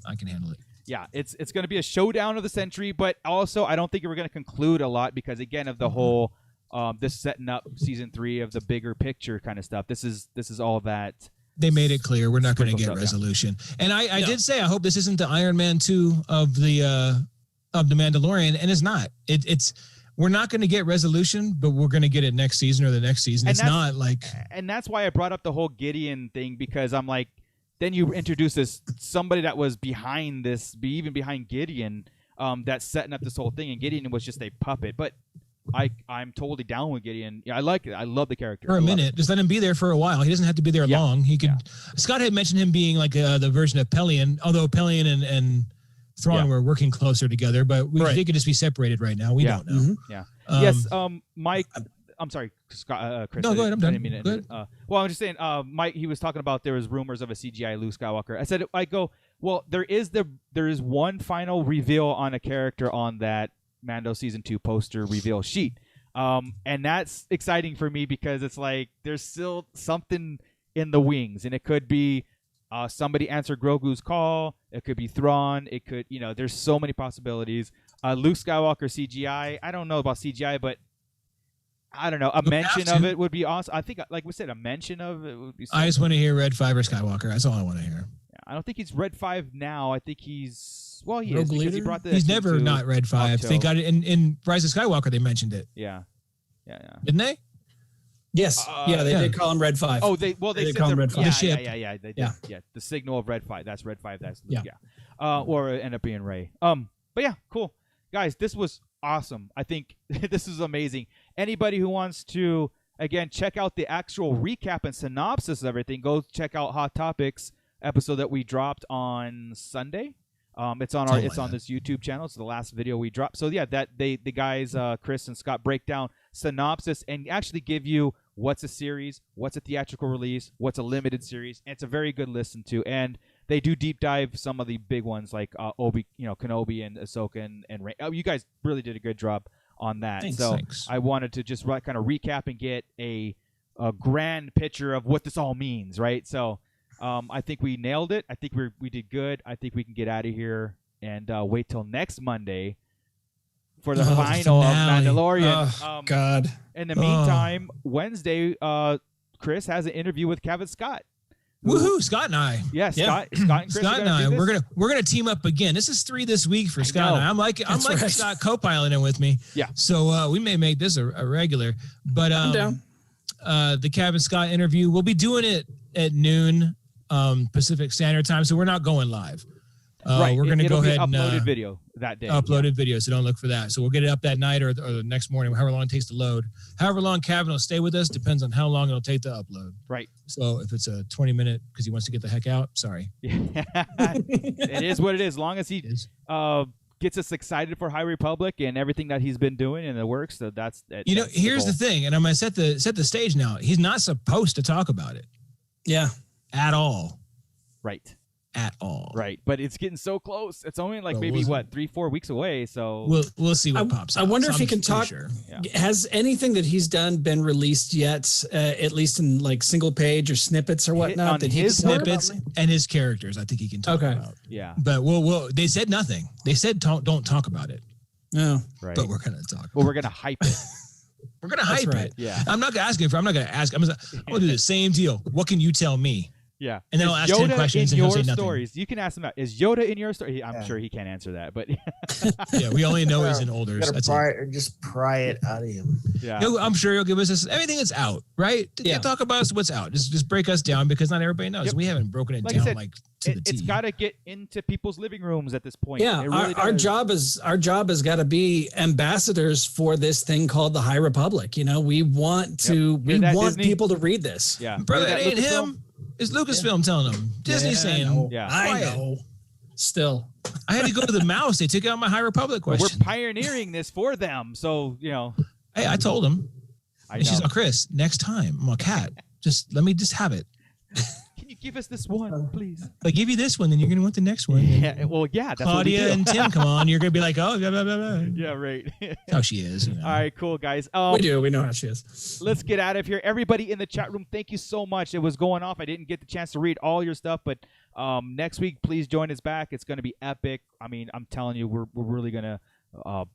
I can handle it. Yeah, it's going to be a showdown of the century, but also I don't think we're going to conclude a lot because again of the whole this setting up season 3 of the bigger picture kind of stuff. This is all that. They made it clear we're not going to get resolution. And I did say I hope this isn't the Iron Man 2 of the Mandalorian, and it's not. It's we're not going to get resolution, but we're going to get it next season or the next season. And it's not like. And that's why I brought up the whole Gideon thing because I'm like. Then you introduce somebody that was behind this, even behind Gideon, that's setting up this whole thing, and Gideon was just a puppet. But I'm totally down with Gideon. Yeah, I like it. I love the character. For a minute, just let him be there for a while. He doesn't have to be there long. He could. Scott had mentioned him being like the version of Pelion, although Pelion and Thrawn were working closer together, but they could just be separated right now. We don't know. Mm-hmm. Yeah. Yes, Mike. I'm sorry, Scott, Chris. No, go ahead. I'm done. Well, I'm just saying, Mike. He was talking about there was rumors of a CGI Luke Skywalker. I said, well, there is one final reveal on a character on that Mando season 2 poster reveal sheet, and that's exciting for me because it's like there's still something in the wings, and it could be somebody answered Grogu's call. It could be Thrawn. It could, there's so many possibilities. Luke Skywalker CGI. I don't know about CGI, but I don't know. A mention of it would be awesome. I think, like we said, a mention of it would be. I just want to hear Red 5 or Skywalker. That's all I want to hear. Yeah, I don't think he's Red 5 now. I think he's he is because he brought the. He's never not Red 5. They got it in Rise of Skywalker. They mentioned it. Yeah. Didn't they? Yes. They did call him Red 5. Oh, they said call him Red 5. The ship. Yeah. They did. Yeah. The signal of Red 5. That's Red 5. That's Luke. Yeah. Or it ended up being Rey. But yeah, cool, guys. This was awesome. I think this is amazing. Anybody who wants to, again, check out the actual recap and synopsis of everything, go check out Hot Topics episode that we dropped on Sunday. It's on this YouTube channel. It's the last video we dropped. So yeah, the guys Chris and Scott break down synopsis and actually give you what's a series, what's a theatrical release, what's a limited series. And it's a very good listen to. And they do deep dive some of the big ones like Kenobi and Ahsoka and Rey. You guys really did a good job on that. Thanks. I wanted to just kind of recap and get a grand picture of what this all means, right? So I think we nailed it. I think we did good. I think we can get out of here and wait till next Monday for the final of Mandalorian. Oh, God. In the meantime, Wednesday, Chris has an interview with Kevin Scott. Woohoo! Scott and I. Yeah, Scott and Chris. Scott and I. We're gonna team up again. This is 3 this week for Scott and I. I'm like Scott co-piloting with me. Yeah. So we may make this a regular. But I'm down. The Kevin Scott interview, we'll be doing it at noon Pacific Standard Time. So we're not going live. Right. We're gonna go ahead and uploaded video that day. Uploaded video, so don't look for that. So we'll get it up that night or the next morning, however long it takes to load. However long Kevin will stay with us depends on how long it'll take to upload. Right. So if it's a 20-minute because he wants to get the heck out, sorry. It is what it is. As long as he gets us excited for High Republic and everything that he's been doing in the works, so that's here's the thing, and I'm gonna set the stage now. He's not supposed to talk about it. Yeah. At all. Right. at all. Right, but it's getting so close. It's only like maybe 3-4 weeks away. So we'll see what pops up. I wonder if he can talk. Sure. Has anything that he's done been released yet? At least in like single page or snippets or whatnot. That his snippets and his characters, I think he can talk about. Yeah, but they said nothing. They said don't talk about it. No, right. But we're gonna talk. Well, we're gonna hype it. We're gonna hype it. Yeah, I'm not gonna ask him. I'm not gonna ask. I'm gonna do the same deal. What can you tell me? Yeah, and then I'll ask 10 questions and he'll say nothing. Stories. You can ask him that. Is Yoda in your story? I'm sure he can't answer that, but yeah, we only know he's in older. Just pry it out of him. Yeah, I'm sure he'll give us everything that's out. Right? Yeah. Talk about us what's out. Just break us down because not everybody knows. Yep. We haven't broken it down to the T. It's got to get into people's living rooms at this point. Yeah, really our job has got to be ambassadors for this thing called the High Republic. You know, we want people to read this. Yeah, brother, it ain't him. It's Lucasfilm telling them. Disney's saying, I know. Still. I had to go to the mouse. They took out my High Republic question. We're pioneering this for them. So, Hey, I told them. She's like, Chris, next time, I'm a cat. Let me have it. Can you give us this one, please? If I give you this one, then you're going to want the next one. Yeah, well, yeah. That's Claudia and Tim, come on. You're going to be like, oh, blah, blah, blah, blah. Yeah, right. That's how she is. All right, cool, guys. We know how she is. Let's get out of here. Everybody in the chat room, thank you so much. It was going off. I didn't get the chance to read all your stuff, but next week, please join us back. It's going to be epic. I mean, I'm telling you, we're really going to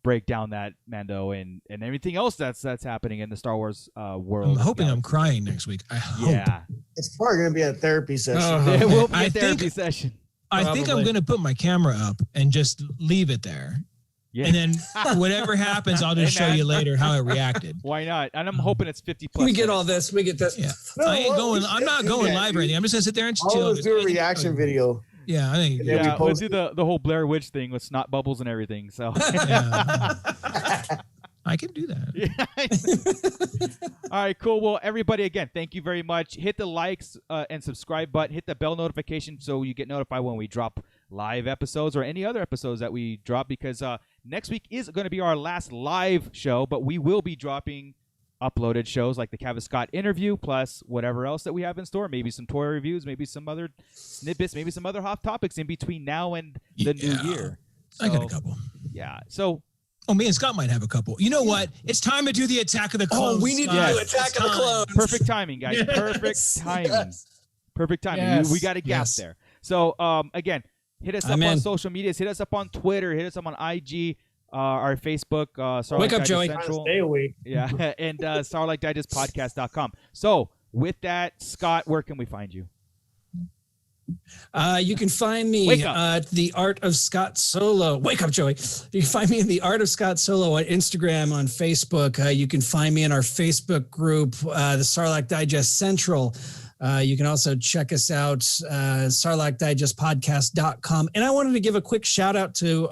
break down that Mando and everything else that's happening in the Star Wars world. I'm hoping I'm crying next week. I hope. Yeah. It's probably going to be a therapy session. It will be a therapy session. I think I'm going to put my camera up and just leave it there. Yeah. And then whatever happens, I'll just show you later how it reacted. Why not? And I'm hoping it's 50 plus. We get all this. We get this. Yeah. I'm not going live or anything. I'm just going to sit there and chill. I'll do a reaction video. Yeah, I think. Yeah, we'll do the whole Blair Witch thing with snot bubbles and everything. So I can do that. All right, cool. Well, everybody, again, thank you very much. Hit the likes and subscribe button. Hit the bell notification so you get notified when we drop live episodes or any other episodes that we drop. Because next week is going to be our last live show, but we will be dropping uploaded shows like the Kevin Scott interview, plus whatever else that we have in store. Maybe some toy reviews, maybe some other snippets, maybe some other hot topics in between now and the new year. So, I got a couple. Yeah. So. Oh, me and Scott might have a couple. You know what? It's time to do the Attack of the Clones. Oh, we need to do Attack of the Clones. Perfect timing, guys. Yes. Perfect timing. Perfect timing. Yes. We got a gap there. So, again, hit us up on social medias. Hit us up on Twitter. Hit us up on IG. Our Facebook, Sarlacc Wake up, Joey. Central. Stay awake. Yeah, and SarlaccDigestPodcast.com. So, with that, Scott, where can we find you? You can find me at The Art of Scott Solo. Wake up, Joey. You can find me in The Art of Scott Solo on Instagram, on Facebook. You can find me in our Facebook group, the Sarlacc Digest Central. You can also check us out, SarlaccDigestPodcast.com. And I wanted to give a quick shout out to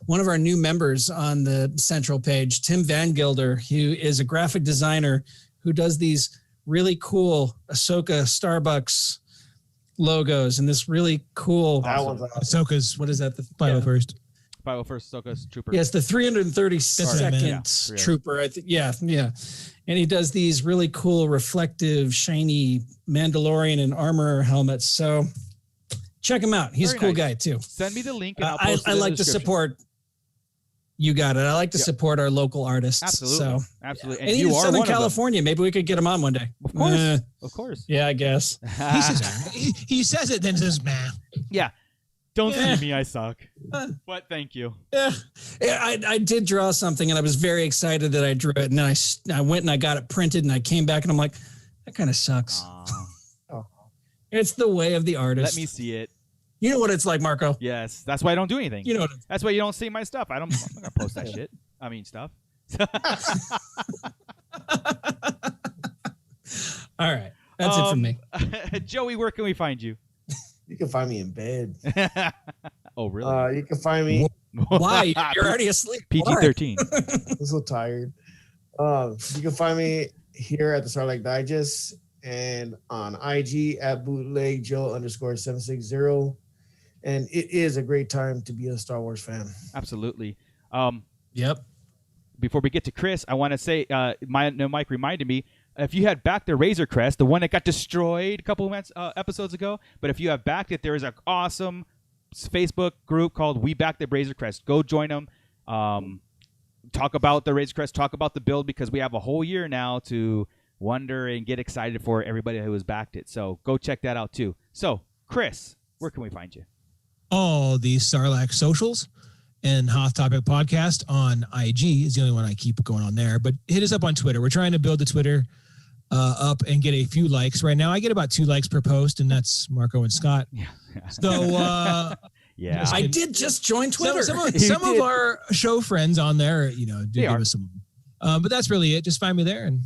one of our new members on the Central page, Tim Van Gilder, who is a graphic designer who does these really cool Ahsoka Starbucks logos and this really cool Ahsoka's. What is that? The 501st. 501st Ahsoka's Trooper. Yes, the 332nd Trooper. I think. Yeah. And he does these really cool, reflective, shiny Mandalorian and armor helmets. So check him out. He's a cool guy too. Send me the link. And I'll post I like to support. You got it. I like to support our local artists. Absolutely. So. Absolutely. And you are Southern California. Maybe we could get him on one day. Of course. Of course. Yeah, I guess. He says it, then says, man. Yeah. Don't see me, I suck. But thank you. Yeah. I did draw something, and I was very excited that I drew it. And then I went and I got it printed, and I came back, and I'm like, that kind of sucks. It's the way of the artist. Let me see it. You know what it's like, Marco. Yes. That's why I don't do anything. You know that's why you don't see my stuff. I'm not going to post that shit. I mean, stuff. All right. That's it from me. Joey, where can we find you? You can find me in bed. Oh, really? You can find me. Why? You're already asleep. PG-13. I'm so tired. You can find me here at the Sarlacc Digest and on IG at bootlegjoe_760. And it is a great time to be a Star Wars fan. Absolutely. Yep. Before we get to Chris, I want to say, Mike reminded me, if you had backed the Razor Crest, the one that got destroyed a couple of episodes ago, but if you have backed it, there is an awesome Facebook group called We Back the Razor Crest. Go join them. Talk about the Razor Crest, talk about the build, because we have a whole year now to wonder and get excited for everybody who has backed it. So go check that out too. So, Chris, where can we find you? All the Sarlacc socials and Hoth Topic Podcast on IG is the only one I keep going on there. But hit us up on Twitter. We're trying to build the Twitter up and get a few likes. Right now, I get about 2 likes per post, and that's Marco and Scott. Yeah. So, yeah, I did just join Twitter. Some of our show friends on there, do give us some. But that's really it. Just find me there and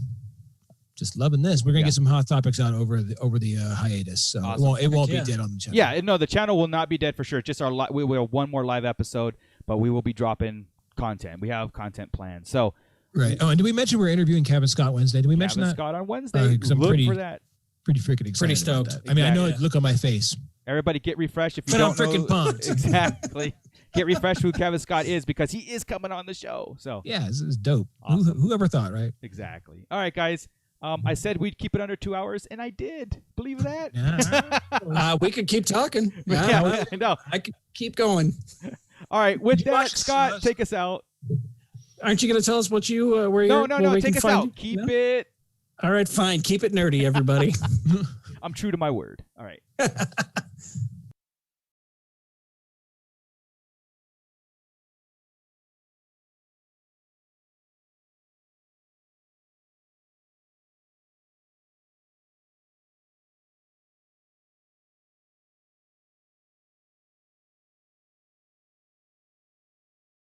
just loving this. We're gonna get some hot topics out over the hiatus, so awesome. it won't be dead on the channel. Yeah, no, the channel will not be dead for sure. Just we will have one more live episode, but we will be dropping content. We have content planned. So right. Oh, and did we mention we're interviewing Kevin Scott Wednesday? Did we mention that? Scott on Wednesday. Because I'm Look for that. Pretty freaking excited. Pretty stoked. Exactly. I mean, I know it. Look on my face. Everybody get refreshed if you but don't I'm freaking pumped. Exactly. Get refreshed who Kevin Scott is, because he is coming on the show. So yeah, this is dope. Awesome. Whoever thought, right? Exactly. All right, guys. I said we'd keep it under 2 hours, and I did. Believe that? Yeah. We could keep talking. Yeah, no. I could keep going. All right. With that, Scott, take us out. Aren't you going to tell us what you where you're? No. Take us out. Keep it. All right, fine. Keep it nerdy, everybody. I'm true to my word. All right.